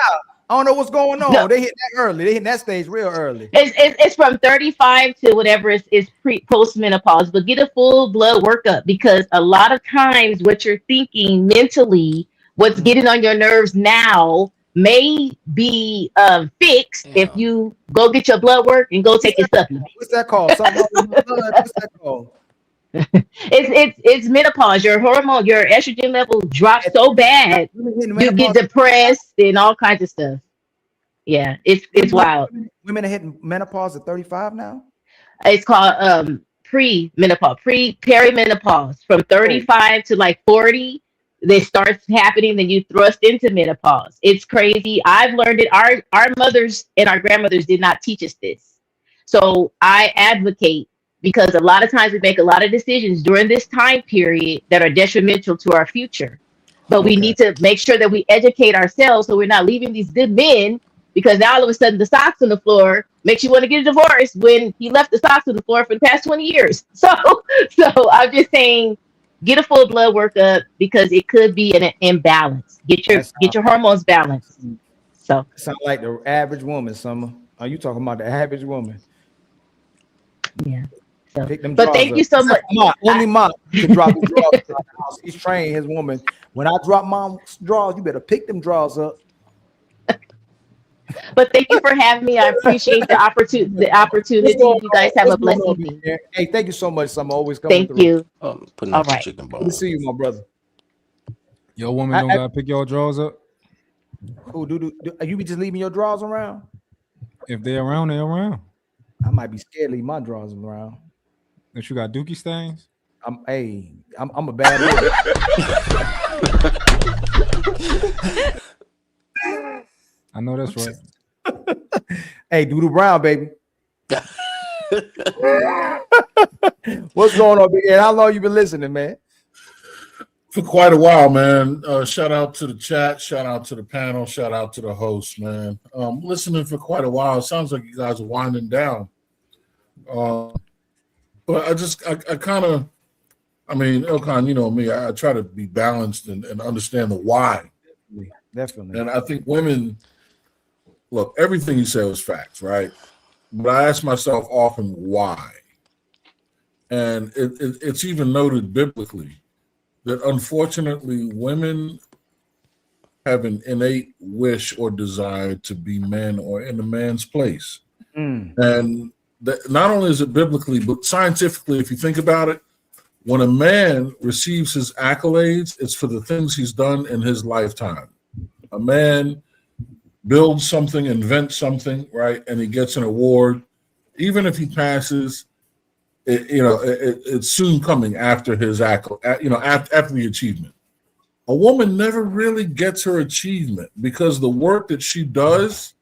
I don't know what's going on. No. They hit that early. They hit that stage real early. It's from 35 to whatever is post menopause, but get a full blood workup, because a lot of times what you're thinking mentally, what's getting on your nerves now, may be fixed if you go get your blood work and go take your supplement. What's that called? Something what's that called? It's menopause. Your hormone, your estrogen level drops so bad, you get depressed and all kinds of stuff. Yeah, it's wild. Women are hitting menopause at 35 now. It's called pre-menopause, perimenopause. From 35 to like 40, this starts happening. Then you thrust into menopause. It's crazy. I've learned it. Our mothers and our grandmothers did not teach us this, so I advocate, because a lot of times we make a lot of decisions during this time period that are detrimental to our future. But we need to make sure that we educate ourselves, so we're not leaving these good men, because now all of a sudden the socks on the floor makes you want to get a divorce when he left the socks on the floor for the past 20 years. So I'm just saying, get a full blood workup, because it could be an imbalance. Get your hormones balanced. So sound like the average woman, Summer. Are you talking about the average woman? Yeah. So, Pick them but drawers thank up. you so much. Only mom can drop his drawers in the house. He's trained his woman. When I drop mom's drawers, you better pick them drawers up. But thank you for having me. I appreciate the opportunity. You guys have a blessed evening. Hey, thank you so much, Summer. Always coming Thank through. you. Putting All out the right. chicken Good to bone. see you, my brother. Yo, woman don't gotta pick your drawers up. Who do you be just leaving your drawers around? If they're around, they're around. I might be scared to leave my drawers around. If you got dookie stains, I'm a bad boy. I know that's right. Hey, Doodle Brown, baby. What's going on, Big Ed? How long you been listening, man? For quite a while, man. Shout out to the chat, shout out to the panel, shout out to the host, man. Listening for quite a while. It sounds like you guys are winding down. But I kind of, I mean, Ilkan, you know me, I try to be balanced and understand the why. Definitely. And I think women, look, everything you said was facts, right? But I ask myself often why. And it's even noted biblically that unfortunately women have an innate wish or desire to be men or in a man's place. And not only is it biblically, but scientifically, if you think about it, when a man receives his accolades, it's for the things he's done in his lifetime. A man builds something, invents something, right? And he gets an award. Even if he passes, it's soon coming after his accolade, after the achievement. A woman never really gets her achievement because the work that she does,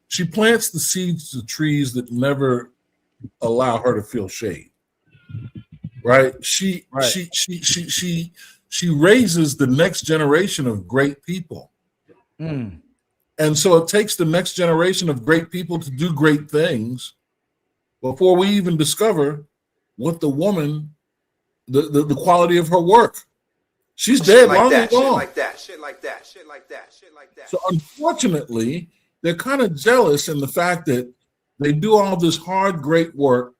she plants the seeds to trees that never allow her to feel shade. Right? She raises the next generation of great people. And so it takes the next generation of great people to do great things before we even discover what the woman, the quality of her work. She's dead long and gone. Shit like that. So unfortunately, they're kind of jealous in the fact that they do all this hard, great work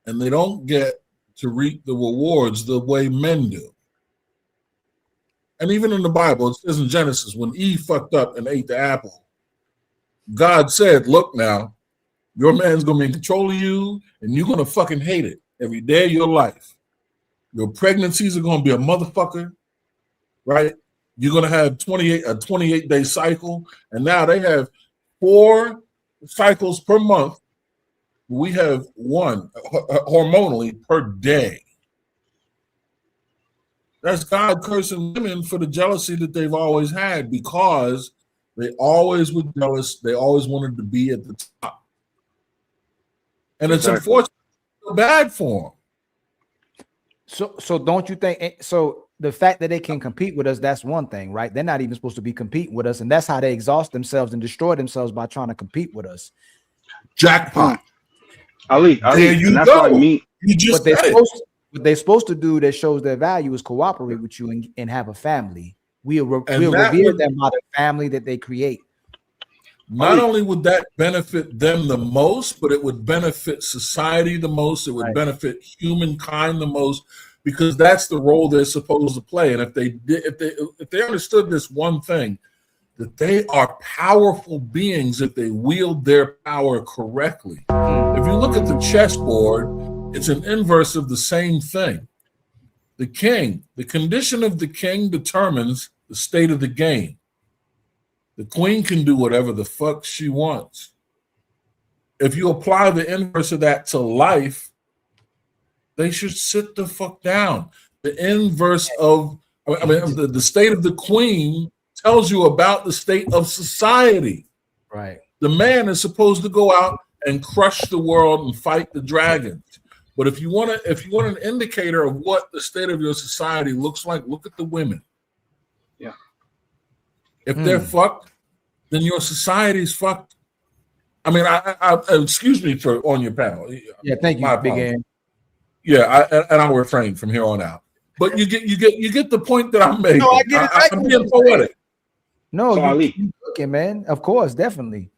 and they don't get to reap the rewards the way men do. And even in the Bible, it says in Genesis, when Eve fucked up and ate the apple, God said, look now, your man's going to be in control of you and you're going to fucking hate it every day of your life. Your pregnancies are going to be a motherfucker, right? You're going to have a 28-day cycle. And now they have 4 cycles per month. We have 1 hormonally per day. That's God cursing women for the jealousy that they've always had because They always were jealous. They always wanted to be at the top. And it's Exactly. unfortunate, so bad for them. So don't you think so? The fact that they can compete with us, that's one thing, right? They're not even supposed to be competing with us, and that's how they exhaust themselves and destroy themselves by trying to compete with us. Jackpot. Ali, There you and that's go. why me. You just What they're said it. supposed to do that shows their value is cooperate with you and have a family. We'll And that revere would- them by the family that they create. Not only would that benefit them the most, but it would benefit society the most. It would Right. benefit humankind the most, because that's the role they're supposed to play. And if they understood this one thing, that they are powerful beings if they wield their power correctly. If you look at the chessboard, it's an inverse of the same thing. The king, the condition of the king determines the state of the game. The queen can do whatever the fuck she wants. If you apply the inverse of that to life, they should sit the fuck down. The inverse of, the state of the queen tells you about the state of society. Right. The man is supposed to go out and crush the world and fight the dragons. But if you want an indicator of what the state of your society looks like, look at the women. Yeah. If they're fucked, then your society's fucked. I mean, I excuse me for on your panel. Yeah, thank you, My Big apologies. Ann. Yeah, and I'll refrain from here on out. But you get the point that I'm making. No, I get it. I'm being poetic. No, So, Ali. you looking, man. Of course, definitely.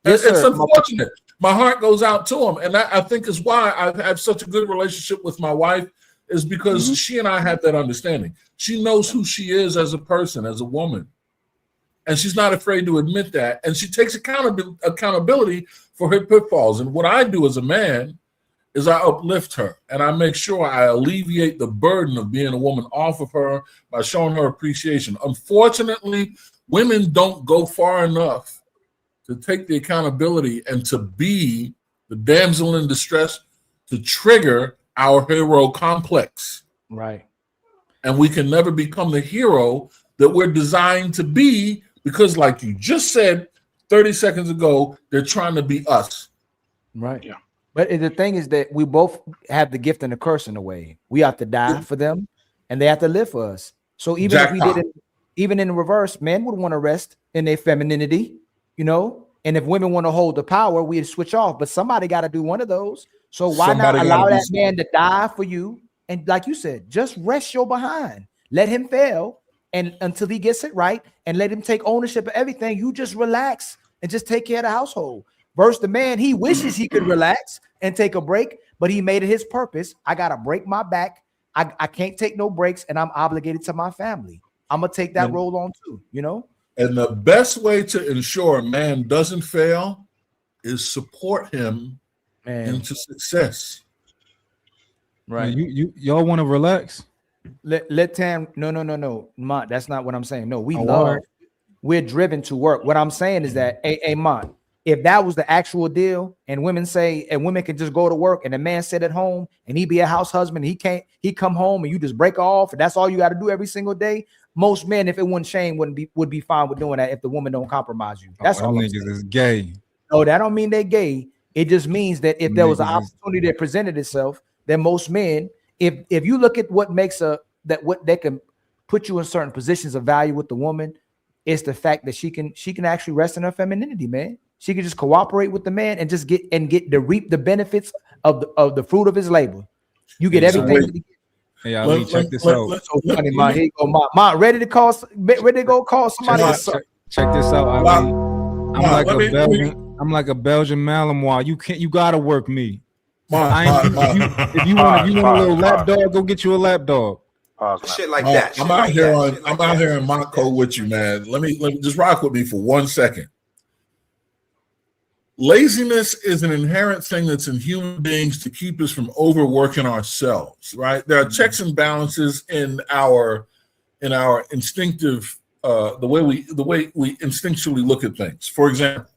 It's Yes, sir. unfortunate. My heart goes out to him, and I think is why I have such a good relationship with my wife, is because she and I have that understanding. She knows who she is as a person, as a woman, and she's not afraid to admit that, and she takes accountability for her pitfalls. And what I do as a man is I uplift her, and I make sure I alleviate the burden of being a woman off of her by showing her appreciation. Unfortunately, women don't go far enough to take the accountability and to be the damsel in distress to trigger our hero complex. Right. And we can never become the hero that we're designed to be because, like you just said 30 seconds ago, they're trying to be us. Right. Yeah. But the thing is that we both have the gift and the curse in a way. We have to die for them, and they have to live for us. So even if we Jackpot. did it, even in the reverse, men would want to rest in their femininity, you know. And if women want to hold the power, we'd switch off. But somebody got to do one of those. So why Somebody not gotta allow do that man to die for you? And like you said, just rest your behind. Let him fail, and until he gets it right, and let him take ownership of everything. You just relax and just take care of the household. Versus the man, he wishes he could relax and take a break, but he made it his purpose. I gotta break my back. I can't take no breaks, and I'm obligated to my family. I'm gonna take that role on too, you know. And the best way to ensure a man doesn't fail is support him into success. Right. Y'all want to relax? Let Tam. No. Mont, that's not what I'm saying. No, we Oh, love. wow. We're driven to work. What I'm saying is that, hey, Mont, if that was the actual deal, and women can just go to work, and the man sit at home and he be a house husband, he come home and you just break off, and that's all you got to do every single day. Most men, if it wasn't shame, would be fine with doing that if the woman don't compromise you. That's all. I'm niggas saying. is gay. No, that don't mean they're gay. It just means that if there was an Niggas is- opportunity that presented itself, then most men, if you look at what makes what they can put you in certain positions of value with the woman, it's the fact that she can actually rest in her femininity, man. She can just cooperate with the man and just get to reap the benefits of the fruit of his labor. You get everything. that he- Hey, Ali, check this out. Funny, man. Here you go, Ma, ready to go call somebody. Check this out, Ali. I'm like let a me- Belgian. I'm like a Belgian Malinois. You gotta work me. If you want a little lap dog, go get you a lap dog. Shit like that. I'm out here I'm out here in Monaco with you, man. Let me just rock with me for 1 second. Laziness is an inherent thing that's in human beings to keep us from overworking ourselves, right? There are checks and balances in our instinctive the way we instinctually look at things. For example,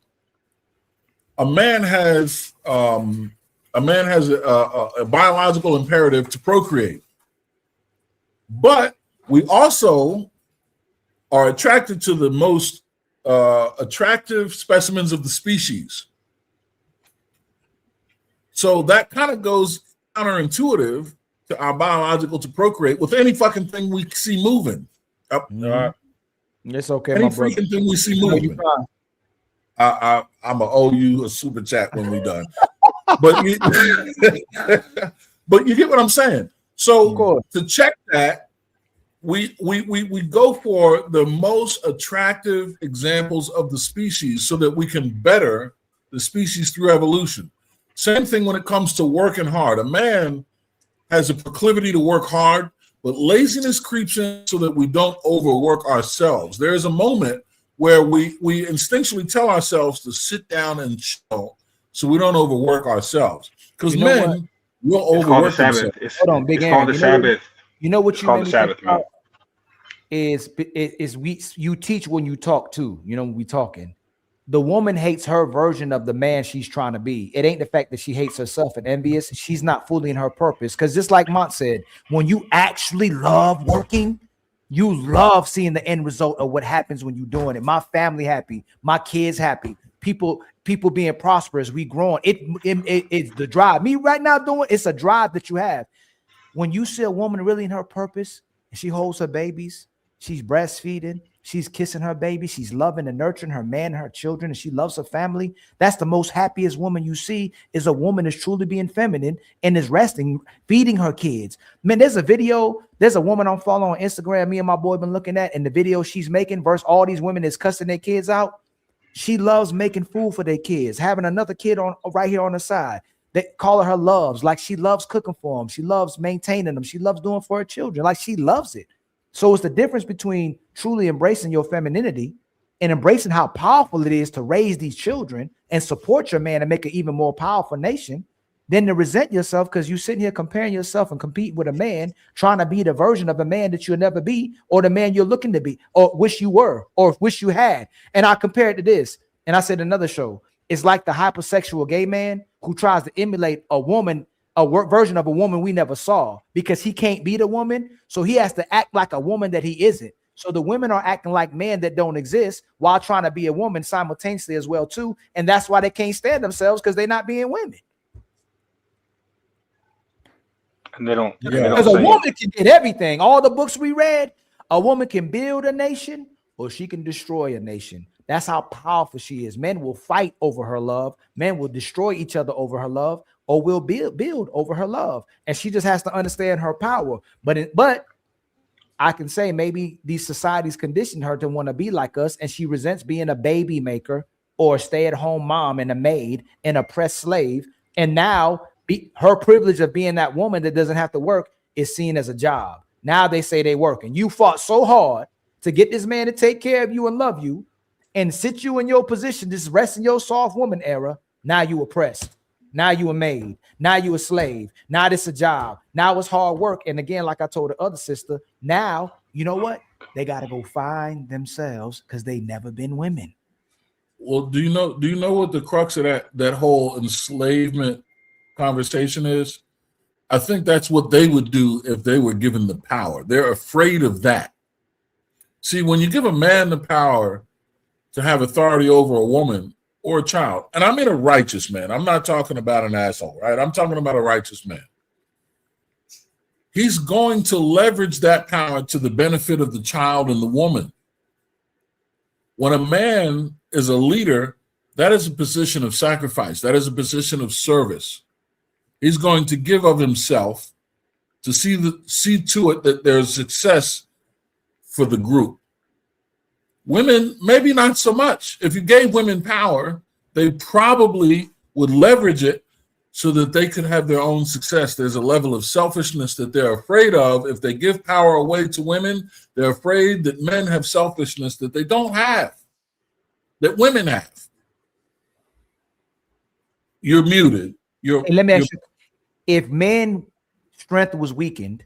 a man has a biological imperative to procreate, but we also are attracted to the most attractive specimens of the species. So that kind of goes counterintuitive to our biological to procreate with any fucking thing we see moving. It's okay, Any my brother. freaking thing we see moving. I'm gonna owe you a super chat when we're done. But you, but you get what I'm saying. So to check that, we go for the most attractive examples of the species so that we can better the species through evolution. Same thing when it comes to working hard. A man has a proclivity to work hard, but laziness creeps in so that we don't overwork ourselves. There is a moment where we instinctually tell ourselves to sit down and chill so we don't overwork ourselves. Because men will overwork themselves. Hold on, Big Aaron. You know what you made me think about? Is you teach when you talk too. You know, when we talking. The woman hates her version of the man she's trying to be. It ain't the fact that she hates herself and envious. She's not fully in her purpose. Because just like Mont said, when you actually love working, you love seeing the end result of what happens when you're doing it. My family happy, my kids happy, people being prosperous, we growing. It's the drive. Me right now doing it's a drive that you have. When you see a woman really in her purpose, and she holds her babies, she's breastfeeding, she's kissing her baby, she's loving and nurturing her man and her children, and she loves her family. That's the most happiest woman you see, is a woman is truly being feminine and is resting, feeding her kids. Man, there's a woman I'm following on Instagram, me and my boy been looking at, and the video she's making versus all these women is cussing their kids out. She loves making food for their kids, having another kid on right here on the side. They call her loves, like she loves cooking for them. She loves maintaining them. She loves doing for her children, like she loves it. So it's the difference between truly embracing your femininity and embracing how powerful it is to raise these children and support your man and make an even more powerful nation, than to resent yourself because you're sitting here comparing yourself and competing with a man, trying to be the version of a man that you'll never be, or the man you're looking to be, or wish you were, or wish you had. And I compared it to this, and I said another show, it's like the hypersexual gay man who tries to emulate a woman, version of a woman we never saw, because he can't be the woman, so he has to act like a woman that he isn't. So the women are acting like men that don't exist while trying to be a woman simultaneously as well too, and that's why they can't stand themselves, because they're not being women. And they don't. Because a woman can get everything. All the books we read, a woman can build a nation or she can destroy a nation. That's how powerful she is. Men will fight over her love. Men will destroy each other over her love, or will build over her love. And she just has to understand her power. But I can say maybe these societies conditioned her to want to be like us, and she resents being a baby maker or a stay-at-home mom and a maid and a oppressed slave. And now her privilege of being that woman that doesn't have to work is seen as a job. Now they say they work, and you fought so hard to get this man to take care of you and love you and sit you in your position, this rest in your soft woman era. Now you oppressed. Now you a maid. Now you a slave. Now this a job. Now it's hard work. And again, like I told the other sister, now you know what? They got to go find themselves because they never been women. Well, do you know what the crux of that whole enslavement conversation is? I think that's what they would do if they were given the power. They're afraid of that. See, when you give a man the power to have authority over a woman or a child, and I mean a righteous man, I'm not talking about an asshole, right? I'm talking about a righteous man. He's going to leverage that power to the benefit of the child and the woman. When a man is a leader, that is a position of sacrifice. That is a position of service. He's going to give of himself to see to it that there's success for the group. Women, maybe not so much. If you gave women power, they probably would leverage it so that they could have their own success. There's a level of selfishness that they're afraid of. If they give power away to women, they're afraid that men have selfishness that they don't have, that women have. You're muted. Let me ask you, if men's strength was weakened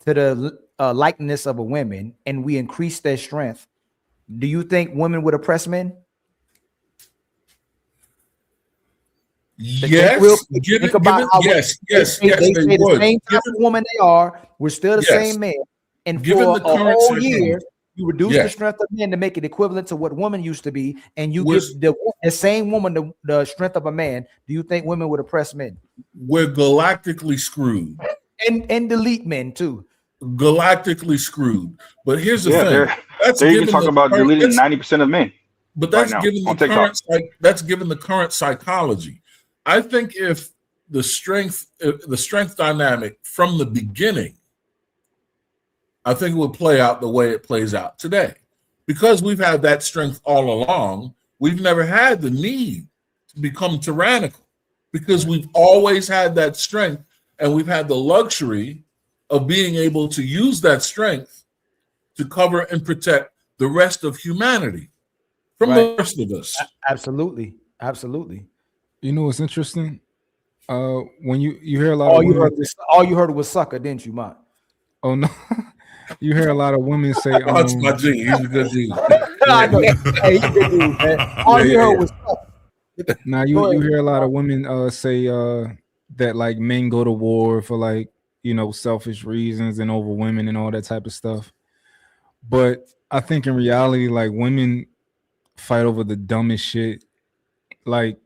to the likeness of a woman and we increased their strength, do you think women would oppress men? Yes. Think about how yes, they say the same type of woman they are. We're still the same man. And for a whole year, You reduce Yeah. the strength of men to make it equivalent to what women used to be, and you We're- give the same woman the strength of a man. Do you think women would oppress men We're galactically screwed. and delete men too? Galactically screwed. But here's the Yeah, thing. That's there you can given talk the about current- deleting that's- 90% of men. But that's right now given the on TikTok. current psychology. I think if the strength dynamic from the beginning, I think it would play out the way it plays out today. Because we've had that strength all along, we've never had the need to become tyrannical because we've always had that strength, and we've had the luxury of being able to use that strength to cover and protect the rest of humanity from the rest of us. Absolutely. You know what's interesting? When you hear a lot All of you women, heard was sucker, didn't you, Mont? oh no, you hear a lot of women say, Oh, it's my G. He's a good dude. I know. Hey, he's a good dude, man. All you heard was sucker. now Go you ahead. hear a lot of women say that like men go to war for like, you know, selfish reasons and over women and all that type of stuff. But I think in reality, like, women fight over the dumbest shit. Like,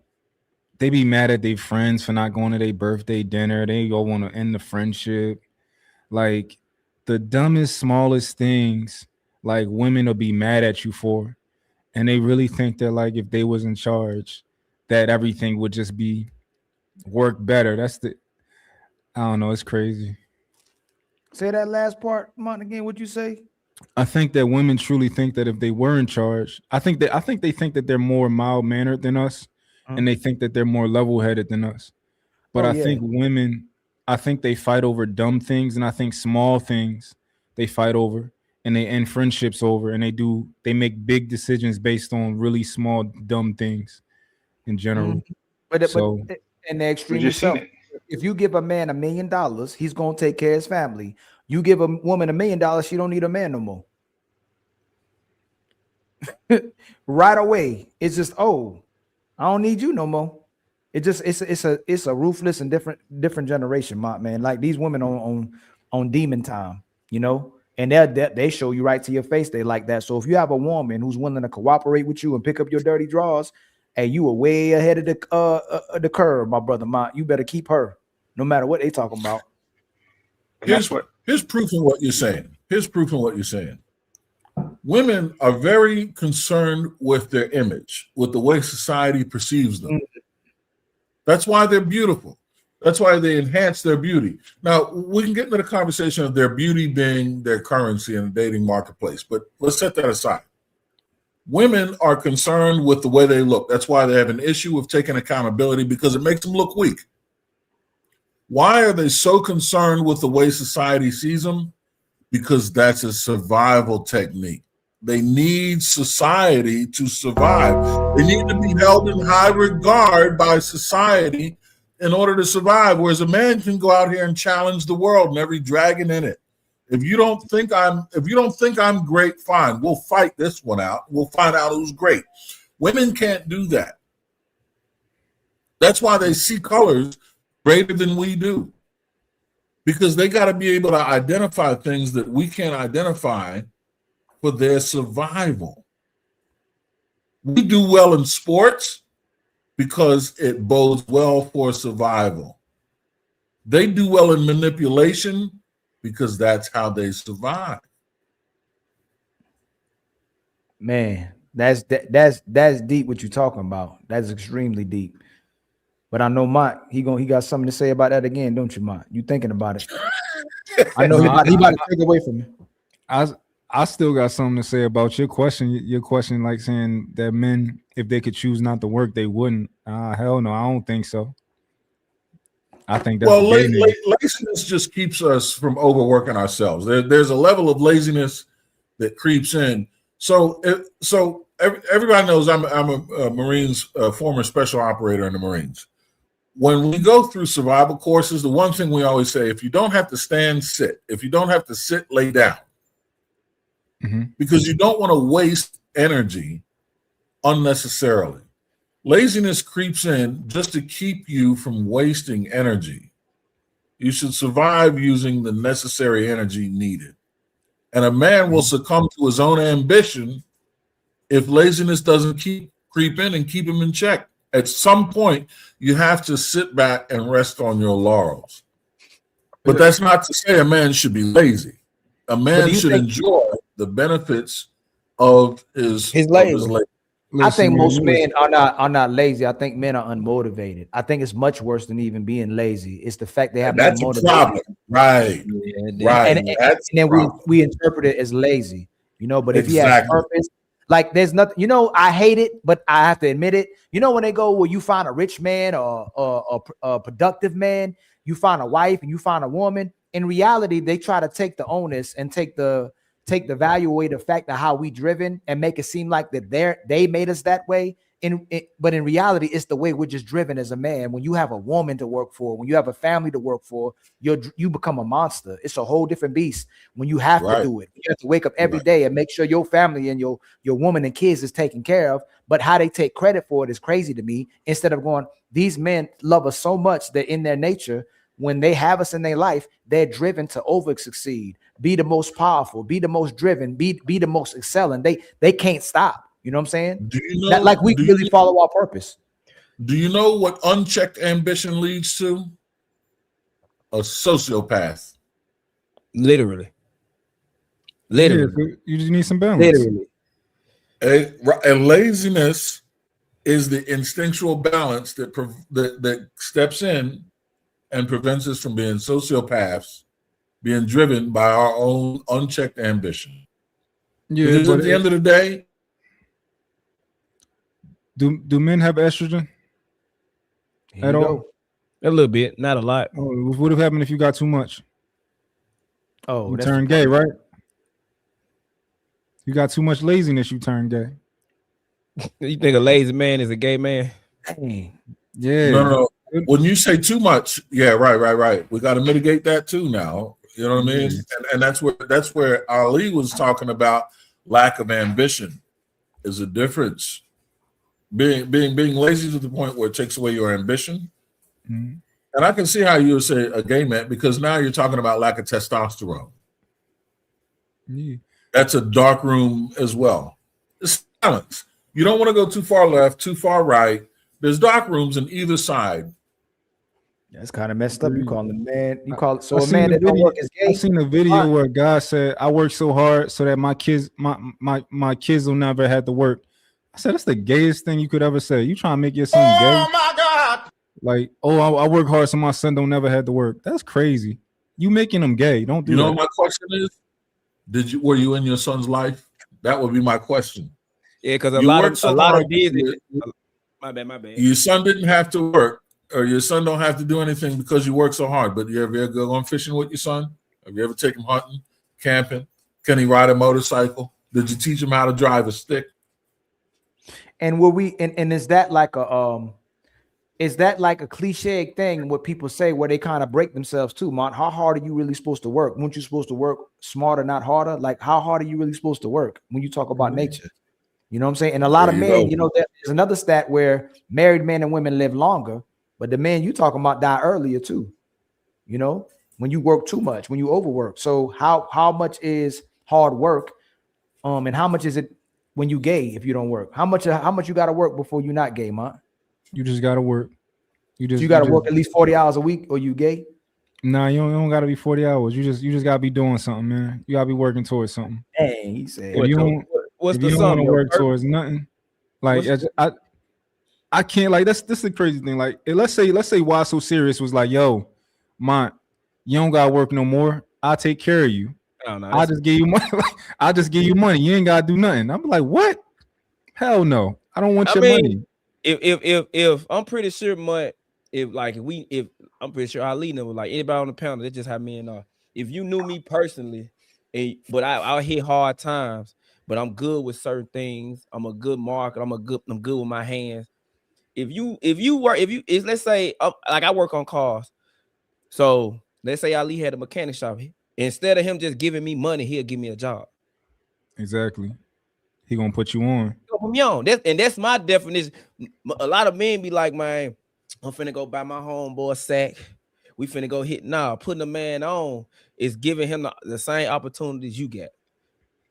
they be mad at their friends for not going to their birthday dinner. They all want to end the friendship. Like, the dumbest, smallest things, like, women will be mad at you for. And they really think that, like, if they was in charge, that everything would just be work better. I don't know, it's crazy. Say that last part, Mont, again. What'd you say? I think that women truly think that if they were in charge, I think they think that they're more mild-mannered than us, and they think that they're more level-headed than us. But Oh, I yeah. think women, I think they fight over dumb things, and I think small things they fight over, and they end friendships over, and they make big decisions based on really small, dumb things in general. But So in the extreme just seen itself, if you give a man $1 million, he's gonna take care of his family. You give a woman $1 million, she don't need a man no more. Right away, it's just, oh, I don't need you no more. It's a ruthless and different generation, man. Like, these women on demon time, you know, and they show you right to your face they like that. So if you have a woman who's willing to cooperate with you and pick up your dirty drawers, hey, you are way ahead of the curve, my brother. You better keep her, no matter what they talking about. Here's proof of what you're saying. Women are very concerned with their image, with the way society perceives them. That's why they're beautiful. That's why they enhance their beauty. Now, we can get into the conversation of their beauty being their currency in the dating marketplace, but let's set that aside. Women are concerned with the way they look. That's why they have an issue with taking accountability, because it makes them look weak. Why are they so concerned with the way society sees them? Because that's a survival technique. They need society to survive. They need to be held in high regard by society in order to survive. Whereas a man can go out here and challenge the world and every dragon in it. If you don't think I'm great, fine. We'll fight this one out. We'll find out who's great. Women can't do that. That's why they see colors greater than we do. Because they got to be able to identify things that we can't identify for their survival. We do well in sports because it bodes well for survival. They do well in manipulation because that's how they survive. Man, that's deep what you're talking about. That's extremely deep. But I know Mont, he got something to say about that again, don't you, Mont? You thinking about it? I know he about to take away from me. I still got something to say about your question. Your question, like saying that men, if they could choose not to work, they wouldn't. Hell no, I don't think so. I think that's laziness just keeps us from overworking ourselves. There's a level of laziness that creeps in. So everybody knows I'm a Marines, former special operator in the Marines. When we go through survival courses, the one thing we always say, if you don't have to stand, sit. If you don't have to sit, lay down. Because you don't want to waste energy unnecessarily. Laziness creeps in just to keep you from wasting energy. You should survive using the necessary energy needed. And a man will succumb to his own ambition if laziness doesn't creep in and keep him in check. At some point, you have to sit back and rest on your laurels. But that's not to say a man should be lazy. A man should enjoy the benefits of his labor. I think most men are not lazy. I think men are unmotivated. I think it's much worse than even being lazy. It's the fact they have That's no a motivation. problem. Right. Right. And then we interpret it as lazy, you know. But if he has Exactly. purpose, like there's nothing, you know, I hate it, but I have to admit it. You know, when they go, well, you find a rich man or a productive man, you find a wife and you find a woman. In reality, they try to take the onus and take the value away, the fact of how we driven, and make it seem like that they made us that way. But in reality, it's the way we're just driven as a man. When you have a woman to work for, when you have a family to work for, you become a monster. It's a whole different beast when you have to do it. You have to wake up every day and make sure your family and your woman and kids is taken care of. But how they take credit for it is crazy to me. Instead of going, these men love us so much that in their nature, when they have us in their life, they're driven to over succeed, be the most powerful, be the most driven, be the most excelling. They can't stop. You know what I'm saying? Do you know, Not like we really follow our purpose. Do you know what unchecked ambition leads to? A sociopath. Literally. Yeah, you just need some balance. Literally. And laziness is the instinctual balance that steps in and prevents us from being sociopaths, being driven by our own unchecked ambition. Yeah, Because but at the end of the day, do men have estrogen Here at you all? go. A little bit, not a lot. Oh, what would have happened if you got too much? Oh, you that's turn gay, right? You got too much laziness, you turn gay. You think a lazy man is a gay man? Yeah. no. When you say too much, yeah, right. We got to mitigate that too now. You know what I mean? And that's where Ali was talking about lack of ambition is a difference. Being lazy to the point where it takes away your ambition. Mhm. And I can see how you would say a gay man, because now you're talking about lack of testosterone. Yeah. That's a dark room as well. It's balance. You don't want to go too far left, too far right. There's dark rooms on either side. That's kind of messed up. You call him man. You call so I a man that don't work is gay. I seen a video where a guy said, "I work so hard so that my kids will never have to work." I said, "That's the gayest thing you could ever say. You trying to make your son gay?" Oh my God! Like, oh, I work hard so my son don't never have to work. That's crazy. You making him gay? Don't do You know that. what my question is? Were you in your son's life? That would be my question. Yeah, because a You lot work of so a lot hard, of these. you- My bad. Your son didn't have to work, or your son don't have to do anything because you work so hard. But you ever go on fishing with your son? Have you ever taken him hunting, camping? Can he ride a motorcycle? Did you teach him how to drive a stick? And were we and is that like a cliche thing what people say where they kind of break themselves too, Mont? How hard are you really supposed to work? Weren't you supposed to work smarter, not harder? Like how hard are you really supposed to work when you talk about nature? You know what I'm saying? And a lot of men, you know, there's another stat where married men and women live longer, but the men you talking about die earlier too. You know, when you work too much, when you overwork. So how much is hard work? And how much is it when you gay if you don't work? How much you got to work before you're not gay, Mont? You just gotta work. You got to work at least 40 hours a week, or you gay? Nah, you don't gotta be 40 hours. You just gotta be doing something, man. You gotta be working towards something. Dang, he said. If you don't What's if the you don't want to sum? work towards nothing, like I can't, like this is the crazy thing. Like let's say Why So Serious was like, yo, Mont, you don't gotta work no more. I'll take care of you. I'll just give you money. I'll just give you money. You ain't gotta do nothing. I'm like, what? Hell no. I don't want your money. If I'm pretty sure, Mutt, if I'm pretty sure Ali never like anybody on the panel, that's just how men are. If you knew me personally, but I'll hit hard times, but I'm good with certain things. I'm a good marker. I'm good with my hands. Let's say like I work on cars. So let's say Ali had a mechanic shop. Instead of him just giving me money, he'll give me a job. Exactly. He gonna put you on. Put me on. That's my definition. A lot of men be like, man, I'm finna go buy my homeboy sack. We finna go hit. Nah, putting a man on is giving him the same opportunities you get.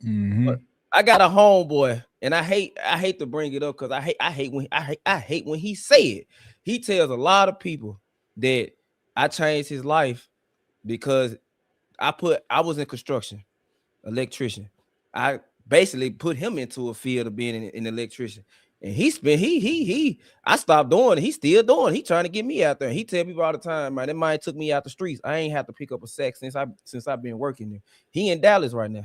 But I got a homeboy, and I hate to bring it up because I hate when he say it. He tells a lot of people that I changed his life because I was in construction, electrician. I basically put him into a field of being an electrician. And I stopped doing it. He's still doing it. He trying to get me out there. He tell people all the time, man, that man took me out the streets. I ain't have to pick up a sack since I've been working there. He in Dallas right now.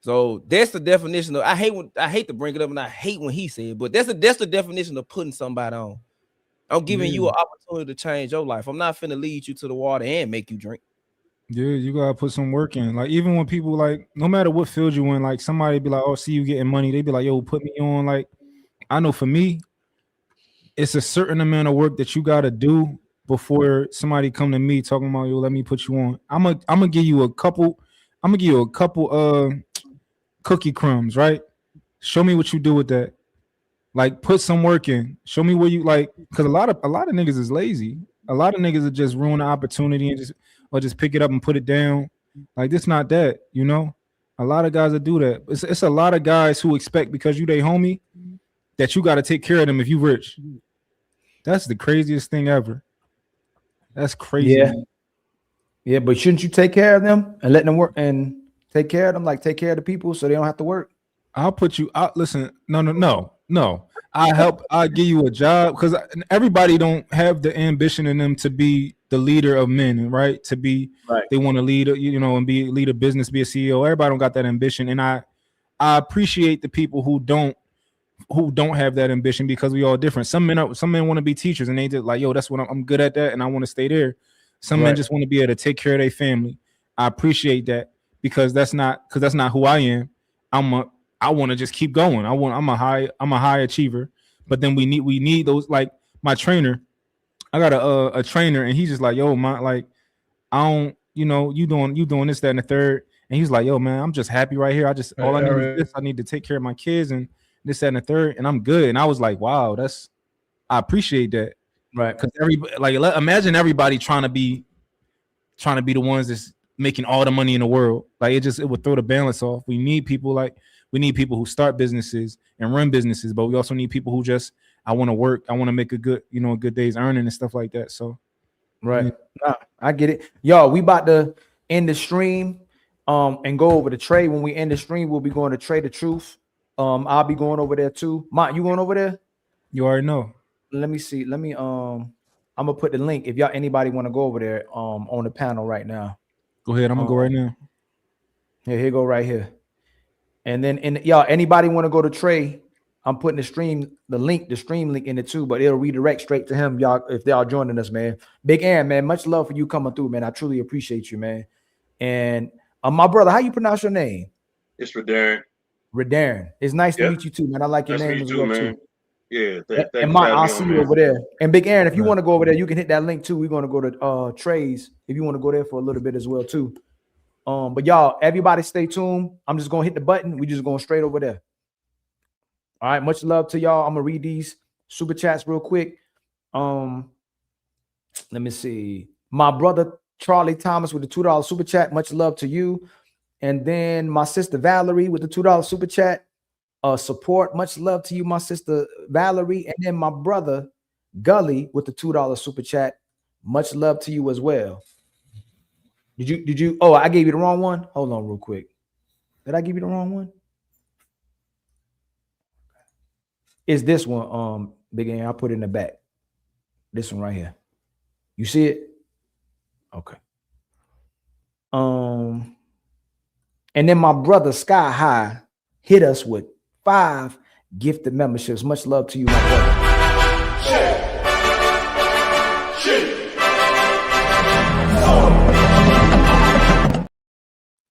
So that's the definition of I hate to bring it up, and I hate when he said, but that's the definition of putting somebody on. I'm giving you an opportunity to change your life. I'm not finna lead you to the water and make you drink. Yeah, you gotta put some work in. Like, even when people, like, no matter what field you in, like, somebody be like, oh, see you getting money, they be like, yo, put me on. Like, I know for me, it's a certain amount of work that you gotta do before somebody come to me talking about, yo, let me put you on. I'm gonna give you a couple cookie crumbs, right? Show me what you do with that. Like, put some work in. Show me where you, like, because a lot of niggas is lazy. A lot of niggas are just ruin the opportunity and just pick it up and put it down. Like, this not that, you know. A lot of guys that do that. It's a lot of guys who expect because you they homie that you got to take care of them if you rich. That's the craziest thing ever. That's crazy. Yeah, but shouldn't you take care of them and let them work and take care of them, like take care of the people so they don't have to work? I'll put you out. Listen, no. I'll give you a job because everybody don't have the ambition in them to be the leader of men, right? To be, they want to lead, and lead a business, be a CEO. Everybody don't got that ambition, and I appreciate the people who don't have that ambition because we all different. Some men want to be teachers and they just like, yo, that's what I'm good at that, and I want to stay there. Some men just want to be able to take care of their family. I appreciate that because that's not who I am. I want to just keep going. I'm a high achiever, but then we need those, like my trainer. I got a trainer and he's just like, yo, man, like, I don't, you doing this, that, and the third. And he's like, yo, man, I'm just happy right here. I need is this. I need to take care of my kids and this, that, and the third, and I'm good. And I was like, wow, I appreciate that. Right. Because imagine everybody trying to be the ones that's making all the money in the world. Like, it would throw the balance off. We need people who start businesses and run businesses, but we also need people who just, I want to work. I want to make a good day's earning and stuff like that. So, right. Nah, I get it. Y'all, we about to end the stream and go over to Trey. When we end the stream, we'll be going to Trey the Truth. I'll be going over there too. Mont, you going over there? You already know. Let me see. I'm gonna put the link if anybody want to go over there on the panel right now. Go ahead. I'm gonna go right now. Here you go right here. And then anybody want to go to Trey? I'm putting the stream link in it too, but it'll redirect straight to him, y'all, if they are joining us, man. Big Aaron, man, much love for you coming through, man. I truly appreciate you, man. And my brother, how you pronounce your name? It's Radarin. Radarin. It's nice to meet you too, man. I like your name as well too. Yeah. And I'll see you over there. And Big Aaron, if you want to go over there, you can hit that link too. We're going to go to Trey's if you want to go there for a little bit as well too. But y'all, everybody stay tuned. I'm just going to hit the button. We just going straight over there. All right. Much love to y'all. I'm going to read these super chats real quick. Let me see. My brother, Charlie Thomas with the $2 super chat. Much love to you. And then my sister Valerie with the $2 super chat. Support. Much love to you, my sister Valerie. And then my brother Gully with the $2 super chat. Much love to you as well. Did you? Oh, I gave you the wrong one. Hold on real quick. Did I give you the wrong one? Is this one, Big Aaron? I put it in the back. This one right here. You see it? Okay. And then my brother Sky High hit us with 5 gifted memberships. Much love to you, my brother.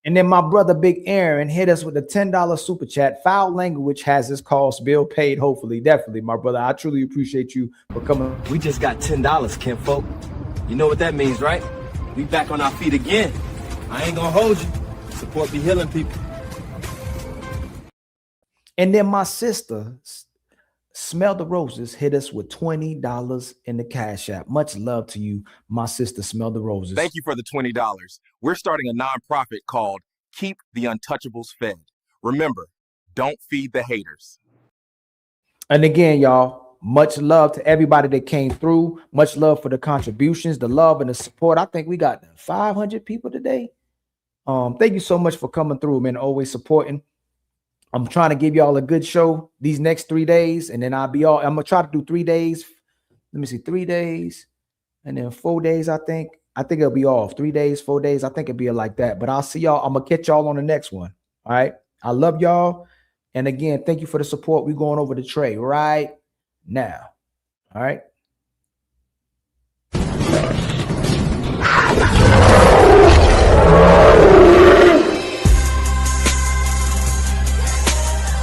And then my brother Big Aaron hit us with a $10 super chat. Foul language has its cost. Bill paid, hopefully. Definitely, my brother. I truly appreciate you for coming. We just got $10, kinfolk. You know what that means, right? We back on our feet again. I ain't gonna hold you. Support be healing people. And then my sister, Smell the Roses hit us with $20 in the Cash App. Much love to you, my sister. Smell the Roses. Thank you for the $20. We're starting a nonprofit called Keep the Untouchables Fed. Remember, don't feed the haters. And again, y'all, much love to everybody that came through. Much love for the contributions, the love and the support. I think we got 500 people today. Thank you so much for coming through, man. Always supporting. I'm trying to give y'all a good show these next 3 days, and then I'm gonna try to do 3 days. Let me see, 3 days, and then 4 days. I think it'll be off 3 days, 4 days. I think it'll be like that. But I'll see y'all. I'm gonna catch y'all on the next one. All right. I love y'all. And again, thank you for the support. We're going over to Trey right now. All right.